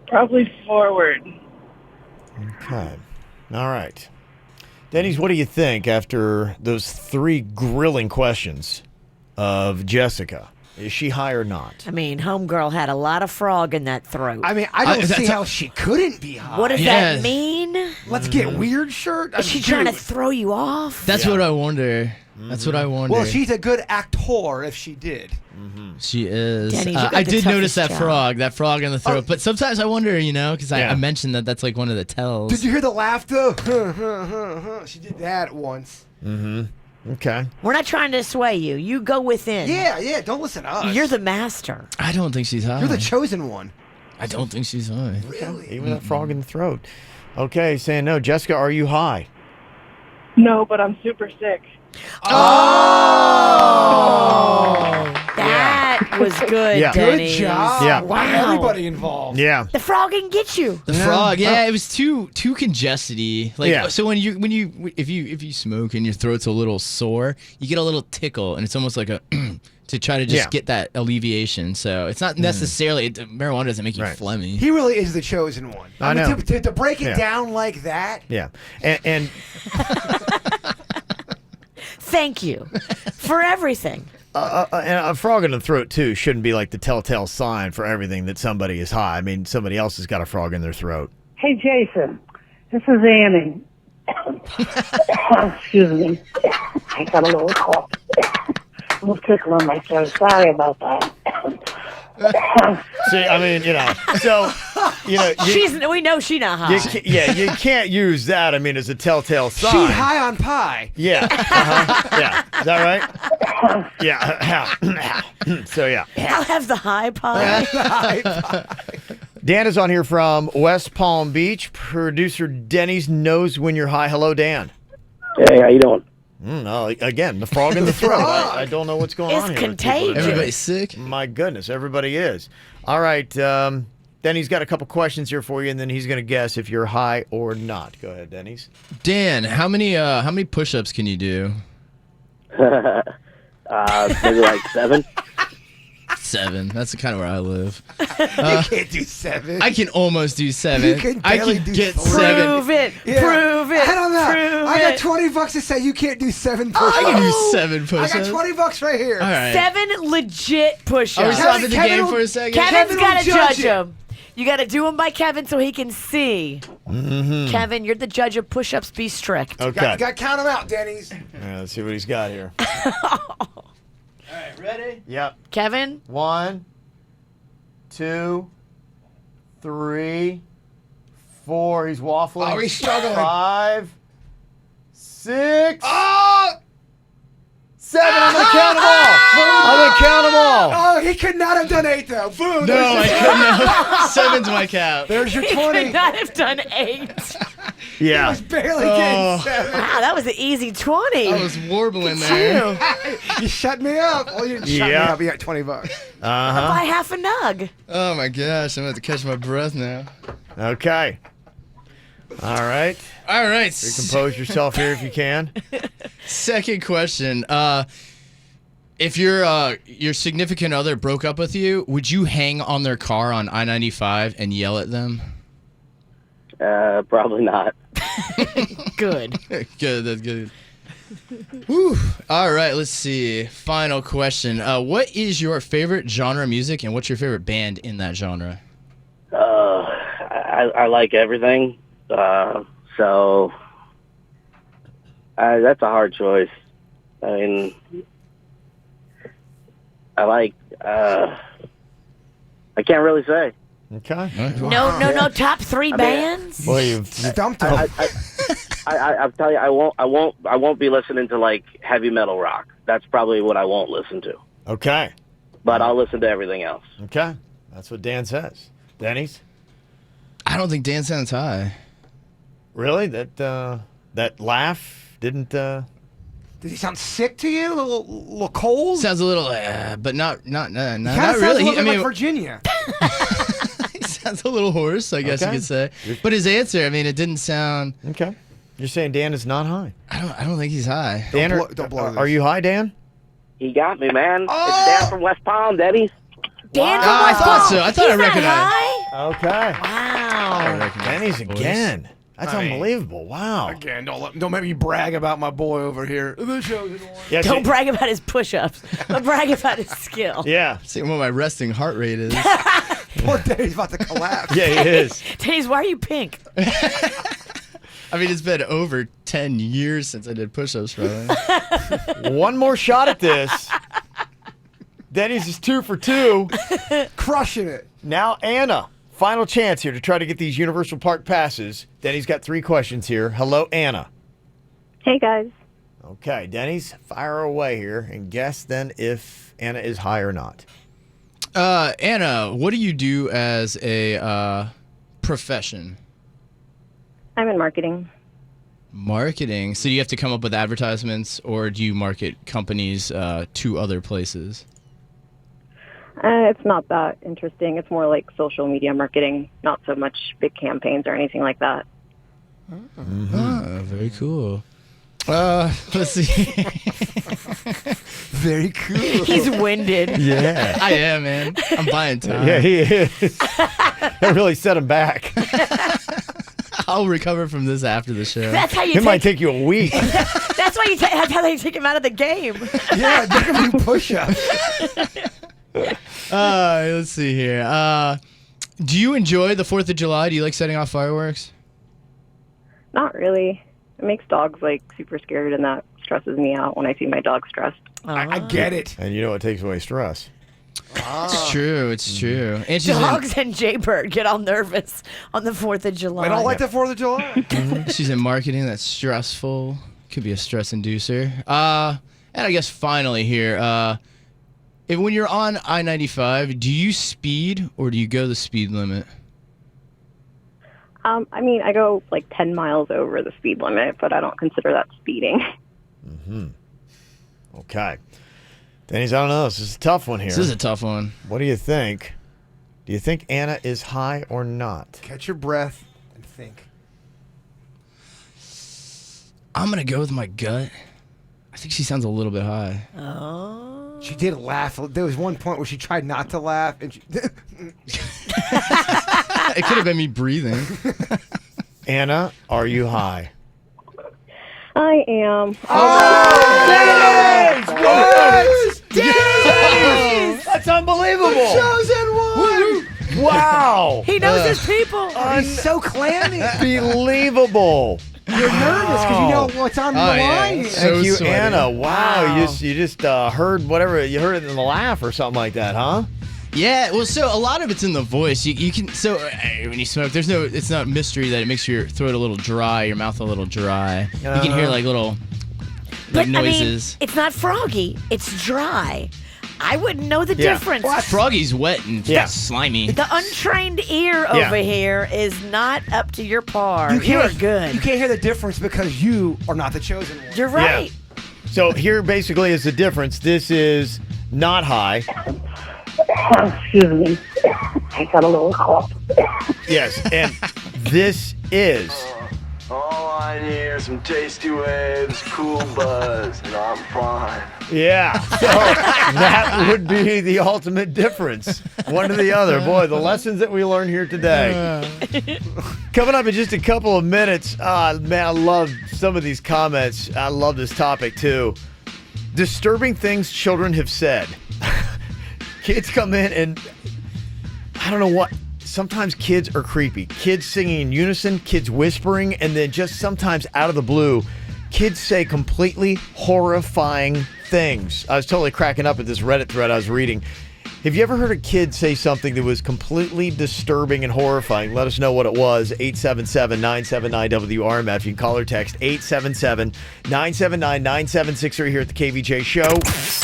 Probably forward. Okay. All right. Denny's, what do you think after those 3 grilling questions of Jessica? Is she high or not? I mean, homegirl had a lot of frog in that throat. I mean, I don't see how she couldn't be high. What does that mean? Let's get weird shirt? Is she trying to throw you off? That's what I wonder. That's what I wonder. Well, she's a good actor if she did. She is. Denny, you got I the did notice toughest that frog in the throat. But sometimes I wonder, because I mentioned that's like one of the tells. Did you hear the laughter? She did that once. Okay. We're not trying to sway you. You go within. Yeah, don't listen to us. You're the master. I don't think she's high. You're the chosen one. I don't think she's high. Really? Even that frog in the throat. Okay, saying no. Jessica, are you high? No, but I'm super sick. That was good, Yeah. Denny. Good job. Yeah. Wow. Everybody involved. Yeah. The frog can get you. The frog, it was too congested-y. Like, Yeah. so if you smoke and your throat's a little sore, you get a little tickle, and it's almost like a to try to just get that alleviation. So it's not necessarily marijuana doesn't make you phlegmy. He really is the chosen one. I know. To break it down like that. Yeah. And Thank you for everything. and a frog in the throat, too, shouldn't be like the telltale sign for everything that somebody is high. I mean, somebody else has got a frog in their throat. Hey, Jason. This is Annie. Excuse me. I got a little cough. A little tickle on my throat. Sorry about that. See, I mean, so, we know she's not high. you can't use that, I mean, as a telltale sign. She's high on pie. Yeah. Yeah. Is that right? Yeah. So, yeah. I'll have the high pie. Dan is on here from West Palm Beach. Producer Denny's knows when you're high. Hello, Dan. Hey, how you doing? No, again, the frog in the throat. I don't know what's going on It's here. contagious. Everybody's sick. My goodness, everybody is. All right, Denny's got a couple questions here for you, and then he's going to guess if you're high or not. Go ahead, Denny's. Dan, how many push-ups can you do? Maybe like 7. 7. That's kind of where I live. You can't do 7. I can almost do 7. You can I barely can do get 3. 7. Prove it. Yeah. Prove it. I don't know. Prove I got it. $20 to say you can't do 7 push-ups. I can do 7 I push-ups. got $20 right here. All right. 7 legit push-ups. Are we stopping the Kevin game will- for a second? Kevin's Kevin got to will judge judge it. him. You got to do them by Kevin so he can see. Mm-hmm. Kevin, you're the judge of push-ups. Be strict. Okay. You got to count them out, Denny's. All right, let's see what he's got here. All right, ready? Yep. Kevin? 1, 2, 3, 4. He's waffling. Oh, he's struggling. 5, 6. Oh! 7. I'm going to count them all. I'm going to count them all. Oh, he could not have done 8, though. Boom. No, I couldn't. 7's my cap. There's your He 20. could not have done 8. Yeah. He was barely getting 7. Wow, that was an easy 20. I was warbling there. You shut me up. Well, you didn't shut me Yeah. up. You got $20. Buy half a nug. Oh my gosh, I'm about to catch my breath now. Okay. All right. All right. Recompose yourself here if you can. Second question. If your significant other broke up with you, would you hang on their car on I-95 and yell at them? Probably not. Good. Good, that's good. Whew. All right, let's see. Final question. What is your favorite genre of music, and what's your favorite band in that genre? I like everything. So that's a hard choice. I mean, I can't really say. Okay. No. Top 3 bands. Well, you've stumped him. I'll tell you, I won't be listening to like heavy metal rock. That's probably what I won't listen to. Okay. But I'll listen to everything else. Okay. That's what Dan says. Denny's? I don't think Dan sounds high. Really? That laugh didn't... Did he sound sick to you? A little cold? Sounds a little, but not He kinda not sounds really. a little bit I mean, like Virginia. he sounds a little hoarse, I guess Okay. you could say. But his answer, I mean, it didn't sound. Okay. You're saying Dan is not high. I don't think he's high. Dan, don't blow are you high, Dan? He got me, man. It's Dan from West Palm, Denny's. Dan Oh, I thought so. I thought He's I not recognized. high? Okay. Wow. Denny's again. That's I mean, unbelievable. Wow. Again, don't make me brag about my boy over here. The show's in order. Yeah, Don't brag about his push-ups, but brag about his skill. Yeah. See what my resting heart rate is. Poor Daddy's about to collapse. Yeah, he is. Denny's, why are you pink? I mean, it's been over 10 years since I did push-ups, probably. One more shot at this. Denny's is 2 for 2. Crushing it. Now Anna. Final chance here to try to get these Universal Park passes. Denny's got 3 questions here. Hello, Anna. Hey, guys. Okay, Denny's, fire away here and guess then if Anna is high or not. Anna, what do you do as a profession? I'm in marketing. Marketing. So you have to come up with advertisements, or do you market companies to other places? It's not that interesting. It's more like social media marketing, not so much big campaigns or anything like that. Oh, very cool. Let's see. Very cool. He's winded. Yeah. I am, man. I'm buying time. Yeah, he is. That really set him back. I'll recover from this after the show. That's how you It might take you a week. That's why that's how they take him out of the game. Yeah, make him do push-ups. Let's see here. Do you enjoy the 4th of July? Do you like setting off fireworks? Not really. It makes dogs like super scared, and that stresses me out when I see my dog stressed. I get it. And you know it takes away stress. It's true. It's true. And she's Dogs and Jaybird get all nervous on the 4th of July. I don't like the 4th of July. she's in marketing. That's stressful. Could be a stress inducer. And I guess finally here, when you're on I-95, do you speed or do you go the speed limit? I mean, I go like 10 miles over the speed limit, but I don't consider that speeding. Mm-hmm. Okay. Denny's, I don't know. This is a tough one here. This is a tough one. What do you think? Do you think Anna is high or not? Catch your breath and think. I'm going to go with my gut. I think she sounds a little bit high. Oh. She did laugh. There was one point where she tried not to laugh, and she It could have been me breathing. Anna, are you high? I am. Denny's! That's unbelievable. Chosen one. Wow. He knows his people. He's so clammy. Unbelievable. You're nervous because you know what's on the line. Thank you, sweaty. Anna. Wow. You just heard whatever. You heard it in the laugh or something like that, huh? Yeah, well, so a lot of it's in the voice. You can when you smoke, it's not mystery that it makes your throat a little dry, your mouth a little dry. You can hear like little noises. I mean, it's not froggy. It's dry. I wouldn't know the difference. Froggy's wet and slimy. The untrained ear over here is not up to your par. You You're good. You can't hear the difference because you are not the chosen one. You're right. Yeah. So here basically is the difference. This is not high. Excuse me. I got a little cough. Yes, and this is. All I need are some tasty waves, cool buzz, and I'm fine. Yeah, so that would be the ultimate difference. One or the other. Boy, the lessons that we learned here today. Coming up in just a couple of minutes. Man, I love some of these comments. I love this topic, too. Disturbing things children have said. Kids come in and I don't know what. Sometimes kids are creepy. Kids singing in unison, kids whispering, and then just sometimes out of the blue, kids say completely horrifying things. I was totally cracking up at this Reddit thread I was reading. Have you ever heard a kid say something that was completely disturbing and horrifying? Let us know what it was. 877-979-WRMF. You can call or text 877-979-9763 here at the KVJ Show.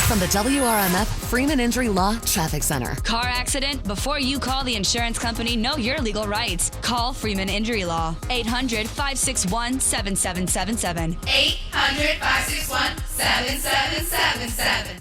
From the WRMF Freeman Injury Law Traffic Center. Car accident? Before you call the insurance company, know your legal rights. Call Freeman Injury Law. 800-561-7777. 800-561-7777.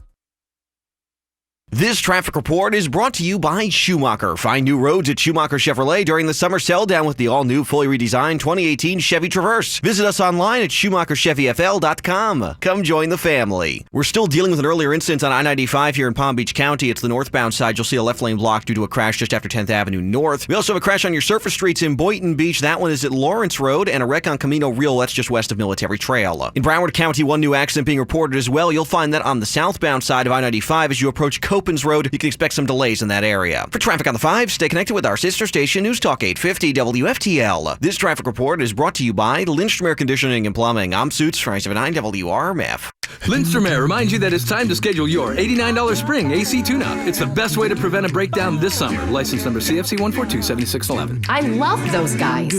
This traffic report is brought to you by Schumacher. Find new roads at Schumacher Chevrolet during the summer sell down with the all-new, fully redesigned 2018 Chevy Traverse. Visit us online at SchumacherChevyFL.com. Come join the family. We're still dealing with an earlier incident on I-95 here in Palm Beach County. It's the northbound side. You'll see a left lane block due to a crash just after 10th Avenue North. We also have a crash on your surface streets in Boynton Beach. That one is at Lawrence Road, and a wreck on Camino Real. That's just west of Military Trail. In Broward County, one new accident being reported as well. You'll find that on the southbound side of I-95 as you approach Copans Road. You can expect some delays in that area. For traffic on the 5, stay connected with our sister station, News Talk 850 WFTL. This traffic report is brought to you by Lindstrom Air Conditioning and Plumbing. I'm Suits, 579 WRMF. Lindstrom Air reminds you that it's time to schedule your $89 spring AC tune-up. It's the best way to prevent a breakdown this summer. License number CFC 1427611. I love those guys.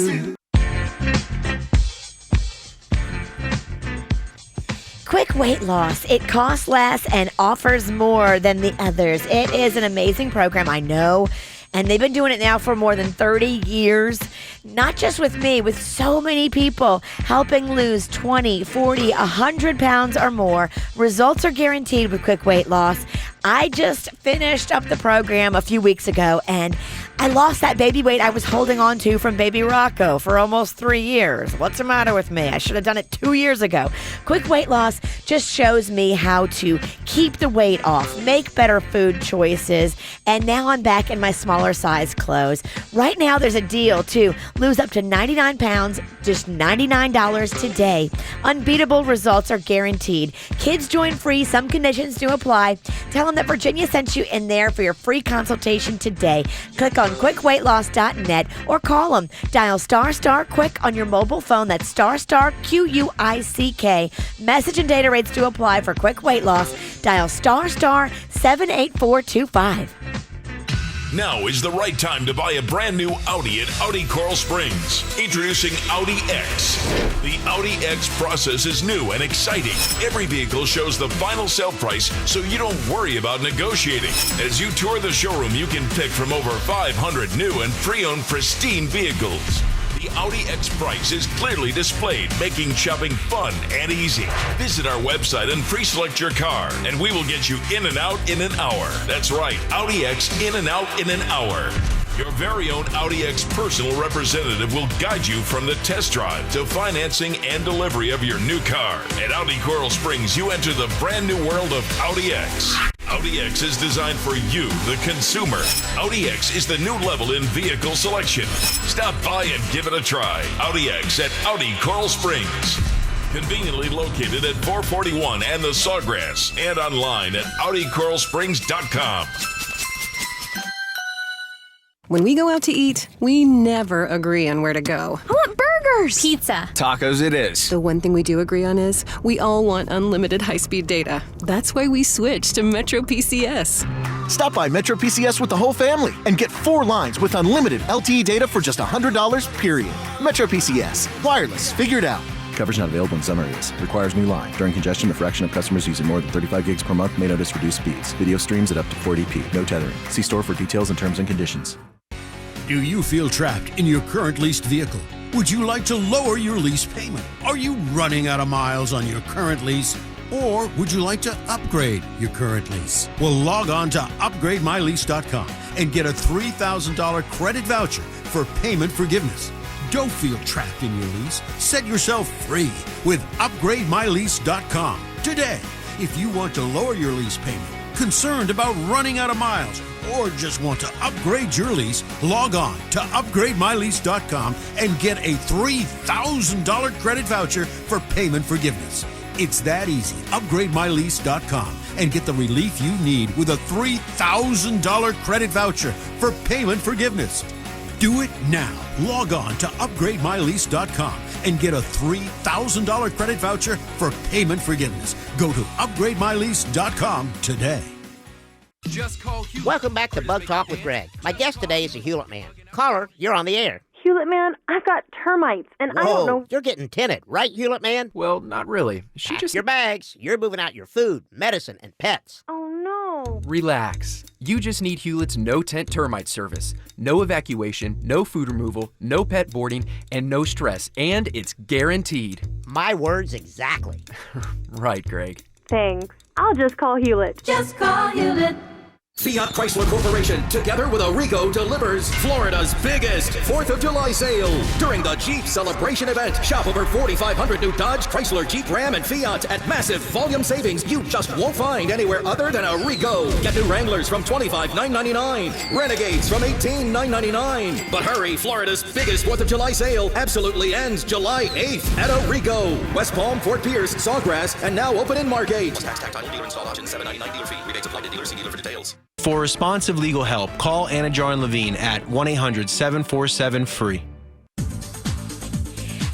Quick weight loss. It costs less and offers more than the others. It is an amazing program, I know. And they've been doing it now for more than 30 years. Not just with me, with so many people helping lose 20, 40, 100 pounds or more. Results are guaranteed with quick weight loss. I just finished up the program a few weeks ago, and I lost that baby weight I was holding on to from baby Rocco for almost 3 years. What's the matter with me? I should have done it 2 years ago. Quick weight loss just shows me how to keep the weight off, make better food choices, and now I'm back in my smaller size clothes. Right now, there's a deal to lose up to 99 pounds, just $99 today. Unbeatable results are guaranteed. Kids join free. Some conditions do apply. Tell them that Virginia sent you in there for your free consultation today. Click on quickweightloss.net or call them. Dial **quick on your mobile phone. That's **QUICK. Message and data rates do apply for quick weight loss. Dial *78425. Now is the right time to buy a brand new Audi at Audi Coral Springs. Introducing Audi X. The Audi X process is new and exciting. Every vehicle shows the final sale price, so you don't worry about negotiating. As you tour the showroom, you can pick from over 500 new and pre-owned pristine vehicles. The Audi X price is clearly displayed, making shopping fun and easy. Visit our website and pre-select your car, and we will get you in and out in an hour. That's right, Audi X in and out in an hour. Your very own Audi X personal representative will guide you from the test drive to financing and delivery of your new car. At Audi Coral Springs, you enter the brand new world of Audi X. Audi X is designed for you, the consumer. Audi X is the new level in vehicle selection. Stop by and give it a try. Audi X at Audi Coral Springs. Conveniently located at 441 and the Sawgrass, and online at AudiCoralSprings.com. When we go out to eat, we never agree on where to go. I want burgers! Pizza. Tacos it is. The one thing we do agree on is we all want unlimited high-speed data. That's why we switched to MetroPCS. Stop by MetroPCS with the whole family and get 4 lines with unlimited LTE data for just $100, period. MetroPCS. Wireless. Figured out. Coverage not available in some areas. Requires new line. During congestion, the fraction of customers using more than 35 gigs per month may notice reduced speeds. Video streams at up to 480p. No tethering. See store for details and terms and conditions. Do you feel trapped in your current leased vehicle? Would you like to lower your lease payment? Are you running out of miles on your current lease? Or would you like to upgrade your current lease? Well, log on to upgrademylease.com and get a $3,000 credit voucher for payment forgiveness. Don't feel trapped in your lease. Set yourself free with upgrademylease.com today. If you want to lower your lease payment, concerned about running out of miles, or just want to upgrade your lease, log on to upgrademylease.com and get a $3,000 credit voucher for payment forgiveness. It's that easy. Upgrademylease.com and get the relief you need with a $3,000 credit voucher for payment forgiveness. Do it now. Log on to upgrademylease.com and get a $3,000 credit voucher for payment forgiveness. Go to upgrademylease.com today. Just call Hewlett. Welcome back to Bug Talk with Greg. My guest today is a Hewlett man. Caller, you're on the air. Hewlett man, I've got termites, and I don't know. You're getting tinted, right, Hewlett man? Well, not really. Pack your bags. You're moving out your food, medicine, and pets. Oh, no. Relax. You just need Hewlett's no-tent termite service. No evacuation, no food removal, no pet boarding, and no stress. And it's guaranteed. My words exactly. Right, Greg. Thanks. I'll just call Hewlett. Just call Hewlett. Fiat Chrysler Corporation, together with Origo, delivers Florida's biggest 4th of July sale. During the Jeep Celebration event, shop over 4,500 new Dodge, Chrysler, Jeep, Ram, and Fiat at massive volume savings you just won't find anywhere other than Origo. Get new Wranglers from $25,999, Renegades from $18,999. But hurry, Florida's biggest 4th of July sale absolutely ends July 8th at Origo. West Palm, Fort Pierce, Sawgrass, and now open in Margate. Tax title dealer install option $7.99 dealer fee. Rebates applied to dealer. See dealer for details. For responsive legal help, call Anna Jar Levine at 1-800-747-FREE.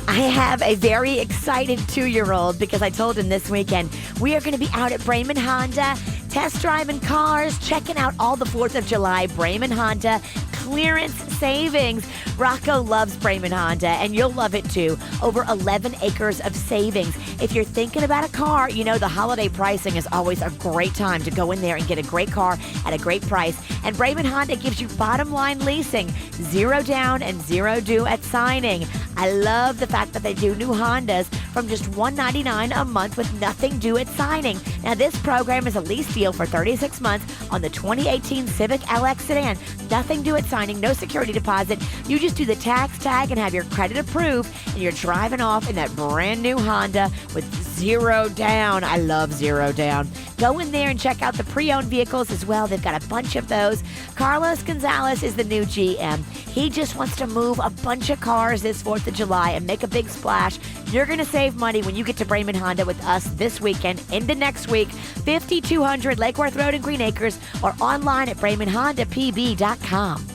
I have a very excited 2-year-old because I told him this weekend we are going to be out at Brayman Honda, test driving cars, checking out all the 4th of July Brayman Honda clearance savings. Rocco loves Brayman Honda, and you'll love it too. Over 11 acres of savings. If you're thinking about a car, you know the holiday pricing is always a great time to go in there and get a great car at a great price. And Brayman Honda gives you bottom line leasing, 0 down and 0 due at signing. I love the fact that they do new Hondas from just $199 a month with nothing due at signing. Now, this program is a lease deal for 36 months on the 2018 Civic LX sedan. Nothing due at signing, no security deposit. You just do the tax tag and have your credit approved, and you're driving off in that brand new Honda with 0 down. I love 0 down. Go in there and check out the pre-owned vehicles as well. They've got a bunch of those. Carlos Gonzalez is the new GM. He just wants to move a bunch of cars this 4th of July and make a big splash. You're going to save money when you get to Brayman Honda with us this weekend into next week. 5200 Lake Worth Road in Green Acres, or online at BraymanHondaPB.com.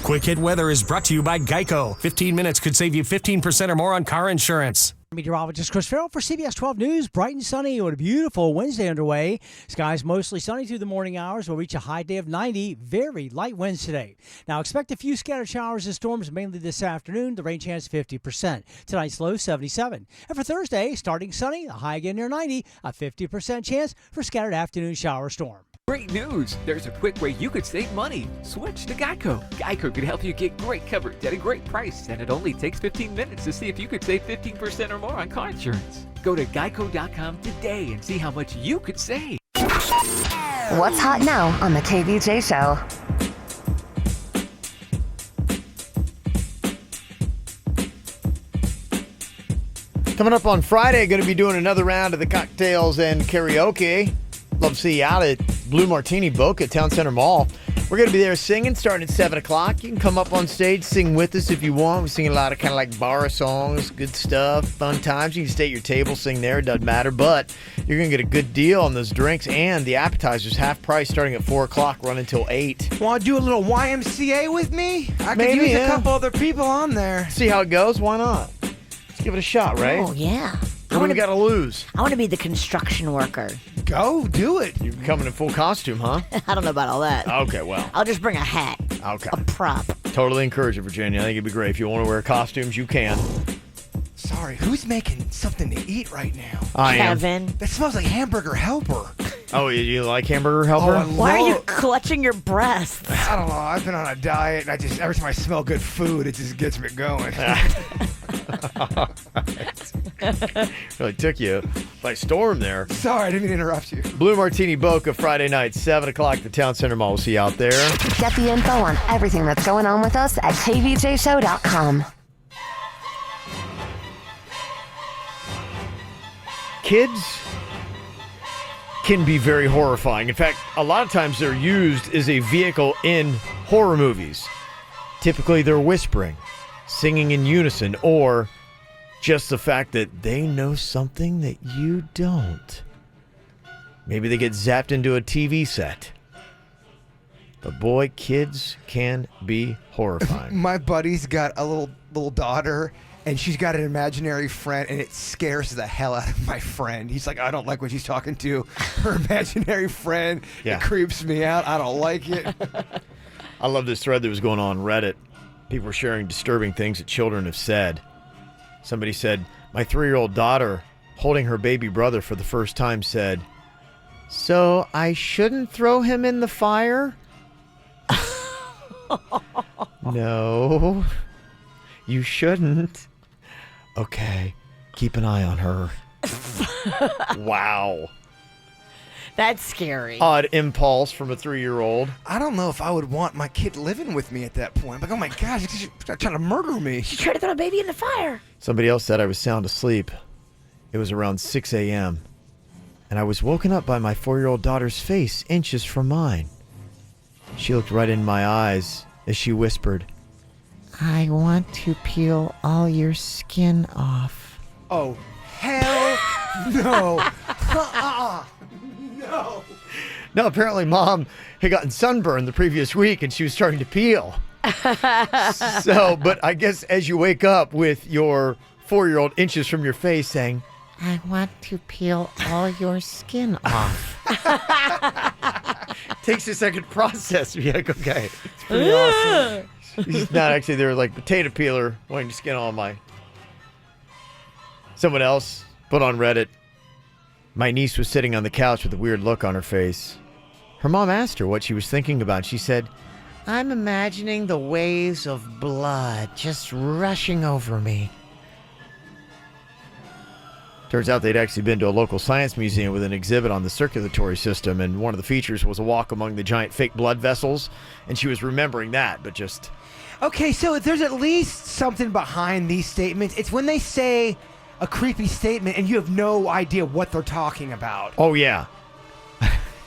Quick Hit Weather is brought to you by Geico. 15 minutes could save you 15% or more on car insurance. Meteorologist Chris Farrell for CBS 12 News. Bright and sunny with a beautiful Wednesday underway. Skies mostly sunny through the morning hours. We'll reach a high day of 90. Very light winds today. Now expect a few scattered showers and storms mainly this afternoon. The rain chance 50%. Tonight's low 77. And for Thursday, starting sunny, a high again near 90. A 50% chance for scattered afternoon shower storm. Great news! There's a quick way you could save money. Switch to Geico. Geico could help you get great coverage at a great price, and it only takes 15 minutes to see if you could save 15% or more on car insurance. Go to geico.com today and see how much you could save. What's hot now on the KVJ Show? Coming up on Friday, going to be doing another round of the cocktails and karaoke. Love to see you out at Blue Martini Boca, Town Center Mall. We're going to be there singing starting at 7 o'clock. You can come up on stage, sing with us if you want. We sing a lot of kind of like bar songs, good stuff, fun times. You can stay at your table, sing there, it doesn't matter. But you're going to get a good deal on those drinks and the appetizers, half price starting at 4 o'clock, run until 8. Want to do a little YMCA with me? I Maybe, could use yeah. a couple other people on there. See how it goes? Why not? Let's give it a shot, right? Oh, yeah. What do we got to lose? I want to be the construction worker. Go, do it. You're coming in full costume, huh? I don't know about all that. Okay, well. I'll just bring a hat. Okay. A prop. Totally encourage it, Virginia. I think it'd be great. If you want to wear costumes, you can. Sorry, who's making something to eat right now? I am. Kevin. That smells like Hamburger Helper. Oh, you like Hamburger Helper? Why are you clutching your breasts? I don't know. I've been on a diet, and every time I smell good food, it just gets me going. Really took you by storm there. Sorry, I didn't mean to interrupt you. Blue Martini Boca, Friday night, 7 o'clock at the Town Center Mall. We'll see you out there. Get the info on everything that's going on with us at kvjshow.com. Kids can be very horrifying. In fact, a lot of times they're used as a vehicle in horror movies. Typically, they're whispering, singing in unison, or just the fact that they know something that you don't. Maybe they get zapped into a TV set. But boy, kids can be horrifying. My buddy's got a little daughter, and she's got an imaginary friend, and it scares the hell out of my friend. He's like, I don't like when she's talking to her imaginary friend. Yeah. It creeps me out. I don't like it. I love this thread that was going on Reddit. People were sharing disturbing things that children have said. Somebody said, my 3-year-old daughter, holding her baby brother for the first time, said, "So I shouldn't throw him in the fire?" No, you shouldn't. Okay, keep an eye on her. Wow. That's scary. Odd impulse from a 3-year-old. I don't know if I would want my kid living with me at that point. Like, oh my gosh, she's trying to murder me. She tried to throw a baby in the fire. Somebody else said I was sound asleep. It was around 6 a.m. and I was woken up by my 4-year-old daughter's face inches from mine. She looked right in my eyes as she whispered, "I want to peel all your skin off." Oh, hell no. No. No, apparently Mom had gotten sunburned the previous week and she was starting to peel. But I guess as you wake up with your 4-year-old inches from your face saying, "I want to peel all your skin off." Takes a second process. You're like, okay. It's pretty awesome. She's not actually there like potato peeler wanting to skin all my. Someone else put on Reddit, my niece was sitting on the couch with a weird look on her face. Her mom asked her what she was thinking about. She said, "I'm imagining the waves of blood just rushing over me." Turns out they'd actually been to a local science museum with an exhibit on the circulatory system, and one of the features was a walk among the giant fake blood vessels, and she was remembering that, but just... Okay, so there's at least something behind these statements. It's when they say a creepy statement and you have no idea what they're talking about. Oh, yeah.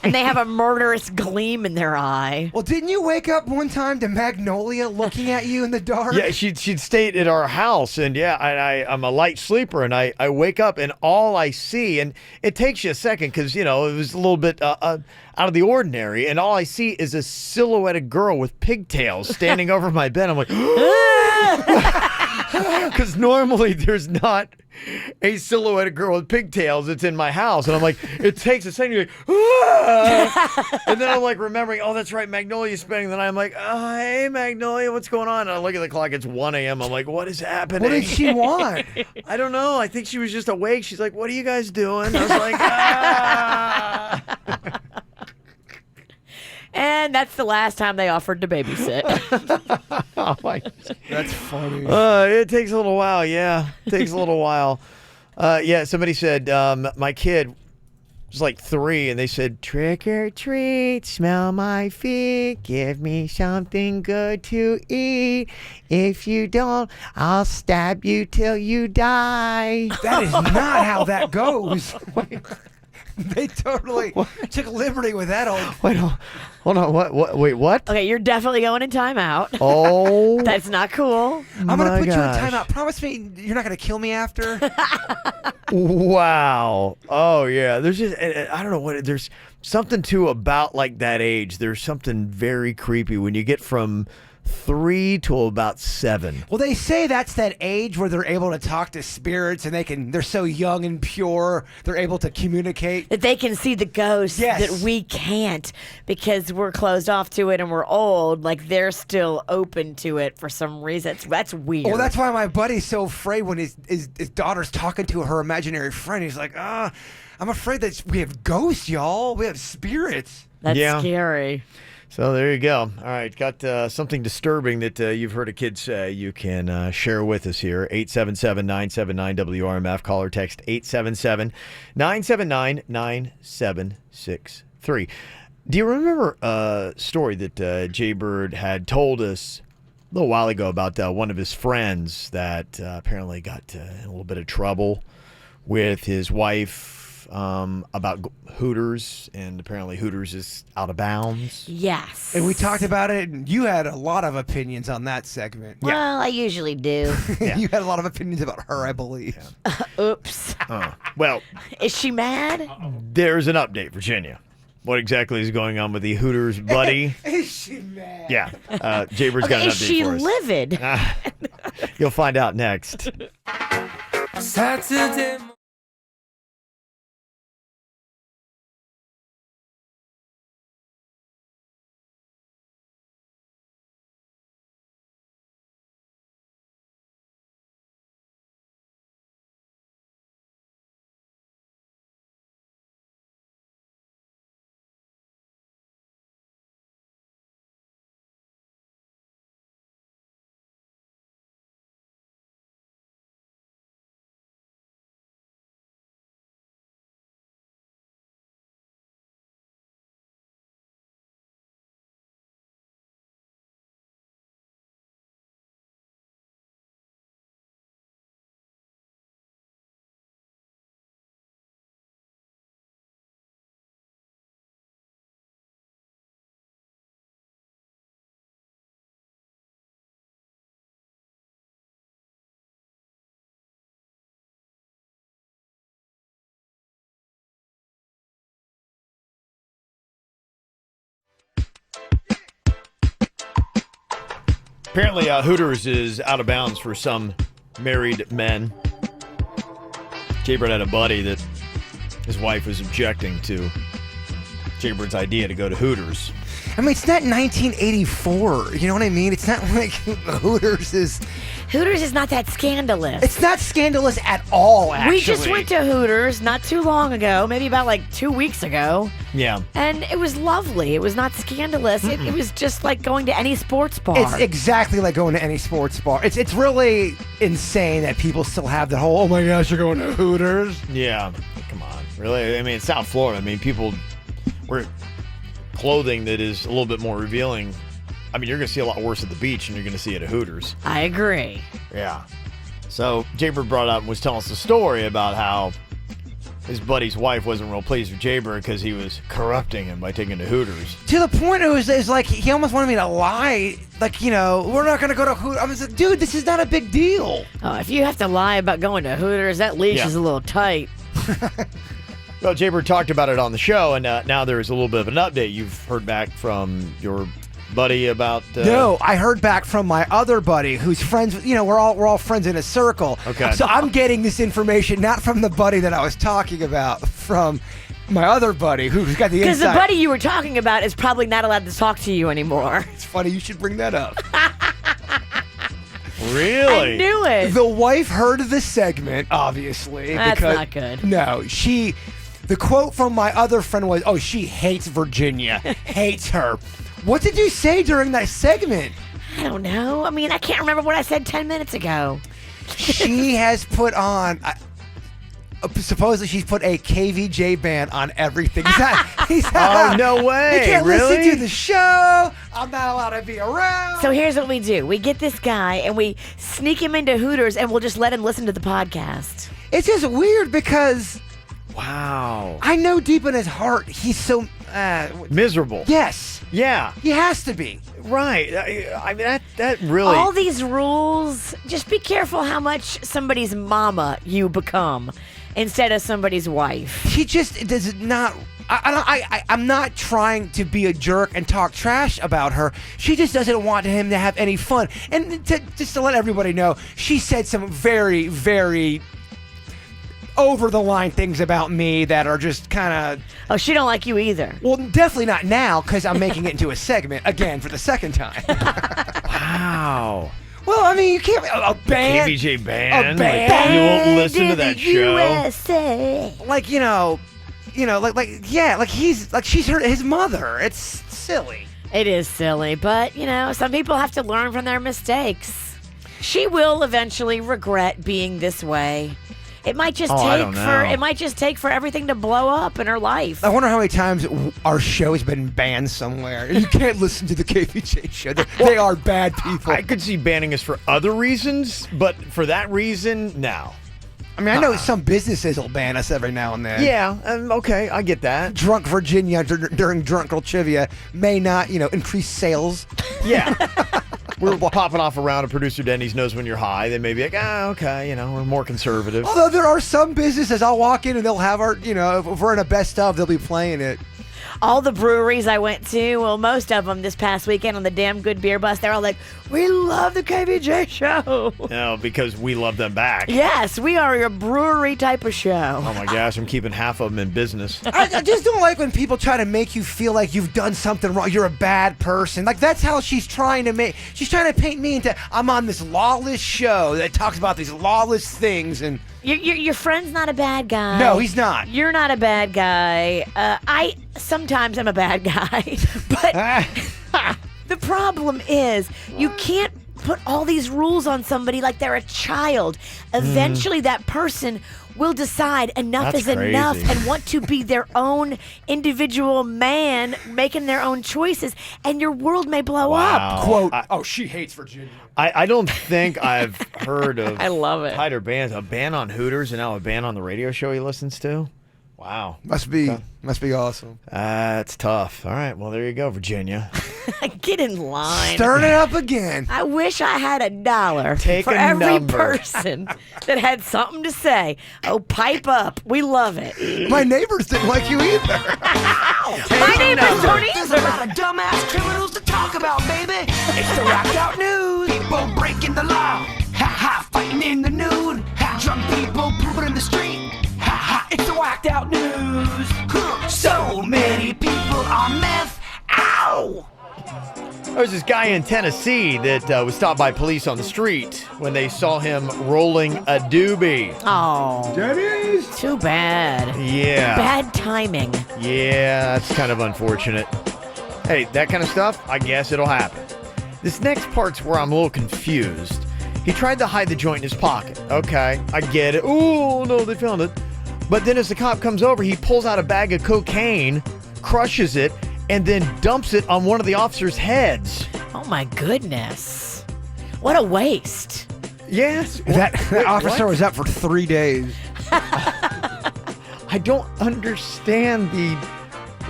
And they have a murderous gleam in their eye. Well, didn't you wake up one time to Magnolia looking at you in the dark? Yeah, she'd stayed at our house, and I'm a light sleeper, and I wake up, and all I see, and it takes you a second because, it was a little bit out of the ordinary, and all I see is a silhouetted girl with pigtails standing over my bed. I'm like, because normally there's not a silhouetted girl with pigtails that's in my house. And I'm like, it takes a second. You're like, ah! And then I'm like remembering, oh, that's right, Magnolia's spending the night. I'm like, oh, hey, Magnolia, what's going on? And I look at the clock, it's 1 a.m. I'm like, what is happening? What did she want? I don't know. I think she was just awake. She's like, what are you guys doing? I was like, ah. And that's the last time they offered to babysit. Oh my! That's funny. It takes a little while. Yeah, it takes a little while. Yeah, somebody said my kid was like 3, and they said, "Trick or treat, smell my feet, give me something good to eat. If you don't, I'll stab you till you die." That is not how that goes. They totally took liberty with that old. Wait, hold on. What? Wait, what? Okay, you're definitely going in timeout. Oh, that's not cool. I'm gonna put you in timeout. Promise me you're not gonna kill me after. Wow. Oh yeah. There's just I don't know what. There's something too about like that age. There's something very creepy when you get from 3 to about 7. Well, they say that's that age where they're able to talk to spirits and they're so young and pure, they're able to communicate. That they can see the ghosts that we can't because we're closed off to it and we're old. Like they're still open to it for some reason. That's weird. Well, that's why my buddy's so afraid when his daughter's talking to her imaginary friend. He's like, I'm afraid that we have ghosts, y'all. We have spirits. That's scary. So there you go. All right, got something disturbing that you've heard a kid say. You can share with us here. 877-979-WRMF. Call or text 877-979-9763. Do you remember a story that Jaybird had told us a little while ago about one of his friends that apparently got in a little bit of trouble with his wife about Hooters, and apparently Hooters is out of bounds? Yes. And we talked about it, and you had a lot of opinions on that segment. Well, I usually do. You had a lot of opinions about her, I believe. Oops. Well, is she mad? There's an update, Virginia. What exactly is going on with the Hooters buddy? Is she mad? Yeah. Jaybir's got an update is she for us. livid? You'll find out next. Saturday. Apparently, Hooters is out of bounds for some married men. Jaybird had a buddy that his wife was objecting to Jaybird's idea to go to Hooters. I mean, it's not 1984. You know what I mean? It's not like Hooters is not that scandalous. It's not scandalous at all, actually. We just went to Hooters not too long ago, maybe about like 2 weeks ago. Yeah. And it was lovely. It was not scandalous. It was just like going to any sports bar. It's exactly like going to any sports bar. It's really insane that people still have the whole, oh my gosh, you're going to Hooters? Yeah. Come on. Really? I mean, it's South Florida. I mean, people wear clothing that is a little bit more revealing. I mean, you're going to see a lot worse at the beach than you're going to see at a Hooters. I agree. Yeah. So Jaybird brought up and was telling us the story about how his buddy's wife wasn't real pleased with Jaybird because he was corrupting him by taking to Hooters. To the point it was like he almost wanted me to lie. Like, you know, we're not going to go to Hooters. I was like, dude, this is not a big deal. Oh, if you have to lie about going to Hooters, that leash is a little tight. Well, Jaybird talked about it on the show, and now there's a little bit of an update. You've heard back from your buddy about? No, I heard back from my other buddy who's friends. We're all friends in a circle. Okay. So I'm getting this information not from the buddy that I was talking about, from my other buddy who's got the inside. Because the buddy you were talking about is probably not allowed to talk to you anymore. It's funny you should bring that up. Really? I knew it. The wife heard the segment, obviously. That's because, not good. No, the quote from my other friend was, "Oh, she hates Virginia, hates her." What did you say during that segment? I don't know. I mean, I can't remember what I said 10 minutes ago. She has put on. Supposedly, she's put a KVJ ban on everything. Oh, no way. You can't really? listen to the show. I'm not allowed to be around. So here's what we do. We get this guy and we sneak him into Hooters and we'll just let him listen to the podcast. It's just weird because wow, I know deep in his heart he's so miserable. Yes. Yeah. He has to be. Right. I mean, that really. All these rules, just be careful how much somebody's mama you become instead of somebody's wife. She just does not. I'm not trying to be a jerk and talk trash about her. She just doesn't want him to have any fun. And just to let everybody know, she said some very, very over-the-line things about me that are just kind of... Oh, she don't like you either. Well, definitely not now, because I'm making it into a segment, again, for the second time. Wow. Well, I mean, you can't... A band... KVJ band. A band. You won't listen to that show. USA. Like, she's his mother. It's silly. It is silly, but, some people have to learn from their mistakes. She will eventually regret being this way. It might just take for everything to blow up in her life. I wonder how many times our show has been banned somewhere. You can't listen to the KVJ show. They are bad people. I could see banning us for other reasons, but for that reason, no. I mean, I know some businesses will ban us every now and then. Yeah, okay, I get that. Drunk Virginia during Drunk Girl Trivia may not, increase sales. Yeah. We're popping off around, and producer Denny's knows when you're high. They may be like, okay, we're more conservative. Although there are some businesses, I'll walk in and they'll have our, if we're in a best of, they'll be playing it. All the breweries I went to, well, most of them this past weekend on the Damn Good Beer Bus, they're all like, we love the KVJ show. No, because we love them back. Yes, we are a brewery type of show. Oh, my gosh, I'm keeping half of them in business. I just don't like when people try to make you feel like you've done something wrong. You're a bad person. Like, that's how she's trying to paint me into, I'm on this lawless show that talks about these lawless things and... Your friend's not a bad guy. No, he's not. You're not a bad guy. Sometimes I'm a bad guy. But the problem is you can't put all these rules on somebody like they're a child. Eventually that person will decide enough is enough and want to be their own individual man making their own choices, and your world may blow up. Quote, she hates Virginia. I don't think I've heard of I love it. tighter bans. A ban on Hooters and now a ban on the radio show he listens to? Wow. Must be awesome. It's tough. All right, well, there you go, Virginia. Get in line. Stirring it up again. I wish I had $1 Take for a every number. person that had something to say. Oh, pipe up. We love it. My neighbors didn't like you either. My neighbors don't There's either. a lot of dumbass criminals to talk about, baby. It's the Whacked Out News. People breaking the law. Ha, fighting in the nude. Drunk people pooping in the street. Ha, it's the Whacked Out News. So many people on meth. Ow! There was this guy in Tennessee that was stopped by police on the street when they saw him rolling a doobie. Oh. Denny's? Too bad. Yeah. Bad timing. Yeah, that's kind of unfortunate. Hey, that kind of stuff, I guess it'll happen. This next part's where I'm a little confused. He tried to hide the joint in his pocket. Okay, I get it. Oh, no, they found it. But then as the cop comes over, he pulls out a bag of cocaine, crushes it, and then dumps it on one of the officers' heads. Oh, my goodness. What a waste. Yes. That officer was up for 3 days. I don't understand the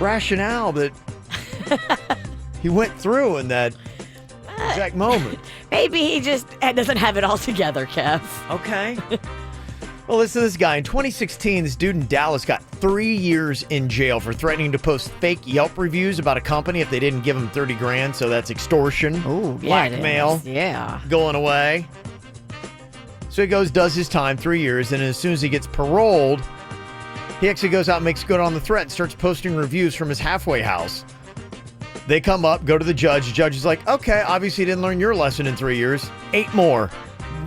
rationale that he went through in that exact moment. Maybe he just doesn't have it all together, Kev. Okay. Well, listen to this guy. In 2016, this dude in Dallas got 3 years in jail for threatening to post fake Yelp reviews about a company if they didn't give him 30 grand. So that's extortion, blackmail, going away. So he goes, does his time, 3 years, and as soon as he gets paroled, he actually goes out and makes good on the threat and starts posting reviews from his halfway house. They come up, go to the judge. The judge is like, okay, obviously you didn't learn your lesson in 3 years. 8 more.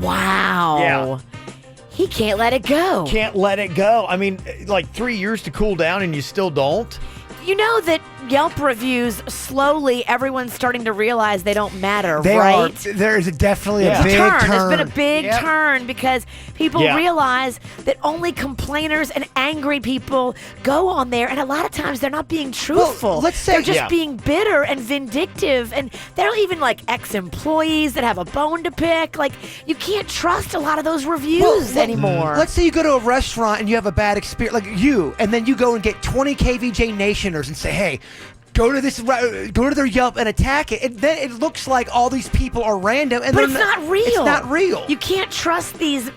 Wow. Yeah. He can't let it go. Can't let it go. I mean, like 3 years to cool down and you still don't? You know that Yelp reviews, slowly everyone's starting to realize they don't matter, They right? are. There is definitely a big turn. turn. There's been a big turn because people realize that only complainers and angry people go on there, and a lot of times they're not being truthful. Well, let's say they're just being bitter and vindictive, and they're even like ex-employees that have a bone to pick. Like, you can't trust a lot of those reviews anymore. Let's say you go to a restaurant and you have a bad experience, like you, and then you go and get 20 KVJ Nationers and say, hey, go to their Yelp and attack it. And then it looks like all these people are random. And But it's not real. It's not real. You can't trust these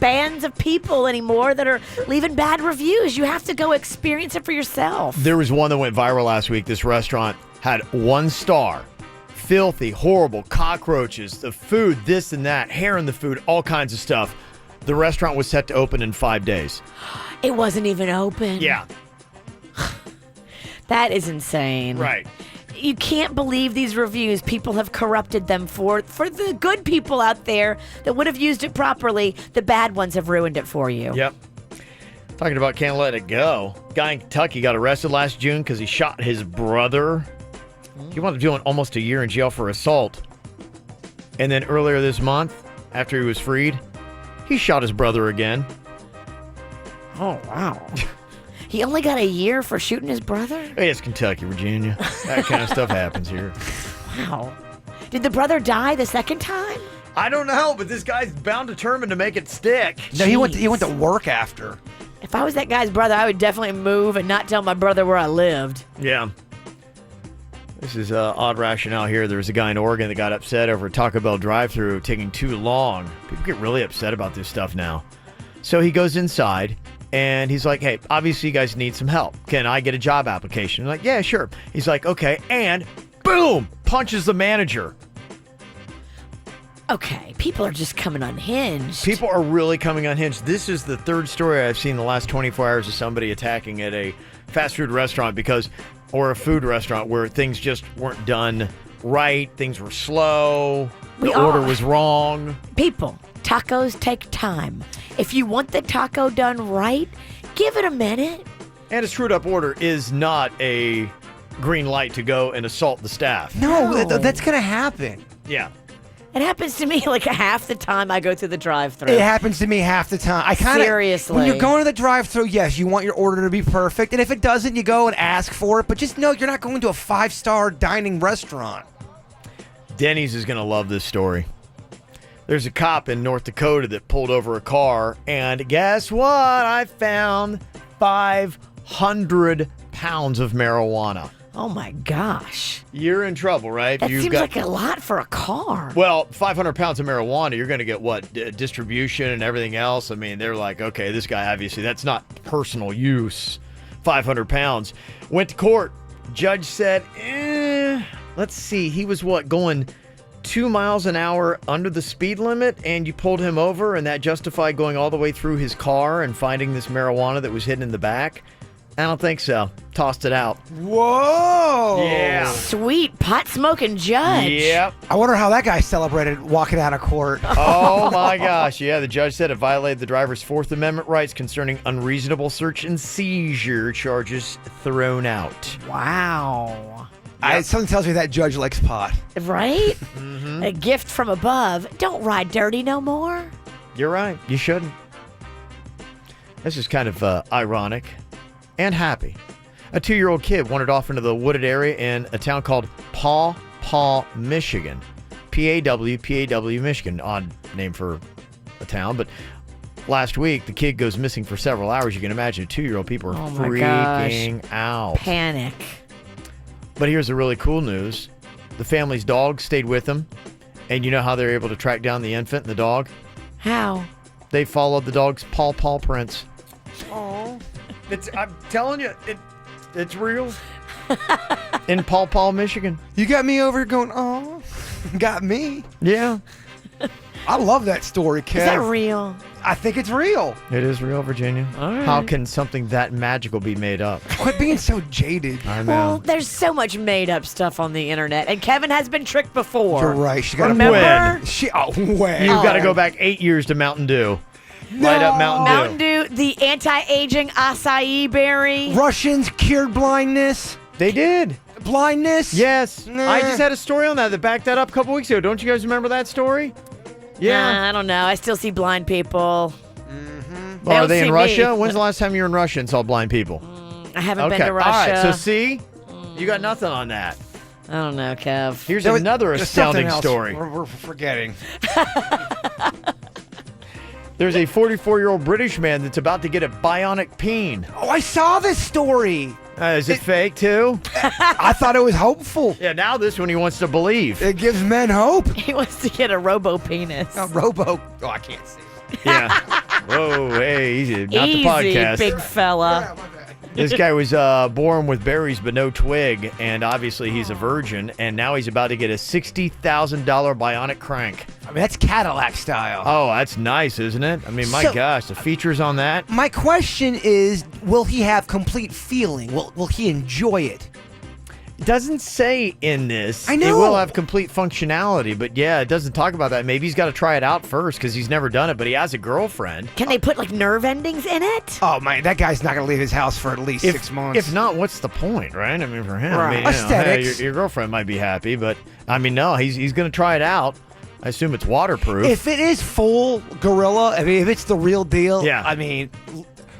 bands of people anymore that are leaving bad reviews. You have to go experience it for yourself. There was one that went viral last week. This restaurant had 1 star. Filthy, horrible, cockroaches, the food, this and that, hair in the food, all kinds of stuff. The restaurant was set to open in 5 days. It wasn't even open. Yeah. That is insane. Right. You can't believe these reviews. People have corrupted them for the good people out there that would have used it properly. The bad ones have ruined it for you. Yep. Talking about can't let it go. Guy in Kentucky got arrested last June because he shot his brother. He wound up doing almost a year in jail for assault. And then earlier this month, after he was freed, he shot his brother again. Oh, wow. He only got a year for shooting his brother? Hey, it's Kentucky, Virginia. That kind of stuff happens here. Wow. Did the brother die the second time? I don't know, but this guy's bound determined to make it stick. No, he went to work after. If I was that guy's brother, I would definitely move and not tell my brother where I lived. Yeah. This is odd rationale here. There was a guy in Oregon that got upset over a Taco Bell drive-thru taking too long. People get really upset about this stuff now. So he goes inside, and he's like, hey, obviously you guys need some help. Can I get a job application? I'm like, yeah, sure. He's like, okay, and boom, punches the manager. Okay, people are just coming unhinged. People are really coming unhinged. This is the third story I've seen in the last 24 hours of somebody attacking at a fast food restaurant or a food restaurant where things just weren't done right. Things were slow. The order was wrong. People, tacos take time. If you want the taco done right, give it a minute. And a screwed up order is not a green light to go and assault the staff. No, that's going to happen. Yeah. It happens to me like half the time I go through the drive-thru. It happens to me half the time. Seriously. When you're going to the drive-thru, yes, you want your order to be perfect. And if it doesn't, you go and ask for it. But just know you're not going to a 5-star dining restaurant. Denny's is going to love this story. There's a cop in North Dakota that pulled over a car, and guess what? I found 500 pounds of marijuana. Oh, my gosh. You're in trouble, right? That seems like a lot for a car. Well, 500 pounds of marijuana, you're going to get what? Distribution and everything else? I mean, they're like, okay, this guy, obviously, that's not personal use. 500 pounds. Went to court. Judge said, let's see. He was going 2 miles an hour under the speed limit, and you pulled him over, and that justified going all the way through his car and finding this marijuana that was hidden in the back? I don't think so. Tossed it out. Whoa! Yeah. Sweet pot-smoking judge. Yep. I wonder how that guy celebrated walking out of court. Oh, my gosh. Yeah, the judge said it violated the driver's Fourth Amendment rights concerning unreasonable search and seizure, charges thrown out. Wow. Something tells me that judge likes pot. Right? Mm-hmm. A gift from above. Don't ride dirty no more. You're right. You shouldn't. This is kind of ironic and happy. A 2-year-old kid wandered off into the wooded area in a town called Paw Paw, Michigan. P-A-W, Michigan. Odd name for a town, but last week the kid goes missing for several hours. You can imagine 2-year-old people are freaking out. Panic. But here's the really cool news. The family's dog stayed with them, and you know how they're able to track down the infant and the dog? How? They followed the dog's paw prints. Oh, I'm telling you, it's real. In Paw Paw, Michigan. You got me over going, oh, got me. Yeah. I love that story, Kev. Is that real? I think it's real. It is real, Virginia. All right. How can something that magical be made up? Quit being so jaded. I know. Well, there's so much made-up stuff on the internet, and Kevin has been tricked before. You're right. She got Remember? when? You've got to go back 8 years to Mountain Dew. Light up Mountain Dew. Mountain Dew, the anti-aging acai berry. Russians cured blindness. They did. Blindness? Yes. Nah. I just had a story on that backed that up a couple weeks ago. Don't you guys remember that story? Yeah. I don't know. I still see blind people. Well, are they in see Russia? me. When's the last time you were in Russia and saw blind people? I haven't Okay. been to Russia. All right. So see, you got nothing on that. I don't know, Kev. Here's another astounding story. We're forgetting. There's a 44-year-old British man that's about to get a bionic peen. Oh, I saw this story. Is it fake, too? I thought it was hopeful. Yeah, now this one he wants to believe. It gives men hope. He wants to get a robo-penis. A robo. Oh, I can't see. Yeah. Whoa, hey, easy. Not Easy, the podcast. big fella. This guy was born with berries but no twig, and obviously he's a virgin, and now he's about to get a $60,000 bionic crank. I mean, that's Cadillac style. Oh, that's nice, isn't it? I mean, my gosh, the features on that. My question is, will he have complete feeling? Will he enjoy it? It doesn't say in this. I know. It will have complete functionality, but yeah, it doesn't talk about that. Maybe he's got to try it out first because he's never done it, but he has a girlfriend. Can they put like nerve endings in it? Oh, man, that guy's not going to leave his house for at least 6 months. If not, what's the point, right? I mean, for him, Right. I mean, you know, Aesthetics. hey, your girlfriend might be happy, but I mean, no, he's going to try it out. I assume it's waterproof. If it is full gorilla, I mean, if it's the real deal, Yeah. I mean,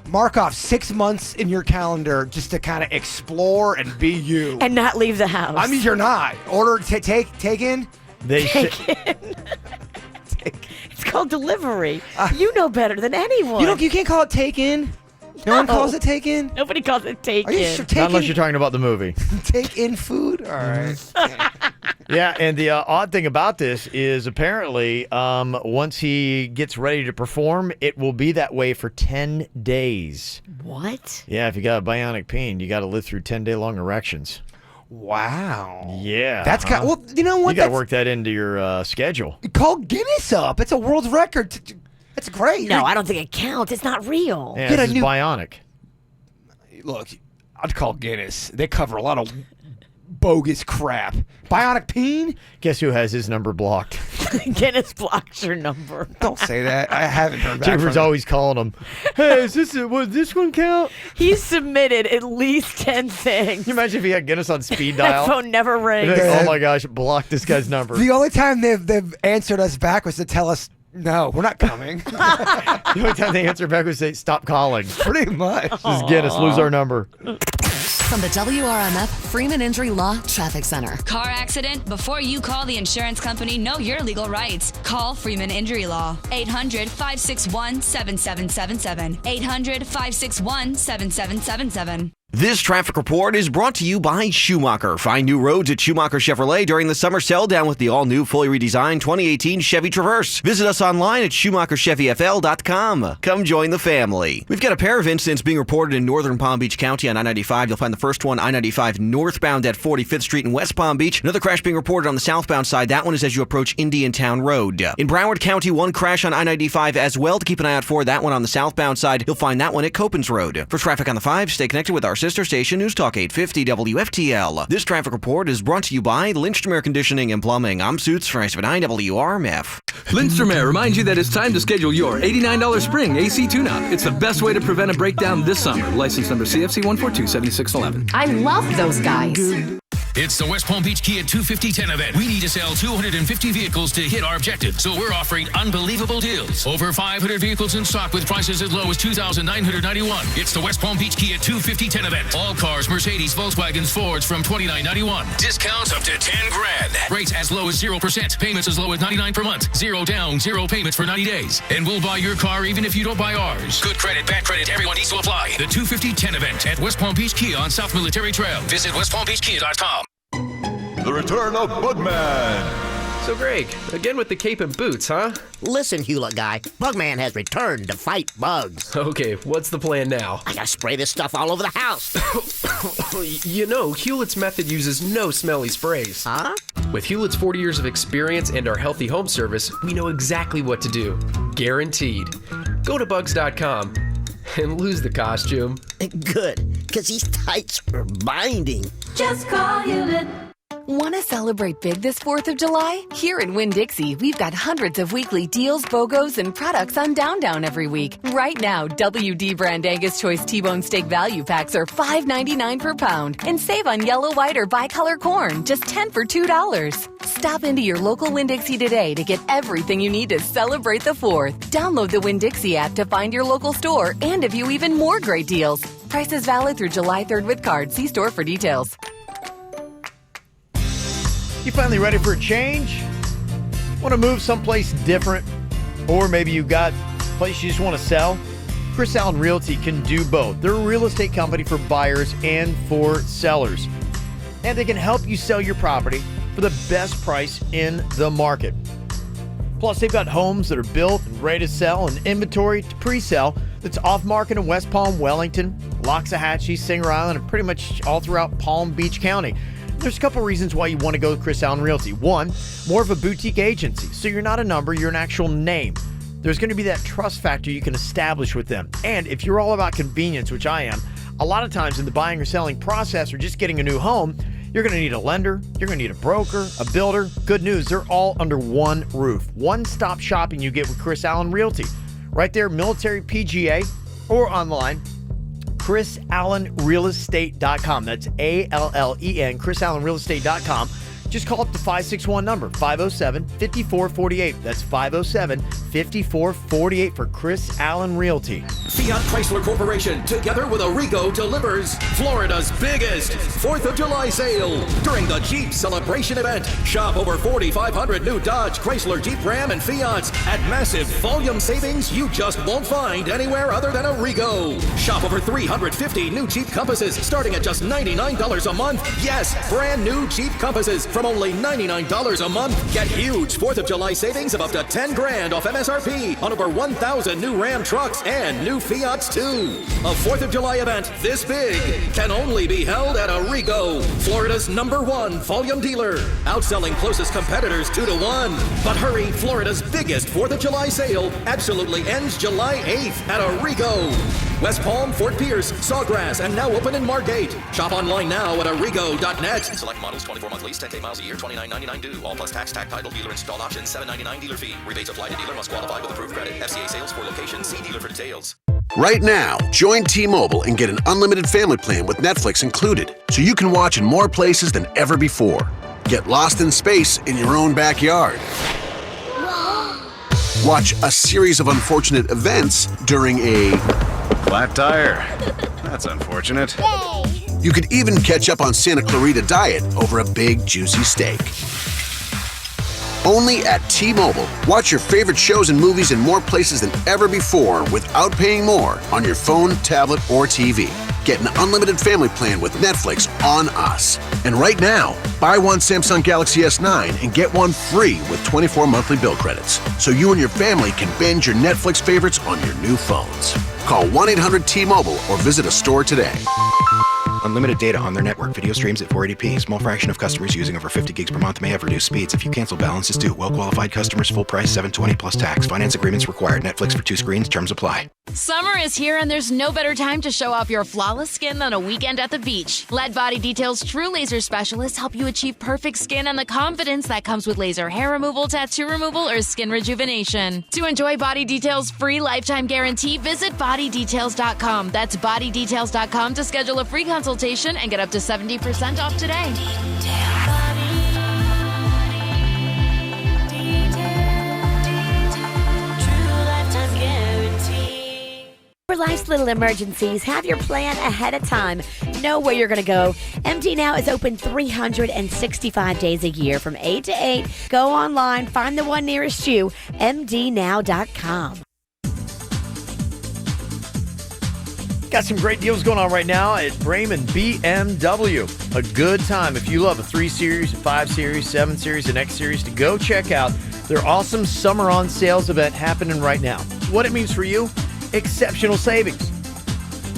mark off 6 months in your calendar just to kind of explore and be you. And not leave the house. I mean, you're not. Order, take in. They Take in. It's called delivery. You know better than anyone. You can't call it take in. No one calls it take in. Nobody calls it take Are you in. sure? Not unless you're talking about the movie. Take in food. All right. Yeah, and the odd thing about this is apparently once he gets ready to perform, it will be that way for 10 days. What? Yeah, if you got a bionic peen, you got to live through 10-day-long erections. Wow. Yeah. That's kind. Well, you know what? You got to work that into your schedule. Call Guinness up. It's a world record. That's great. No, I don't think it counts. It's not real. Yeah, Get this a is new- bionic. Look, I'd call Guinness. They cover a lot of bogus crap. Bionic peen? Guess who has his number blocked? Guinness blocks your number. Don't say that. I haven't heard back Jennifer's from him. always calling him. Hey, would this one count? He's submitted at least 10 things. Can you imagine if he had Guinness on speed That dial? phone never rings. Like, oh my gosh, block this guy's number. The only time they've answered us back was to tell us, no, we're not coming. The only time they answer back was say, stop calling. Pretty much. This is Guinness, lose our number. From the WRMF Freeman Injury Law Traffic Center. Car accident? Before you call the insurance company, know your legal rights. Call Freeman Injury Law. 800-561-7777. 800-561-7777. This traffic report is brought to you by Schumacher. Find new roads at Schumacher Chevrolet during the summer sell down with the all-new, fully redesigned 2018 Chevy Traverse. Visit us online at SchumacherChevyFL.com. Come join the family. We've got a pair of incidents being reported in northern Palm Beach County on I-95. You'll find the first one, I-95 northbound at 45th Street in West Palm Beach. Another crash being reported on the southbound side. That one is as you approach Indiantown Road. In Broward County, one crash on I-95 as well to keep an eye out for. That one on the southbound side. You'll find that one at Copans Road. For traffic on the 5, stay connected with our sister station, News Talk 850 WFTL. This traffic report is brought to you by Lindstrom Air Conditioning and Plumbing. I'm Suits for 9 WRMF. Lindstrom Air reminds you that it's time to schedule your $89 spring AC tune-up. It's the best way to prevent a breakdown this summer. License number CFC 1427611. I love those guys. It's the West Palm Beach Kia 250-10 event. We need to sell 250 vehicles to hit our objective, so we're offering unbelievable deals. Over 500 vehicles in stock with prices as low as $2,991. It's the West Palm Beach Kia 250-10 event. All cars, Mercedes, Volkswagens, Fords from $29.91. Discounts up to $10,000. Rates as low as 0%. Payments as low as $99 per month. 0 down, 0 payments for 90 days. And we'll buy your car even if you don't buy ours. Good credit, bad credit, everyone needs to apply. The 250-10 event at West Palm Beach Kia on South Military Trail. Visit westpalmbeachkia.com. The return of Bugman. So, Greg, again with the cape and boots, huh? Listen, Hewlett guy, Bugman has returned to fight bugs. Okay, what's the plan now? I gotta spray this stuff all over the house. You know, Hewlett's method uses no smelly sprays. Huh? With Hewlett's 40 years of experience and our healthy home service, we know exactly what to do. Guaranteed. Go to bugs.com and lose the costume. Good, because these tights are binding. Just call Hewlett. Want to celebrate big this 4th of July? Here at Winn-Dixie, we've got hundreds of weekly deals, BOGOs, and products on Down every week. Right now, WD brand Angus Choice T-Bone Steak Value Packs are $5.99 per pound. And save on yellow, white, or bicolor corn, just 10 for $2. Stop into your local Winn-Dixie today to get everything you need to celebrate the 4th. Download the Winn-Dixie app to find your local store and view even more great deals. Prices valid through July 3rd with card. See store for details. You finally ready for a change? Want to move someplace different? Or maybe you got a place you just want to sell? Chris Allen Realty can do both. They're a real estate company for buyers and for sellers. And they can help you sell your property for the best price in the market. Plus, they've got homes that are built and ready to sell and inventory to pre-sell that's off-market in West Palm, Wellington, Loxahatchee, Singer Island, and pretty much all throughout Palm Beach County. There's a couple reasons why you want to go with Chris Allen Realty. One, more of a boutique agency. So you're not a number, you're an actual name. There's going to be that trust factor you can establish with them. And if you're all about convenience, which I am, a lot of times in the buying or selling process or just getting a new home, you're going to need a lender, you're going to need a broker, a builder. Good news, they're all under one roof. One-stop shopping you get with Chris Allen Realty. Right there, Military PGA, or online, ChrisAllenRealEstate.com. That's ALLEN, ChrisAllenRealEstate.com. Just call up the 561 number, 507-5448. That's 507-5448 for Chris Allen Realty. Fiat Chrysler Corporation, together with Arrigo, delivers Florida's biggest 4th of July sale. During the Jeep Celebration event, shop over 4,500 new Dodge, Chrysler, Jeep, Ram, and Fiats at massive volume savings you just won't find anywhere other than Arrigo. Shop over 350 new Jeep Compasses starting at just $99 a month. Yes, brand new Jeep Compasses from only $99 a month. Get huge 4th of July savings of up to $10,000 off MSRP on over 1,000 new Ram trucks and new Fiats too. A 4th of July event this big can only be held at Arrigo, Florida's #1 volume dealer, outselling closest competitors 2-1. But hurry, Florida's biggest 4th of July sale absolutely ends July 8th at Arrigo. West Palm, Fort Pierce, Sawgrass, and now open in Margate. Shop online now at arrigo.net. Select models, 24-month lease, 10K miles a year, $29.99 due. All plus tax, title, dealer installed option, $7.99 dealer fee. Rebates apply to dealer, must qualify with approved credit. FCA sales for location. See dealer for details. Right now, join T-Mobile and get an unlimited family plan with Netflix included, so you can watch in more places than ever before. Get lost in space in your own backyard. Watch a series of unfortunate events during a flat tire. That's unfortunate. You could even catch up on Santa Clarita Diet over a big, juicy steak. Only at T-Mobile. Watch your favorite shows and movies in more places than ever before without paying more on your phone, tablet, or TV. Get an unlimited family plan with Netflix on us. And right now, buy one Samsung Galaxy S9 and get one free with 24 monthly bill credits, so you and your family can binge your Netflix favorites on your new phones. Call 1-800-T-Mobile or visit a store today. Unlimited data on their network. Video streams at 480p. Small fraction of customers using over 50 gigs per month may have reduced speeds. If you cancel, balance is due. Well-qualified customers, full price, $720 plus tax. Finance agreements required. Netflix for 2 screens. Terms apply. Summer is here, and there's no better time to show off your flawless skin than a weekend at the beach. Let Body Detail's true laser specialists help you achieve perfect skin and the confidence that comes with laser hair removal, tattoo removal, or skin rejuvenation. To enjoy Body Detail's free lifetime guarantee, visit bodydetails.com. That's bodydetails.com to schedule a free consultation and get up to 70% off today. For life's little emergencies, have your plan ahead of time. Know where you're going to go. MD Now is open 365 days a year from 8 to 8. Go online, find the one nearest you, mdnow.com. Got some great deals going on right now at Bremen BMW. A good time if you love a 3 Series, a 5 Series, 7 Series, and X Series to go check out their awesome Summer on Sales event happening right now. What it means for you? Exceptional savings.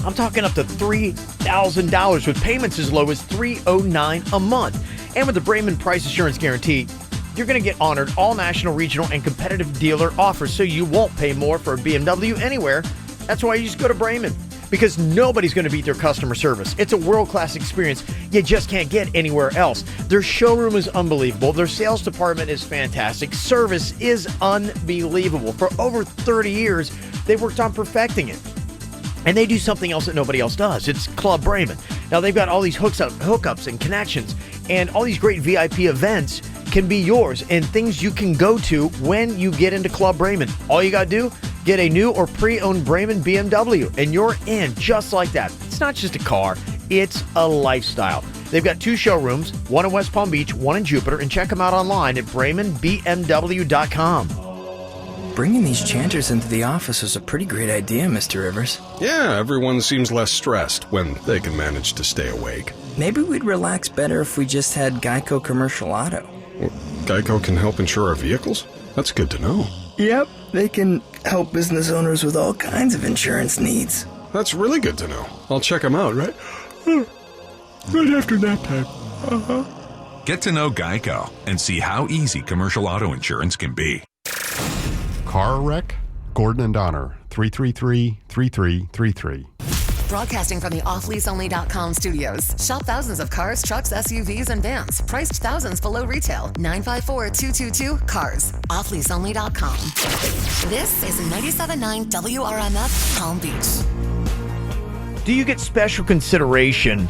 I'm talking up to $3,000 with payments as low as $309 a month. And with the Bremen Price Assurance Guarantee, you're going to get honored all national, regional, and competitive dealer offers, so you won't pay more for a BMW anywhere. That's why you just go to Bremen, because nobody's going to beat their customer service. It's a world-class experience you just can't get anywhere else. Their showroom is unbelievable. Their sales department is fantastic. Service is unbelievable. For over 30 years, they've worked on perfecting it. And they do something else that nobody else does. It's Club Bremen. Now, they've got all these hookups and connections, and all these great VIP events can be yours and things you can go to when you get into Club Bremen. All you got to do, get a new or pre-owned Bremen BMW, and you're in just like that. It's not just a car, it's a lifestyle. They've got 2 showrooms, one in West Palm Beach, one in Jupiter, and check them out online at BremenBMW.com. Bringing these chanters into the office is a pretty great idea, Mr. Rivers. Yeah, everyone seems less stressed when they can manage to stay awake. Maybe we'd relax better if we just had Geico Commercial Auto. Well, Geico can help insure our vehicles? That's good to know. Yep, they can help business owners with all kinds of insurance needs. That's really good to know. I'll check them out, right? Right after nap time. Get to know Geico and see how easy commercial auto insurance can be. Car wreck? Gordon and Donner, 333-3333. Broadcasting from the offleaseonly.com studios. Shop thousands of cars, trucks, SUVs, and vans. Priced thousands below retail. 954-222-CARS. Offleaseonly.com. This is 97.9 WRMF, Palm Beach. Do you get special consideration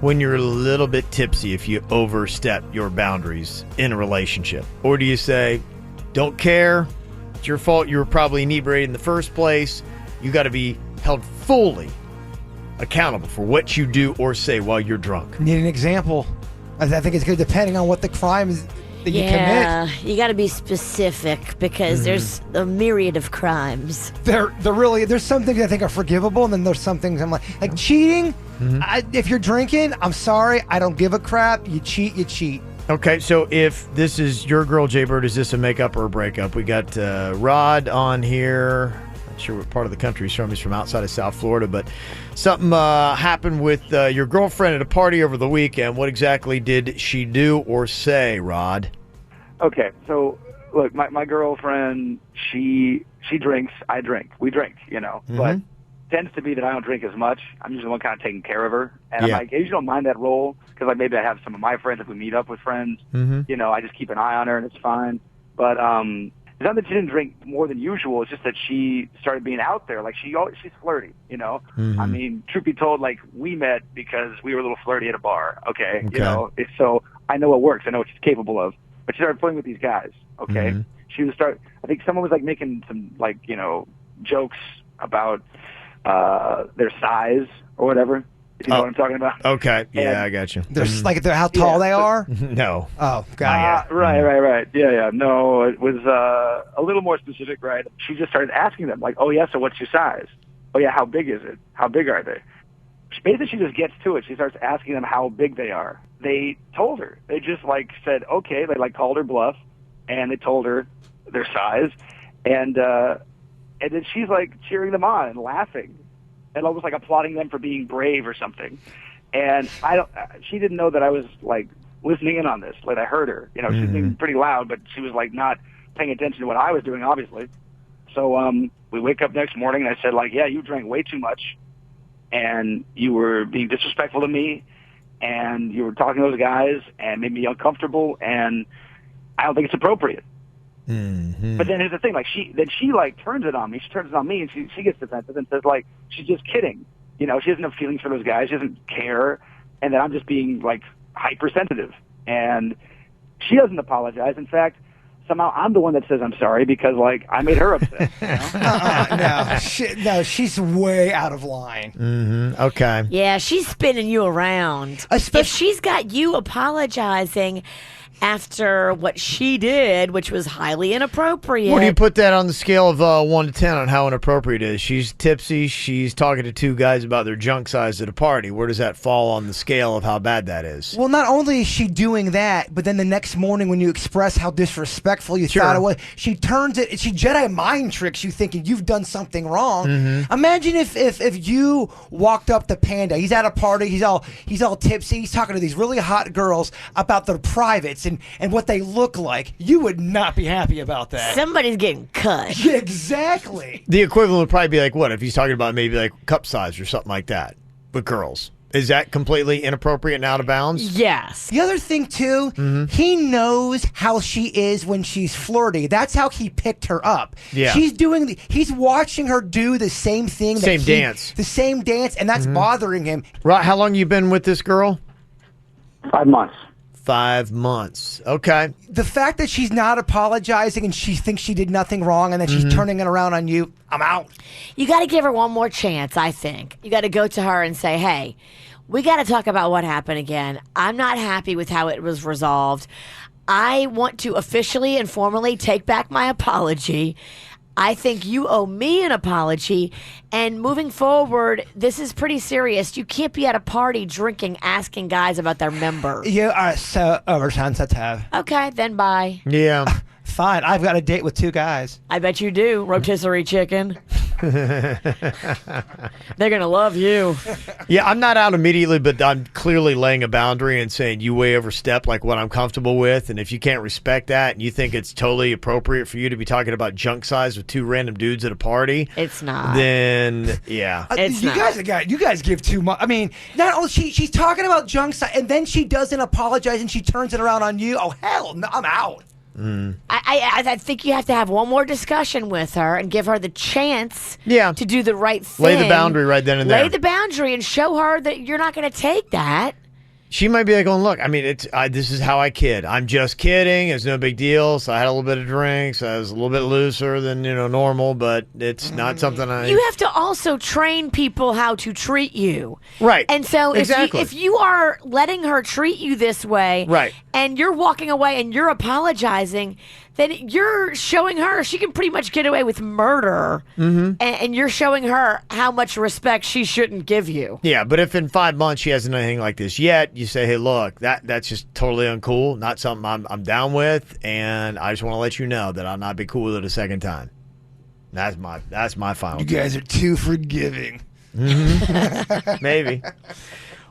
when you're a little bit tipsy if you overstep your boundaries in a relationship? Or do you say, don't care, it's your fault, you were probably inebriated in the first place, you got to be held fully accountable for what you do or say while you're drunk? Need an example. I think it's good depending on what the crime is that you commit. Yeah, you got to be specific because there's a myriad of crimes. There's some things I think are forgivable, and then there's some things I'm like cheating. If you're drinking, I'm sorry, I don't give a crap. You cheat, you cheat. Okay, so if this is your girl, Jaybird, is this a makeup or a breakup? We got Rod on here. Not sure what part of the country he's from. He's from outside of South Florida, but something happened with your girlfriend at a party over the weekend. What exactly did she do or say, Rod? Okay, so look, my girlfriend, she drinks, I drink. We drink, but tends to be that I don't drink as much. I'm usually the one kind of taking care of her. And I'm like, I usually don't mind that role because like maybe I have some of my friends if we meet up with friends. I just keep an eye on her and it's fine. But it's not that she didn't drink more than usual. It's just that she started being out there. Like she's flirty, I mean, truth be told, like we met because we were a little flirty at a bar. Okay. So I know what works. I know what she's capable of. But she started flirting with these guys. Okay. She would start. I think someone was like making some like jokes about their size or whatever. If you know what I'm talking about. Okay. Yeah, I got you. There's like how tall they are? No. Oh, God. Right. Yeah. No, it was a little more specific, right? She just started asking them, like, oh, yeah, so what's your size? Oh, yeah, how big is it? How big are they? Basically, she just gets to it. She starts asking them how big they are. They told her. They just, like, said, okay. They, like, called her bluff, and they told her their size. And then she's, like, cheering them on and laughing and almost, like, applauding them for being brave or something. And she didn't know that I was, like, listening in on this. Like, I heard her. She was being pretty loud, but she was, like, not paying attention to what I was doing, obviously. So we wake up next morning, and I said, like, yeah, you drank way too much, and you were being disrespectful to me, and you were talking to those guys, and made me uncomfortable, and I don't think it's appropriate. But then here's the thing, like she turns it on me. She turns it on me, and she gets defensive and says like she's just kidding. She doesn't have feelings for those guys. She doesn't care, and that I'm just being like hypersensitive. And she doesn't apologize. In fact, somehow I'm the one that says I'm sorry because, like, I made her upset. No, she's way out of line. Mm-hmm. Okay. Yeah, she's spinning you around. If she's got you apologizing after what she did, which was highly inappropriate. Where do you put that on the scale of 1 to 10 on how inappropriate it is? She's tipsy. She's talking to two guys about their junk size at a party. Where does that fall on the scale of how bad that is? Well, not only is she doing that, but then the next morning when you express how disrespectful you thought it was, she turns it, she Jedi mind tricks you thinking you've done something wrong. Mm-hmm. Imagine if you walked up to Panda, he's at a party, he's all tipsy, he's talking to these really hot girls about their privates and what they look like. You would not be happy about that. Somebody's getting cut. Yeah, exactly. The equivalent would probably be like, what, if he's talking about maybe like cup size or something like that with girls? Is that completely inappropriate and out of bounds? Yes. The other thing, too, he knows how she is when she's flirty. That's how he picked her up. Yeah. He's watching her do the same thing. Dance. The same dance, and that's bothering him. Right. How long you been with this girl? 5 months. 5 months. Okay. The fact that she's not apologizing and she thinks she did nothing wrong and then she's turning it around on you, I'm out. You got to give her one more chance, I think. You got to go to her and say, hey, we got to talk about what happened again. I'm not happy with how it was resolved. I want to officially and formally take back my apology. I think you owe me an apology. And moving forward, this is pretty serious. You can't be at a party drinking, asking guys about their members. You are so oversensitive. Okay, then bye. Yeah. Fine. I've got a date with 2 guys. I bet you do. Rotisserie chicken. They're going to love you. Yeah, I'm not out immediately, but I'm clearly laying a boundary and saying you way overstep like what I'm comfortable with. And if you can't respect that and you think it's totally appropriate for you to be talking about junk size with 2 random dudes at a party, it's not. Then, yeah. You guys give too much. I mean, not only she's talking about junk size and then she doesn't apologize and she turns it around on you. Oh, hell no, I'm out. I think you have to have one more discussion with her and give her the chance to do the right thing. Lay the boundary right then and there. Lay the boundary and show her that you're not going to take that. She might be like, going, look, I mean, this is how I kid. I'm just kidding. It's no big deal. So I had a little bit of drinks. I was a little bit looser than, normal, but it's not something You have to also train people how to treat you. Right. And so Exactly. if you are letting her treat you this way, right, and you're walking away and you're apologizing, then you're showing her she can pretty much get away with murder, and you're showing her how much respect she shouldn't give you. Yeah, but if in 5 months she hasn't done anything like this yet, you say, hey, look, that's just totally uncool, not something I'm down with, and I just want to let you know that I'll not be cool with it a second time. That's my final. You guys are too forgiving. Maybe.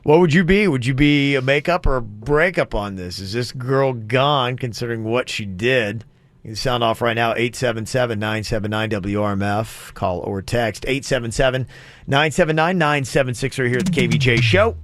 What would you be? Would you be a makeup or a breakup on this? Is this girl gone considering what she did? You can sound off right now, 877-979-WRMF. Call or text 877-979-9763 here at the KVJ Show.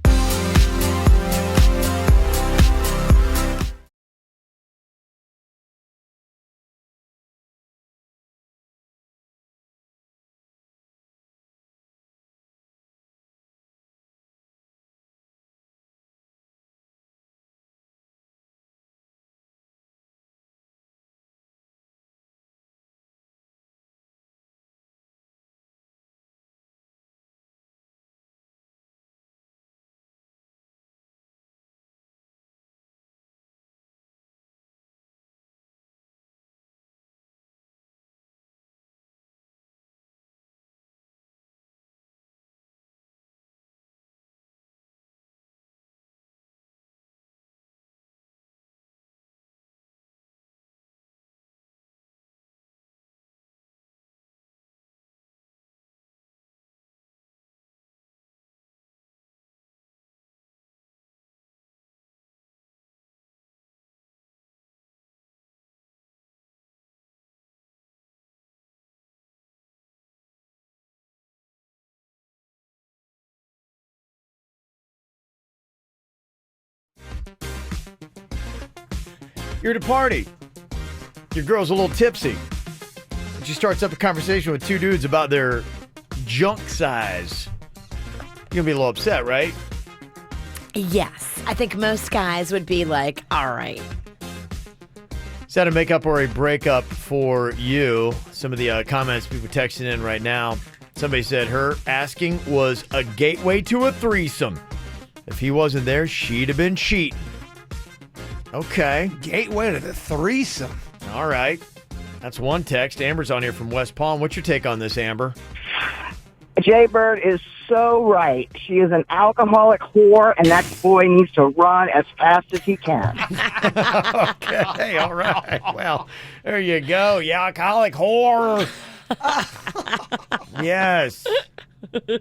You're at a party. Your girl's a little tipsy. And she starts up a conversation with 2 dudes about their junk size. You're going to be a little upset, right? Yes. I think most guys would be like, all right. Is that a makeup or a breakup for you? Some of the comments people texting in right now. Somebody said her asking was a gateway to a threesome. If he wasn't there, she'd have been cheating. Okay. Gateway to the threesome. All right. That's one text. Amber's on here from West Palm. What's your take on this, Amber? Jaybird is so right. She is an alcoholic whore, and that boy needs to run as fast as he can. Okay, all right. Well, there you go. You alcoholic whore. Yes.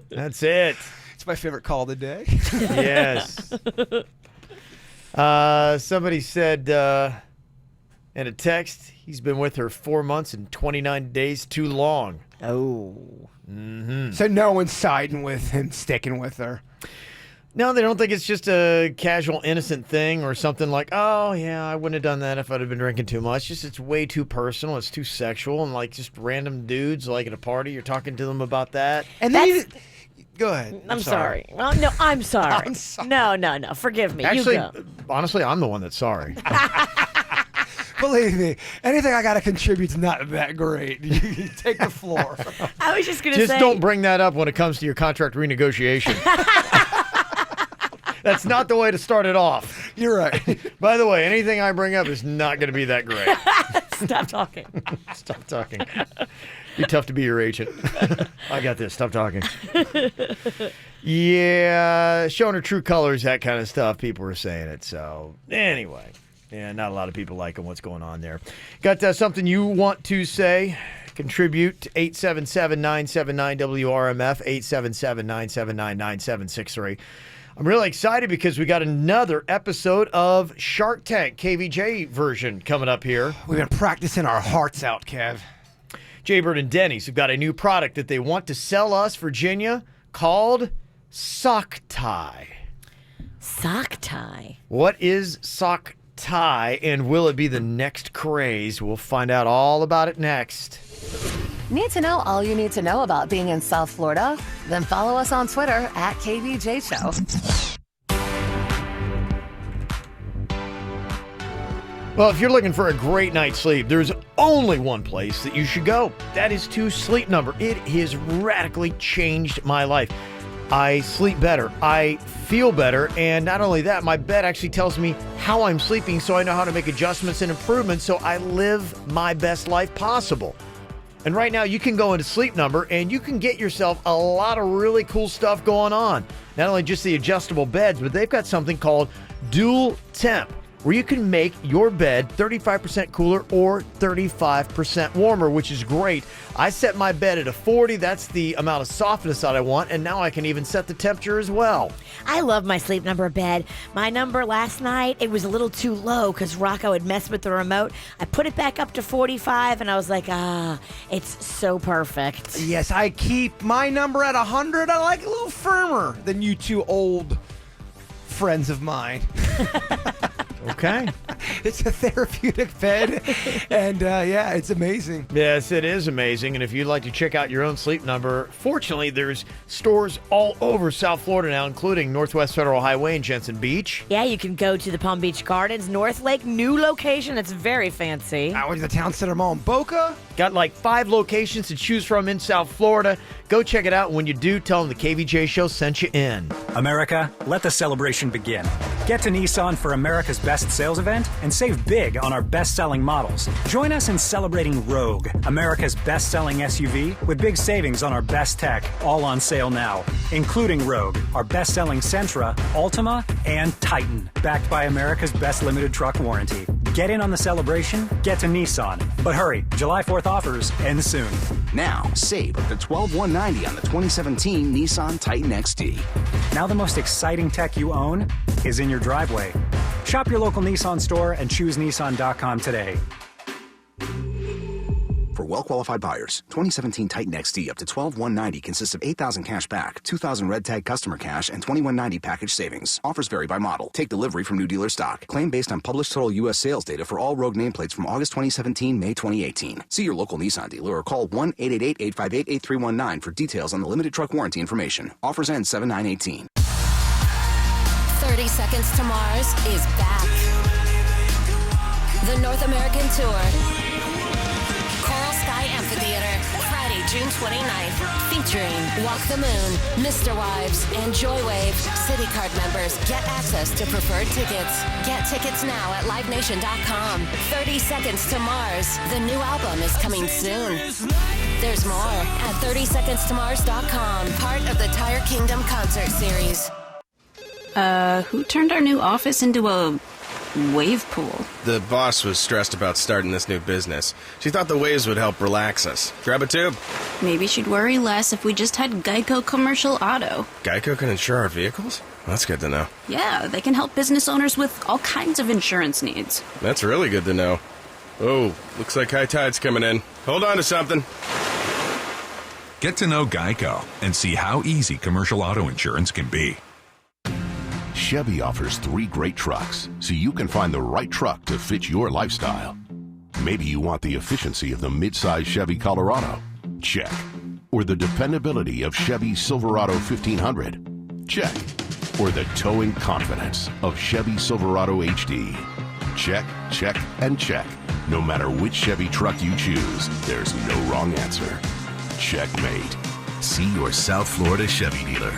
That's it. It's my favorite call of the day. Yes. Somebody said in a text, he's been with her 4 months and 29 days too long. Oh. Mm-hmm. So no one's siding with him sticking with her. No, they don't think it's just a casual, innocent thing or something like, oh, yeah, I wouldn't have done that if I'd have been drinking too much. Just it's way too personal. It's too sexual. And, like, just random dudes, like, at a party, you're talking to them about that. And then go ahead. I'm sorry. Well, no, I'm sorry. I'm sorry. No. Forgive me. Actually, you go. honestly, I'm the one that's sorry. Believe me, anything I got to contribute's not that great. You take the floor. I was just going to say. Just don't bring that up when it comes to your contract renegotiation. That's not the way to start it off. You're right. By the way, anything I bring up is not going to be that great. Stop talking. Stop talking. Be tough to be your agent. I got this. Stop talking. Yeah, showing her true colors, that kind of stuff. People were saying it. So anyway, yeah, not a lot of people liking what's going on there. Got something you want to say? Contribute to 877-979-WRMF, 877-979-9763. I'm really excited because we got another episode of Shark Tank, KVJ version, coming up here. We've been practicing our hearts out, Kev. Jaybird and Denny's have got a new product that they want to sell us, Virginia, called Sock Tie. Sock tie. What is Sock Tie, and will it be the next craze? We'll find out all about it next. Need to know all you need to know about being in South Florida? Then follow us on Twitter at KVJ Show. Well, if you're looking for a great night's sleep, there's only one place that you should go. That is to Sleep Number. It has radically changed my life. I sleep better. I feel better. And not only that, my bed actually tells me how I'm sleeping so I know how to make adjustments and improvements so I live my best life possible. And right now, you can go into Sleep Number and you can get yourself a lot of really cool stuff going on. Not only just the adjustable beds, but they've got something called Dual Temp, where you can make your bed 35% cooler or 35% warmer, which is great. I set my bed at a 40. That's the amount of softness that I want, and now I can even set the temperature as well. I love my Sleep Number bed. My number last night, it was a little too low because Rocco had messed with the remote. I put it back up to 45, and I was like, it's so perfect. Yes, I keep my number at 100. I like it a little firmer than you two old friends of mine. Okay. It's a therapeutic bed, and yeah, it's amazing. Yes, it is amazing. And if you'd like to check out your own Sleep Number, fortunately, there's stores all over South Florida now, including Northwest Federal Highway in Jensen Beach. Yeah, you can go to the Palm Beach Gardens, North Lake, new location. It's very fancy. Out in the Town Center Mall in Boca. Got like 5 locations to choose from in South Florida. Go check it out. When you do, tell them the KVJ Show sent you in. America, let the celebration begin. Get to Nissan for America's best sales event and save big on our best-selling models. Join us in celebrating Rogue, America's best-selling SUV, with big savings on our best tech, all on sale now, including Rogue, our best-selling Sentra, Altima, and Titan, backed by America's best limited truck warranty. Get in on the celebration, get to Nissan. But hurry, July 4th offers end soon. Now, save up to $12,190 on the 2017 Nissan Titan XD. Now the most exciting tech you own is in your driveway. Shop your local Nissan store and choose Nissan.com today. For well-qualified buyers, 2017 Titan XD up to $12,190 consists of $8,000 cash back, $2,000 red tag customer cash, and $2,190 package savings. Offers vary by model. Take delivery from new dealer stock. Claim based on published total U.S. sales data for all Rogue nameplates from August 2017, May 2018. See your local Nissan dealer or call 1-888-858-8319 for details on the limited truck warranty information. Offers end 7/9/18. 30 Seconds to Mars is back. the North American Tour. Coral Sky Amphitheater, Friday, June 29th, featuring Walk the Moon, Mr. Wives, and Joywave. City Card members get access to preferred tickets. Get tickets now at livenation.com. 30 Seconds to Mars. The new album is coming soon. There's more at 30secondstomars.com, part of the Tire Kingdom concert series. Who turned our new office into a wave pool? The boss was stressed about starting this new business. She thought the waves would help relax us. Grab a tube. Maybe she'd worry less if we just had Geico Commercial Auto. Geico can insure our vehicles? That's good to know. Yeah, they can help business owners with all kinds of insurance needs. That's really good to know. Oh, looks like high tide's coming in. Hold on to something. Get to know Geico and see how easy commercial auto insurance can be. Chevy offers 3 great trucks, so you can find the right truck to fit your lifestyle. Maybe you want the efficiency of the midsize Chevy Colorado. Check. Or the dependability of Chevy Silverado 1500. Check. Or the towing confidence of Chevy Silverado HD. Check, check, and check. No matter which Chevy truck you choose, there's no wrong answer. Checkmate. See your South Florida Chevy dealer.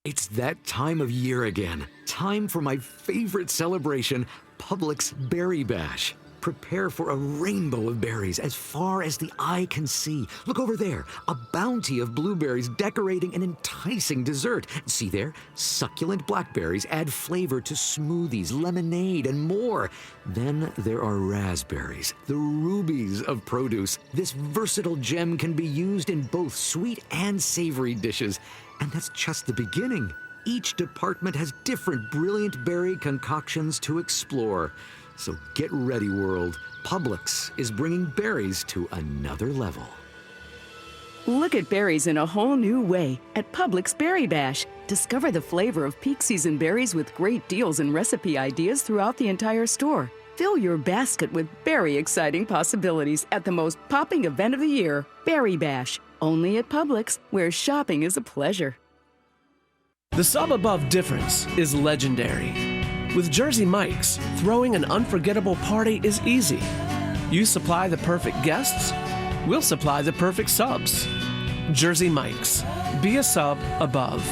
It's that time of year again. Time for my favorite celebration, Publix Berry Bash. Prepare for a rainbow of berries as far as the eye can see. Look over there, a bounty of blueberries decorating an enticing dessert. See there, succulent blackberries add flavor to smoothies, lemonade, and more. Then there are raspberries, the rubies of produce. This versatile gem can be used in both sweet and savory dishes. And that's just the beginning. Each department has different brilliant berry concoctions to explore. So get ready, world. Publix is bringing berries to another level. Look at berries in a whole new way at Publix Berry Bash. Discover the flavor of peak season berries with great deals and recipe ideas throughout the entire store. Fill your basket with very exciting possibilities at the most popping event of the year, Berry Bash. Only at Publix, where shopping is a pleasure. The sub above difference is legendary. With Jersey Mike's, throwing an unforgettable party is easy. You supply the perfect guests, we'll supply the perfect subs. Jersey Mike's. Be a sub above.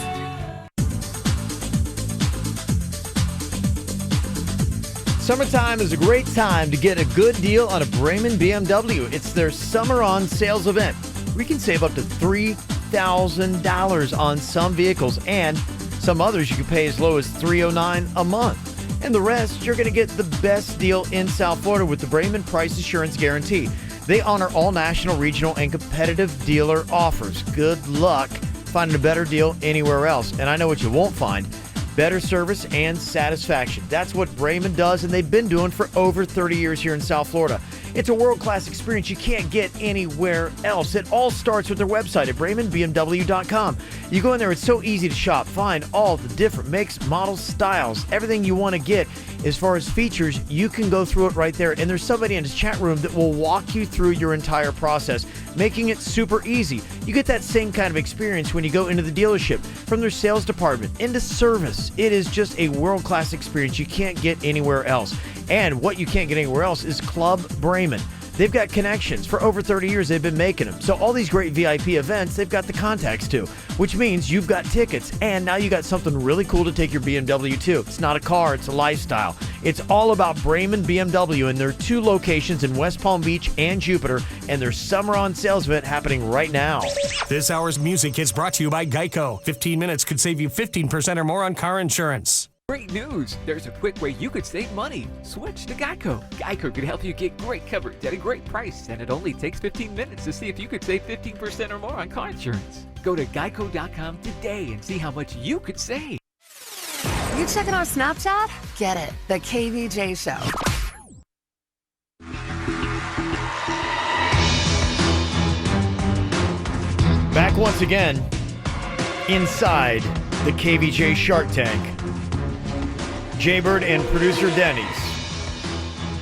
Summertime is a great time to get a good deal on a Brayman BMW. It's their Summer On Sales event. We can save up to $3,000 on some vehicles, and some others you can pay as low as $309 a month. And the rest, you're going to get the best deal in South Florida with the Brayman Price Assurance Guarantee. They honor all national, regional, and competitive dealer offers. Good luck finding a better deal anywhere else. And I know what you won't find. Better service and satisfaction. That's what Brayman does, and they've been doing for over 30 years here in South Florida. It's a world-class experience you can't get anywhere else. It all starts with their website at BraymanBMW.com. You go in there, it's so easy to shop. Find all the different makes, models, styles, everything you want to get. As far as features, you can go through it right there, and there's somebody in his chat room that will walk you through your entire process, making it super easy. You get that same kind of experience when you go into the dealership, from their sales department into service. It is just a world-class experience you can't get anywhere else. And what you can't get anywhere else is Club Brayman. They've got connections. For over 30 years, they've been making them. So all these great VIP events, they've got the contacts to, which means you've got tickets, and now you got something really cool to take your BMW to. It's not a car, it's a lifestyle. It's all about Brayman BMW, and there are 2 locations in West Palm Beach and Jupiter, and their Summer On Sales event happening right now. This hour's music is brought to you by Geico. 15 minutes could save you 15% or more on car insurance. Great news! There's a quick way you could save money. Switch to Geico. Geico can help you get great coverage at a great price, and it only takes 15 minutes to see if you could save 15% or more on car insurance. Go to geico.com today and see how much you could save. You checking our Snapchat? Get it, the KVJ Show. Back once again, inside the KVJ Shark Tank. Jaybird and producer Denny's.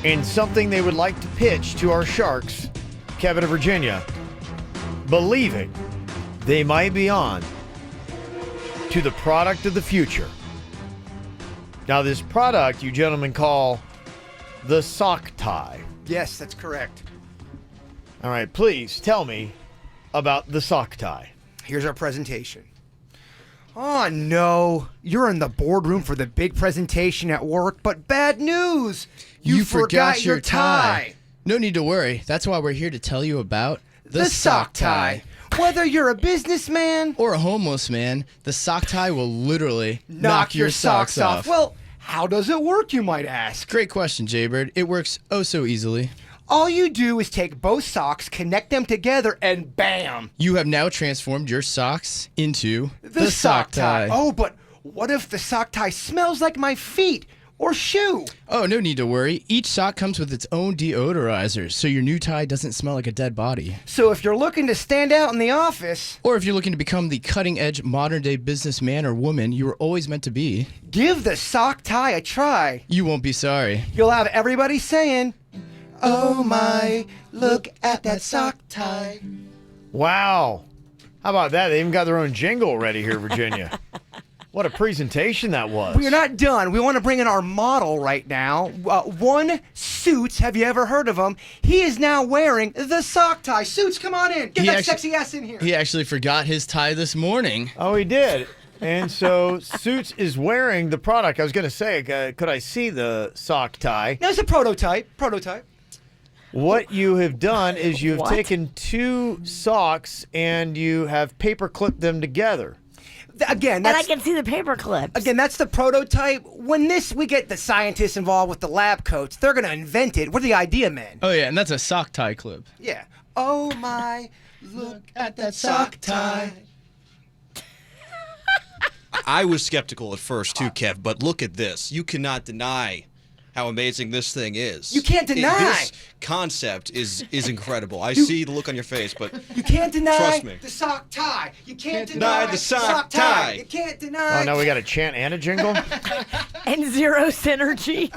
And something they would like to pitch to our Sharks, Kevin of Virginia, believing they might be on to the product of the future. Now, this product you gentlemen call the sock tie. Yes, that's correct. All right, please tell me about the sock tie. Here's our presentation. Oh, no. You're in the boardroom for the big presentation at work, but bad news. You forgot your tie. No need to worry. That's why we're here to tell you about The sock tie. Whether you're a businessman or a homeless man, the sock tie will literally knock your socks off. Well, how does it work, you might ask? Great question, Jaybird. It works oh so easily. All you do is take both socks, connect them together, and bam! You have now transformed your socks into the sock tie. Oh, but what if the sock tie smells like my feet or shoe? Oh, no need to worry. Each sock comes with its own deodorizer, so your new tie doesn't smell like a dead body. So if you're looking to stand out in the office, or if you're looking to become the cutting-edge modern-day businessman or woman you were always meant to be, give the sock tie a try. You won't be sorry. You'll have everybody saying, "Oh my, look at that sock tie." Wow. How about that? They even got their own jingle ready here, Virginia. What a presentation that was. We are not done. We want to bring in our model right now. One Suits, have you ever heard of him? He is now wearing the sock tie. Suits, come on in. Get that sexy ass in here. He actually forgot his tie this morning. Oh, he did. And so Suits is wearing the product. I was going to say, could I see the sock tie? No, it's a prototype. What you have done is you've taken two socks and you have paper clipped them together. Again, and I can see the paper clips. Again, that's the prototype. When we get the scientists involved with the lab coats, they're going to invent it. We're the idea men. Oh, yeah, and that's a sock tie clip. Yeah. Oh, my, look at that sock tie. I was skeptical at first, too, Kev, but look at this. You cannot deny how amazing this thing is. You can't deny. This concept is incredible. I see the look on your face, but you can't deny trust me. The sock tie. You can't deny the sock tie. You can't deny. Oh, now we got a chant and a jingle? And zero synergy.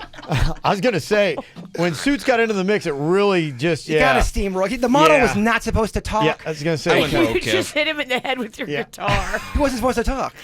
I was going to say, when Suits got into the mix, it really just, You got to steamroll. The model was not supposed to talk. Yeah, I was going to say. You just hit him in the head with your guitar. He wasn't supposed to talk.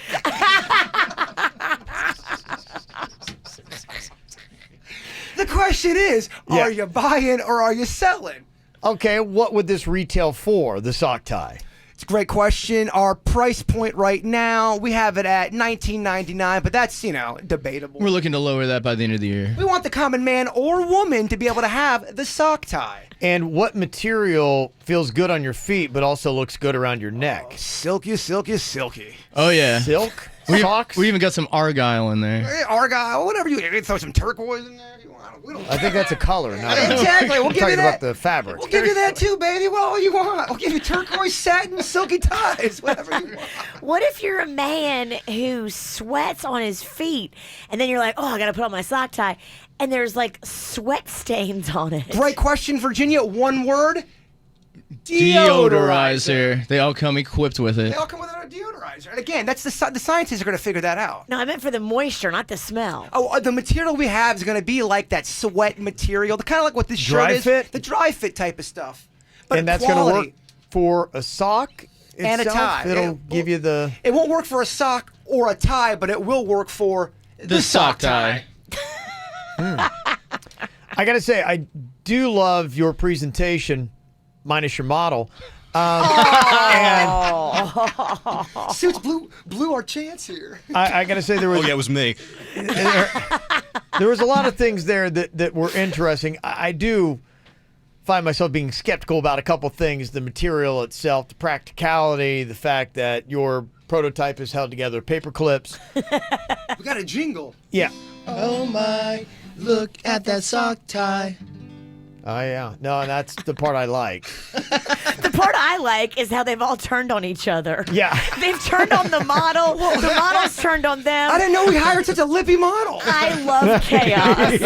The question is, are you buying or are you selling? Okay, what would this retail for, the sock tie? It's a great question. Our price point right now, we have it at $19.99, but that's, debatable. We're looking to lower that by the end of the year. We want the common man or woman to be able to have the sock tie. And what material feels good on your feet but also looks good around your neck? Silky, silky, silky. Oh, yeah. Silk? Socks? We even got some argyle in there. Argyle, whatever you can throw some turquoise in there if you want. I think that's a color. Not exactly. We'll give you that. Talking about the fabric. We'll give you that too, baby. Well, all you want. We'll give you turquoise, satin, silky ties, whatever you want. What if you're a man who sweats on his feet, and then you're like, oh, I got to put on my sock tie, and there's like sweat stains on it? Great question, Virginia. One word. Deodorizer. They all come equipped with it. They all come with a deodorizer. And again, that's the scientists are going to figure that out. No, I meant for the moisture, not the smell. Oh, the material we have is going to be like that sweat material, kind of like what this shirt dry is. Fit? The dry fit type of stuff. But and that's going to work for a sock and itself? a tie. It'll give you the... It won't work for a sock or a tie, but it will work for the sock tie. I got to say, I do love your presentation, minus your model. Suits blew our chance here. I got to say there was... Oh, yeah, it was me. There was a lot of things there that were interesting. I do find myself being skeptical about a couple things. The material itself, the practicality, the fact that your prototype is held together with paper clips. We got a jingle. Yeah. Oh, my, look at that sock tie. Oh, yeah. No, that's the part I like. The part I like is how they've all turned on each other. Yeah. They've turned on the model. The model's turned on them. I didn't know we hired such a lippy model. I love chaos.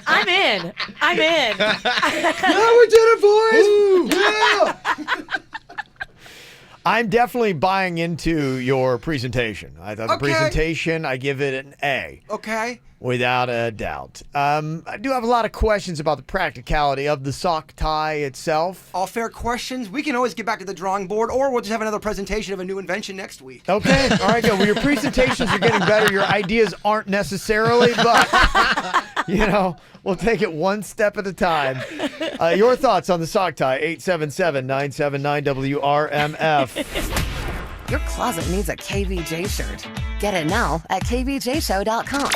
I'm in. Yeah, we did it, boys. Yeah. I'm definitely buying into your presentation. I thought the Okay. presentation, I give it an A. Okay. Without a doubt. I do have a lot of questions about the practicality of the sock tie itself. All fair questions. We can always get back to the drawing board, or we'll just have another presentation of a new invention next week. Okay. All right, good. Well, your presentations are getting better. Your ideas aren't necessarily, but We'll take it one step at a time. Your thoughts on the sock tie, 877-979-WRMF. Your closet needs a KVJ shirt. Get it now at kvjshow.com.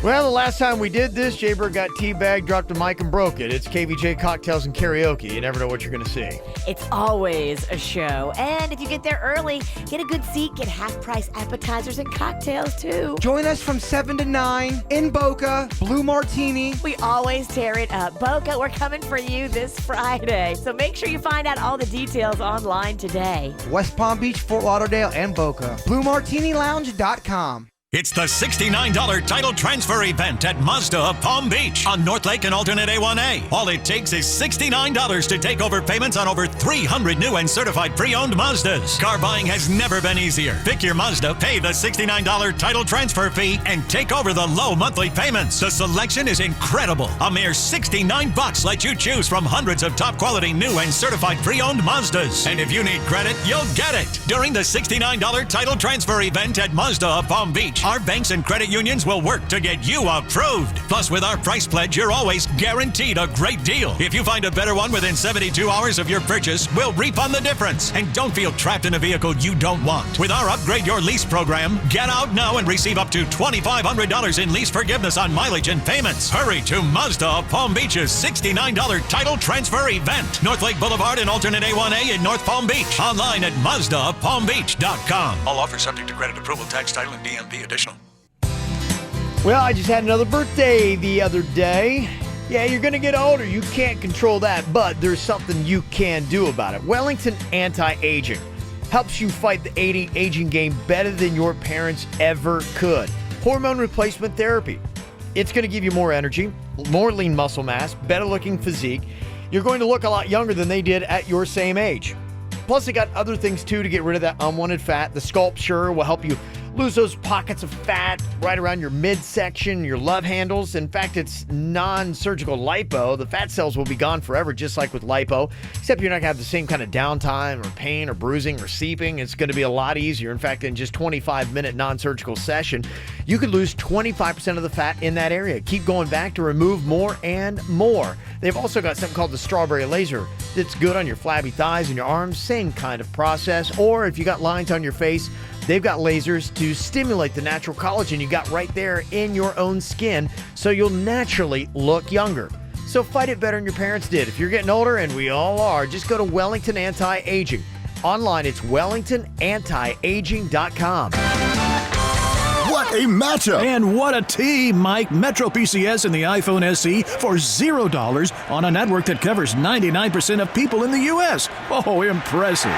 Well, the last time we did this, Jaybird got teabagged, dropped the mic, and broke it. It's KVJ Cocktails and Karaoke. You never know what you're going to see. It's always a show. And if you get there early, get a good seat, get half-price appetizers and cocktails, too. Join us from 7 to 9 in Boca, Blue Martini. We always tear it up. Boca, we're coming for you this Friday. So make sure you find out all the details online today. West Palm Beach, Fort Lauderdale, and Boca. BlueMartiniLounge.com. It's the $69 title transfer event at Mazda of Palm Beach on North Lake and Alternate A1A. All it takes is $69 to take over payments on over 300 new and certified pre-owned Mazdas. Car buying has never been easier. Pick your Mazda, pay the $69 title transfer fee, and take over the low monthly payments. The selection is incredible. A mere $69 lets you choose from hundreds of top quality new and certified pre-owned Mazdas. And if you need credit, you'll get it during the $69 title transfer event at Mazda of Palm Beach. Our banks and credit unions will work to get you approved. Plus, with our price pledge, you're always guaranteed a great deal. If you find a better one within 72 hours of your purchase, we'll refund the difference. And don't feel trapped in a vehicle you don't want. With our Upgrade Your Lease program, get out now and receive up to $2,500 in lease forgiveness on mileage and payments. Hurry to Mazda of Palm Beach's $69 title transfer event. North Lake Boulevard and Alternate A1A in North Palm Beach. Online at MazdaofPalmBeach.com. All offers subject to credit approval, tax, title, and DMV additional. Well, I just had another birthday the other day. Yeah, you're going to get older. You can't control that, but there's something you can do about it. Wellington Anti-Aging helps you fight the aging game better than your parents ever could. Hormone replacement therapy. It's going to give you more energy, more lean muscle mass, better looking physique. You're going to look a lot younger than they did at your same age. Plus, they got other things, too, to get rid of that unwanted fat. The Sculpture will help you lose those pockets of fat right around your midsection, your love handles. In fact, it's non-surgical lipo. The fat cells will be gone forever, just like with lipo, except you're not going to have the same kind of downtime or pain or bruising or seeping. It's going to be a lot easier. In fact, in just 25-minute non-surgical session, you could lose 25% of the fat in that area. Keep going back to remove more and more. They've also got something called the strawberry laser that's good on your flabby thighs and your arms. Same kind of process. Or if you got lines on your face, they've got lasers to stimulate the natural collagen you got right there in your own skin, so you'll naturally look younger. So fight it better than your parents did. If you're getting older, and we all are, just go to Wellington Anti-Aging. Online, it's WellingtonAntiAging.com. What a matchup! And what a team, Mike. MetroPCS and the iPhone SE for $0 on a network that covers 99% of people in the U.S. Oh, impressive.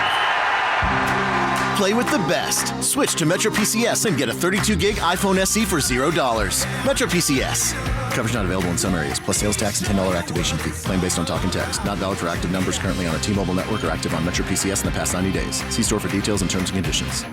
Play with the best. Switch to MetroPCS and get a 32-gig iPhone SE for $0. MetroPCS. Coverage not available in some areas, plus sales tax and $10 activation fee. Claim based on talk and text. Not valid for active numbers currently on a T-Mobile network or active on MetroPCS in the past 90 days. See store for details and terms and conditions.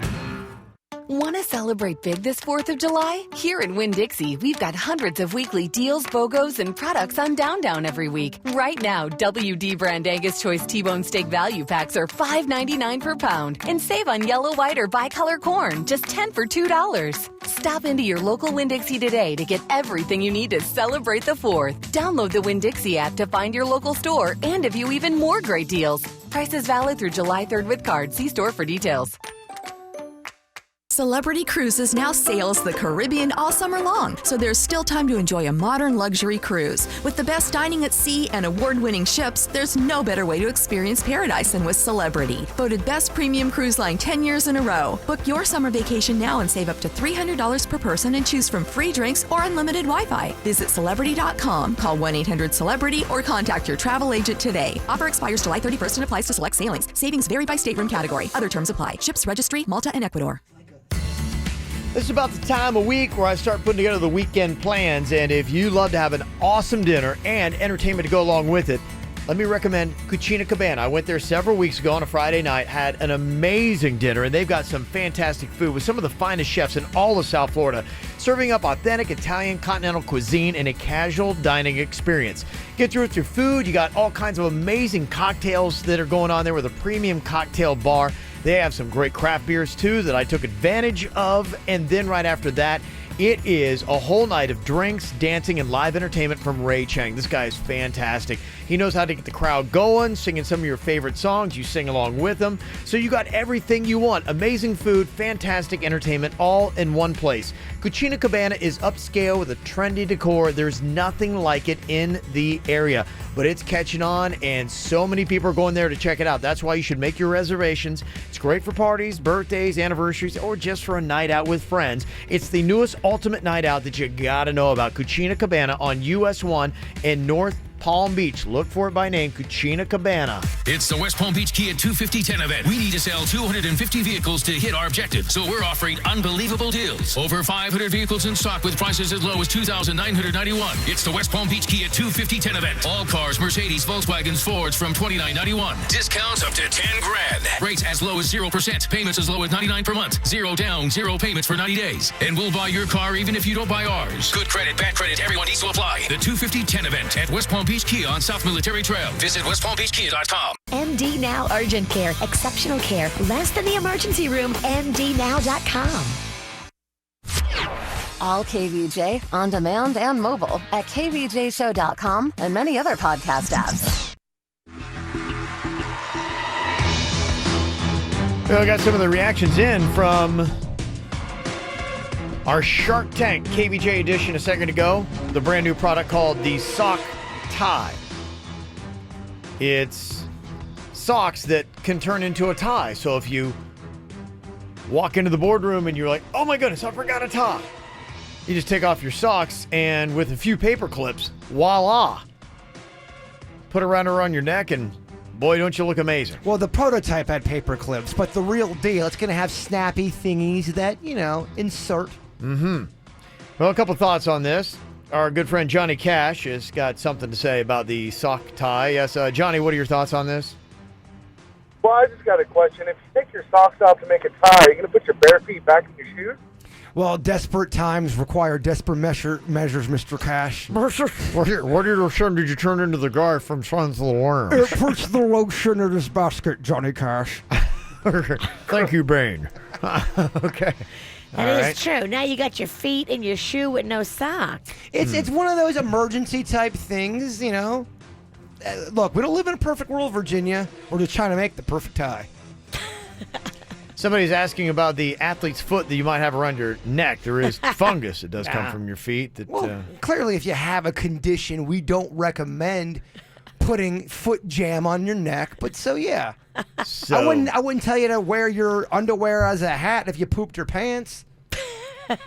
Want to celebrate big this 4th of July? Here in Winn-Dixie, we've got hundreds of weekly deals, BOGOs, and products on Down every week. Right now, WD brand Angus Choice T-Bone Steak Value Packs are $5.99 per pound. And save on yellow, white, or bicolor corn, just $10 for $2. Stop into your local Winn-Dixie today to get everything you need to celebrate the 4th. Download the Winn-Dixie app to find your local store and to view even more great deals. Prices valid through July 3rd with card. See store for details. Celebrity Cruises now sails the Caribbean all summer long, so there's still time to enjoy a modern luxury cruise. With the best dining at sea and award-winning ships, there's no better way to experience paradise than with Celebrity. Voted Best Premium Cruise Line 10 years in a row. Book your summer vacation now and save up to $300 per person and choose from free drinks or unlimited Wi-Fi. Visit Celebrity.com, call 1-800-CELEBRITY, or contact your travel agent today. Offer expires July 31st and applies to select sailings. Savings vary by stateroom category. Other terms apply. Ships Registry, Malta, and Ecuador. This is about the time of week where I start putting together the weekend plans, and if you love to have an awesome dinner and entertainment to go along with it, let me recommend Cucina Cabana. I went there several weeks ago on a Friday night, had an amazing dinner, and they've got some fantastic food with some of the finest chefs in all of South Florida, serving up authentic Italian continental cuisine in a casual dining experience. Get through with your food. You got all kinds of amazing cocktails that are going on there with a premium cocktail bar. They have some great craft beers, too, that I took advantage of. And then right after that, It is a whole night of drinks, dancing, and live entertainment from Ray Chang. This guy is fantastic. He knows how to get the crowd going, singing some of your favorite songs. You sing along with him. So you got everything you want. Amazing food, fantastic entertainment, all in one place. Cucina Cabana is upscale with a trendy decor. There's nothing like it in the area. But it's catching on, and so many people are going there to check it out. That's why you should make your reservations. It's great for parties, birthdays, anniversaries, or just for a night out with friends. It's the newest ultimate night out that you gotta know about. Cucina Cabana on US 1 in North Palm Beach. Look for it by name, Cucina Cabana. It's the West Palm Beach Kia 250-10 event. We need to sell 250 vehicles to hit our objective, so we're offering unbelievable deals. Over 500 vehicles in stock with prices as low as $2,991. It's the West Palm Beach Kia 250-10 event. All cars, Mercedes, Volkswagens, Fords from $29.91. Discounts up to $10,000. Rates as low as 0%. Payments as low as $99 per month. Zero down, zero payments for 90 days. And we'll buy your car even if you don't buy ours. Good credit, bad credit, everyone needs to apply. The 250-10 event at West Palm Beach Kia on South Military Trail. Visit westpalmbeachkia.com. MD Now Urgent Care. Exceptional care. Less than the emergency room. MDNow.com. All KVJ, on demand and mobile at kvjshow.com and many other podcast apps. Well, I got some of the reactions in from our Shark Tank KVJ edition a second ago. The brand new product called the Sock Tie. It's socks that can turn into a tie. So if you walk into the boardroom and you're like, oh my goodness, I forgot a tie. You just take off your socks and with a few paper clips, voila. Put it around your neck and boy, don't you look amazing. Well, the prototype had paper clips, but the real deal, it's going to have snappy thingies that, insert. Mm-hmm. Well, a couple thoughts on this. Our good friend Johnny Cash has got something to say about the sock tie. Yes, Johnny, what are your thoughts on this? Well, I just got a question. If you take your socks off to make a tie, are you going to put your bare feet back in your shoes? Well, desperate times require desperate measures, Mr. Cash. What did you turn into the guy from Sons of the Worms? It puts the lotion in his basket, Johnny Cash. Thank you, Bane. Okay. That is true. Now you got your feet in your shoe with no socks. It's one of those emergency type things, Look, we don't live in a perfect world, Virginia. We're just trying to make the perfect tie. Somebody's asking about the athlete's foot that you might have around your neck. There is fungus that does come from your feet. That clearly, if you have a condition, we don't recommend putting foot jam on your neck. But yeah. So, I wouldn't tell you to wear your underwear as a hat if you pooped your pants. It's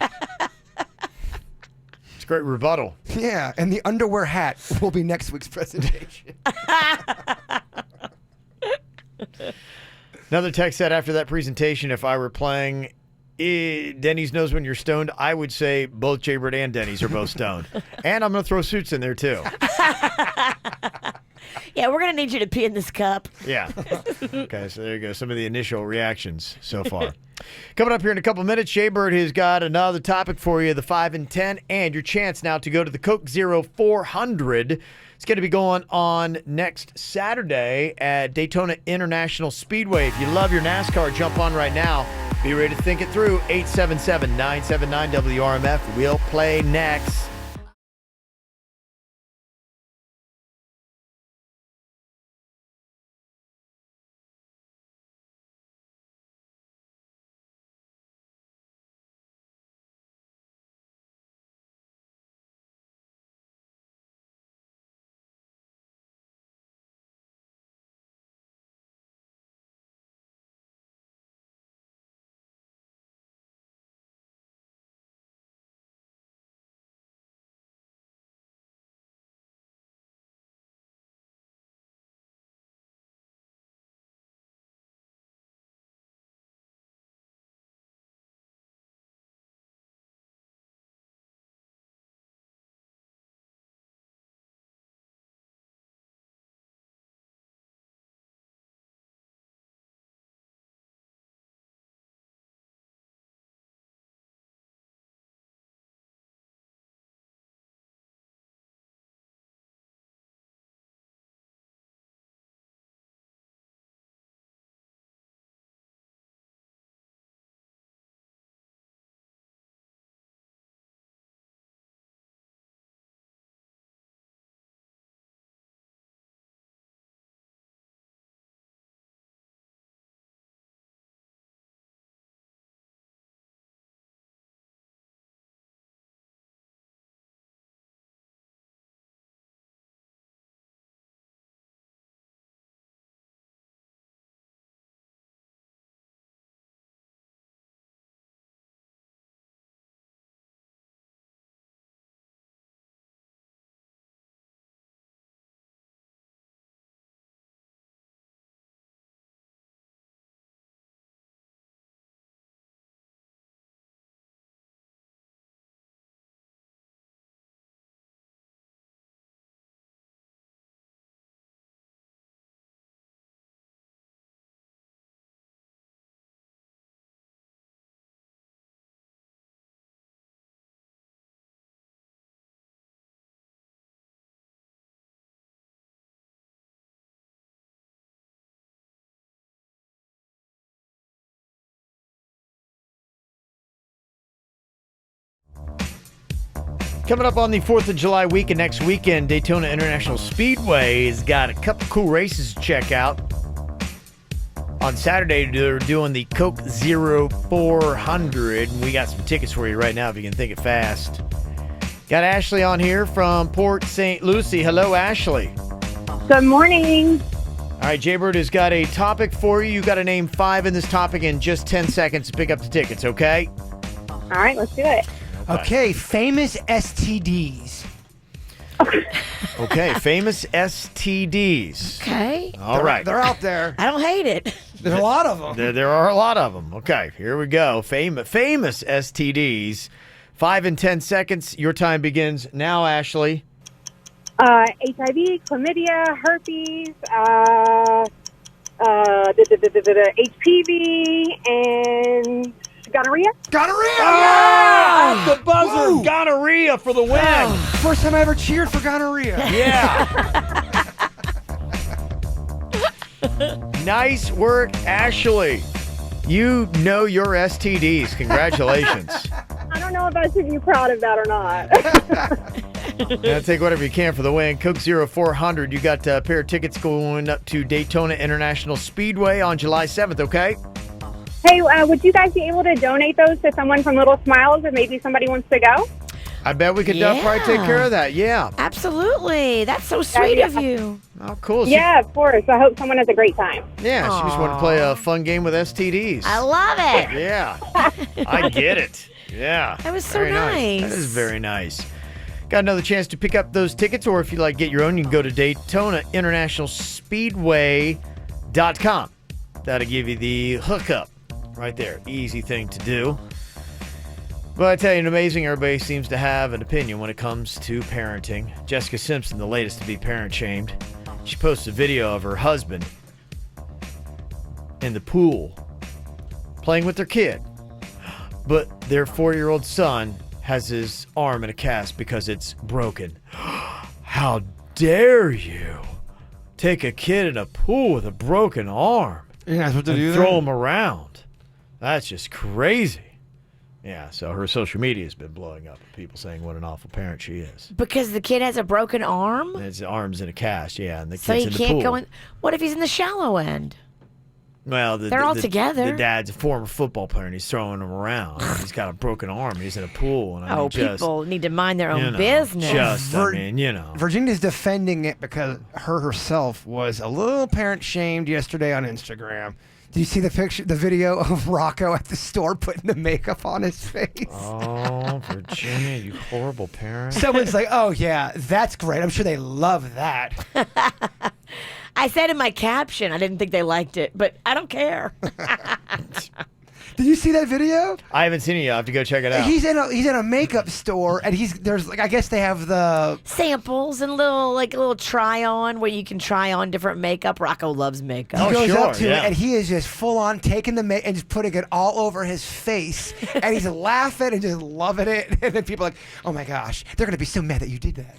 a great rebuttal. Yeah, and the underwear hat will be next week's presentation. Another text said after that presentation, if I were playing Denny's Knows When You're Stoned, I would say both Jaybird and Denny's are both stoned. And I'm going to throw Suits in there too. Yeah, we're going to need you to pee in this cup. Yeah. Okay, so there you go. Some of the initial reactions so far. Coming up here in a couple minutes, Jaybird has got another topic for you, the 5 and 10, and your chance now to go to the Coke Zero 400. It's going to be going on next Saturday at Daytona International Speedway. If you love your NASCAR, jump on right now. Be ready to think it through. 877-979-WRMF. We'll play next. Coming up on the 4th of July weekend, next weekend, Daytona International Speedway has got a couple cool races to check out. On Saturday, they're doing the Coke 0400. We got some tickets for you right now if you can think it fast. Got Ashley on here from Port St. Lucie. Hello, Ashley. Good morning. All right, Jaybird has got a topic for you. You got to name 5 in this topic in just 10 seconds to pick up the tickets, okay? All right, let's do it. Okay, famous STDs. Okay, famous STDs. Okay. All right. They're out there. I don't hate it. There's a lot of them. There are a lot of them. Okay, here we go. Famous STDs. 5 and 10 seconds. Your time begins now, Ashley. HIV, chlamydia, herpes, HPV, and gonorrhea. Gonorrhea! Ah, the buzzer! Woo! Gonorrhea for the win! Oh, first time I ever cheered for gonorrhea. Yeah. Nice work, Ashley. You know your STDs. Congratulations. I don't know if I should be proud of that or not. Yeah, take whatever you can for the win. Coke 0400. You got a pair of tickets going up to Daytona International Speedway on July 7th, okay? Hey, would you guys be able to donate those to someone from Little Smiles if maybe somebody wants to go? I bet we could probably take care of that. Yeah. Absolutely. That's so sweet of you. Oh, cool. Yeah, of course. I hope someone has a great time. Yeah, she just wanted to play a fun game with STDs. I love it. Yeah. I get it. Yeah. That was so Very nice. That is very nice. Got another chance to pick up those tickets, or if you like get your own, you can go to DaytonaInternationalSpeedway.com. That'll give you the hookup right there. Easy thing to do. But I tell you, amazing, everybody seems to have an opinion when it comes to parenting. Jessica Simpson, the latest to be parent-shamed. She posted a video of her husband in the pool playing with their kid. But their 4-year-old son has his arm in a cast because it's broken. How dare you take a kid in a pool with a broken arm that's what they and do throw there? him around? That's just crazy. Yeah, so her social media has been blowing up with people saying what an awful parent she is. Because the kid has a broken arm? His arm's in a cast, yeah, and the So kid's he in the can't pool. go in. What if he's in the shallow end? Well, They're all together. The dad's a former football player, and he's throwing him around. He's got a broken arm. He's in a pool. And I mean, People need to mind their own you know, business. Virginia's defending it because her herself was a little parent-shamed yesterday on Instagram. Did you see the video of Rocco at the store putting the makeup on his face? Oh, Virginia, you horrible parent. Someone's like, oh, yeah, that's great. I'm sure they love that. I said in my caption, I didn't think they liked it, but I don't care. Did you see that video? I haven't seen it yet. I have to go check it out. He's in a makeup store, and there's I guess they have the samples and little try on where you can try on different makeup. Rocco loves makeup. He goes up to it, and he is just full on taking the makeup and just putting it all over his face, and he's laughing and just loving it. And then people are like, oh my gosh, they're gonna be so mad that you did that.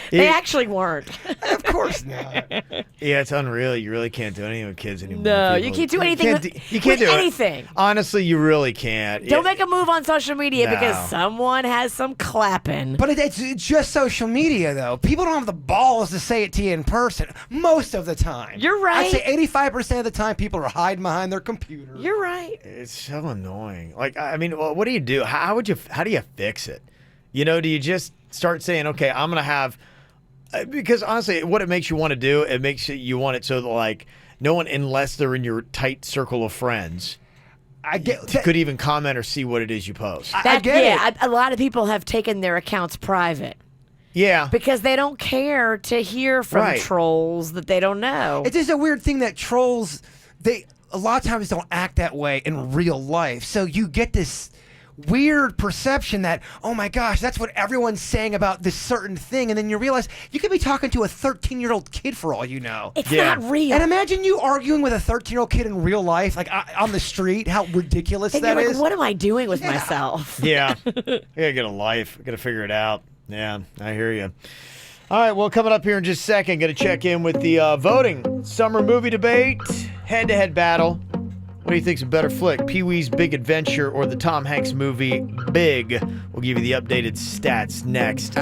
They actually weren't. Of course not. Yeah, it's unreal. You really can't do anything with kids anymore. No, you can't do anything You can't with do anything. It. Honestly, you really can't. Don't make a move on social media No. because someone has some clapping. But it's just social media, though. People don't have the balls to say it to you in person most of the time. You're right. I'd say 85% of the time people are hiding behind their computer. You're right. It's so annoying. Like, I mean, what do you do? How do you fix it? You know, do you just start saying, okay, I'm going to have... Because honestly, what it makes you want to do, it makes you want it so that, like, no one, unless they're in your tight circle of friends, could even comment or see what it is you post. I get it. A lot of people have taken their accounts private. Yeah. Because they don't care to hear from trolls that they don't know. It's just a weird thing that trolls, a lot of times don't act that way in real life. So you get this weird perception that, oh my gosh, that's what everyone's saying about this certain thing. And then you realize you could be talking to a 13-year-old kid for all you know. It's not real. And imagine you arguing with a 13-year-old kid in real life, like on the street, how ridiculous and that you're like, is. what am I doing with myself? Yeah. I gotta get a life. I gotta figure it out. Yeah, I hear you. All right, well, coming up here in just a second, going to check in with the voting summer movie debate, head-to-head battle. What do you think's a better flick, Pee-wee's Big Adventure or the Tom Hanks movie Big? We'll give you the updated stats next.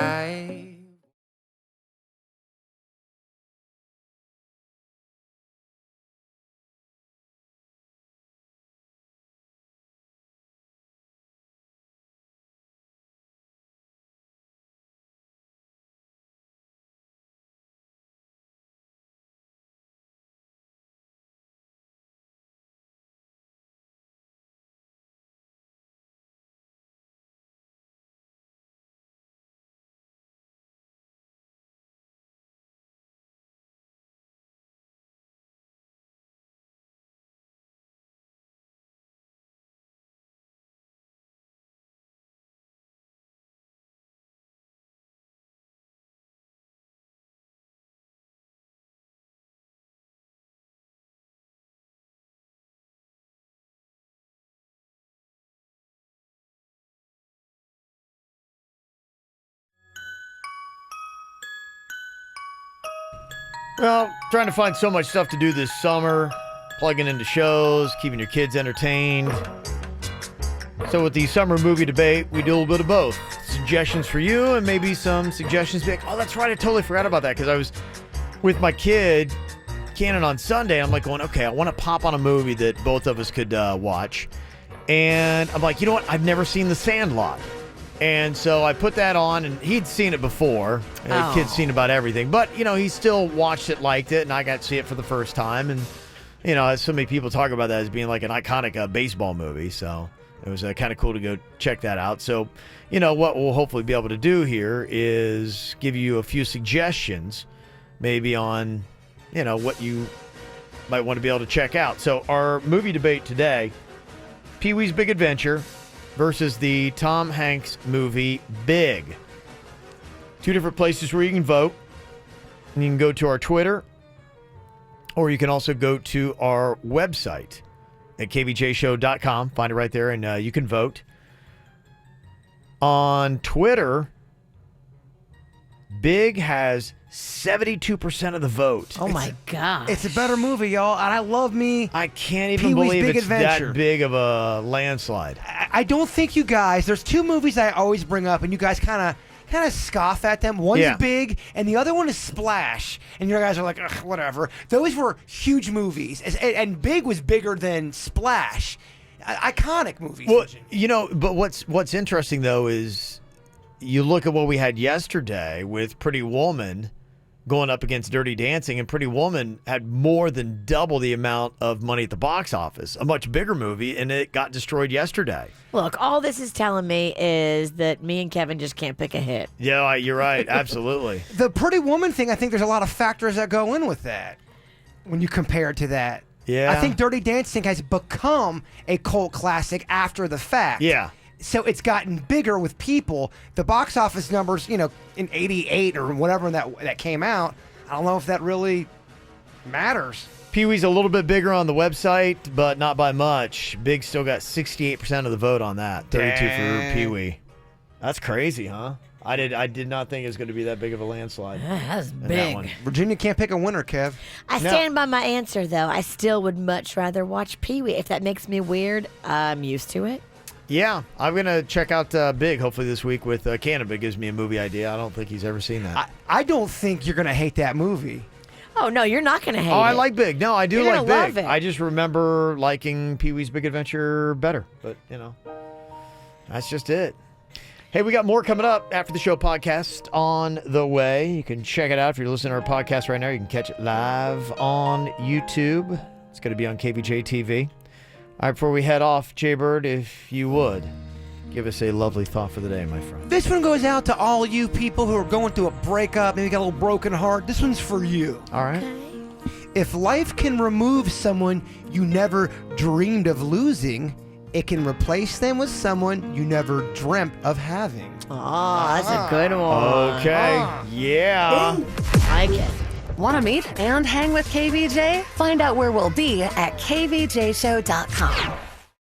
Well, trying to find so much stuff to do this summer, plugging into shows, keeping your kids entertained. So with the summer movie debate, we do a little bit of both. Suggestions for you and maybe some suggestions be like, oh, that's right, I totally forgot about that because I was with my kid, Cannon, on Sunday. I'm like going, okay, I want to pop on a movie that both of us could watch. And I'm like, you know what? I've never seen The Sandlot. And so I put that on, and he'd seen it before. The kid's seen about everything. But, he still watched it, liked it, and I got to see it for the first time. And, so many people talk about that as being like an iconic baseball movie. So it was kind of cool to go check that out. So, what we'll hopefully be able to do here is give you a few suggestions maybe on, what you might want to be able to check out. So our movie debate today, Pee-wee's Big Adventure versus the Tom Hanks movie Big. Two different places where you can vote. You can go to our Twitter, or you can also go to our website at kvjshow.com. Find it right there, and you can vote. On Twitter, Big has 72% of the vote. Oh my God. It's a better movie, y'all, and I love me. I can't even Pee-wee's believe Big it's Adventure. that big of a landslide. I don't think you guys, there's two movies I always bring up, and you guys kind of scoff at them. One's Big, and the other one is Splash. And you guys are like, ugh, whatever. Those were huge movies, and Big was bigger than Splash. Iconic movies. Well, but what's interesting, though, is you look at what we had yesterday with Pretty Woman going up against Dirty Dancing, and Pretty Woman had more than double the amount of money at the box office. A much bigger movie, and it got destroyed yesterday. Look, all this is telling me is that me and Kevin just can't pick a hit. Yeah, you're right. Absolutely. The Pretty Woman thing, I think there's a lot of factors that go in with that when you compare it to that. Yeah. I think Dirty Dancing has become a cult classic after the fact. Yeah. So it's gotten bigger with people. The box office numbers, in 88 or whatever that came out, I don't know if that really matters. Pee-wee's a little bit bigger on the website, but not by much. Big still got 68% of the vote on that. 32 for Pee-wee. That's crazy, huh? I did not think it was going to be that big of a landslide. That's in big. that one. Virginia can't pick a winner, Kev. I stand by my answer, though. I still would much rather watch Pee-wee. If that makes me weird, I'm used to it. Yeah, I'm going to check out Big hopefully this week with Cannon. It gives me a movie idea. I don't think he's ever seen that. I don't think you're going to hate that movie. Oh, no, you're not going to hate it. I like Big. No, I do You're like gonna Big. love it. I just remember liking Pee-wee's Big Adventure better. But, that's just it. Hey, we got more coming up after the show podcast on the way. You can check it out. If you're listening to our podcast right now, you can catch it live on YouTube. It's going to be on Kvj Tv. All right, before we head off, Jay-Bird, if you would, give us a lovely thought for the day, my friend. This one goes out to all you people who are going through a breakup, maybe got a little broken heart. This one's for you. All right. If life can remove someone you never dreamed of losing, it can replace them with someone you never dreamt of having. Oh, that's a good one. Okay. Yeah. I like it. Want to meet and hang with KVJ? Find out where we'll be at kvjshow.com.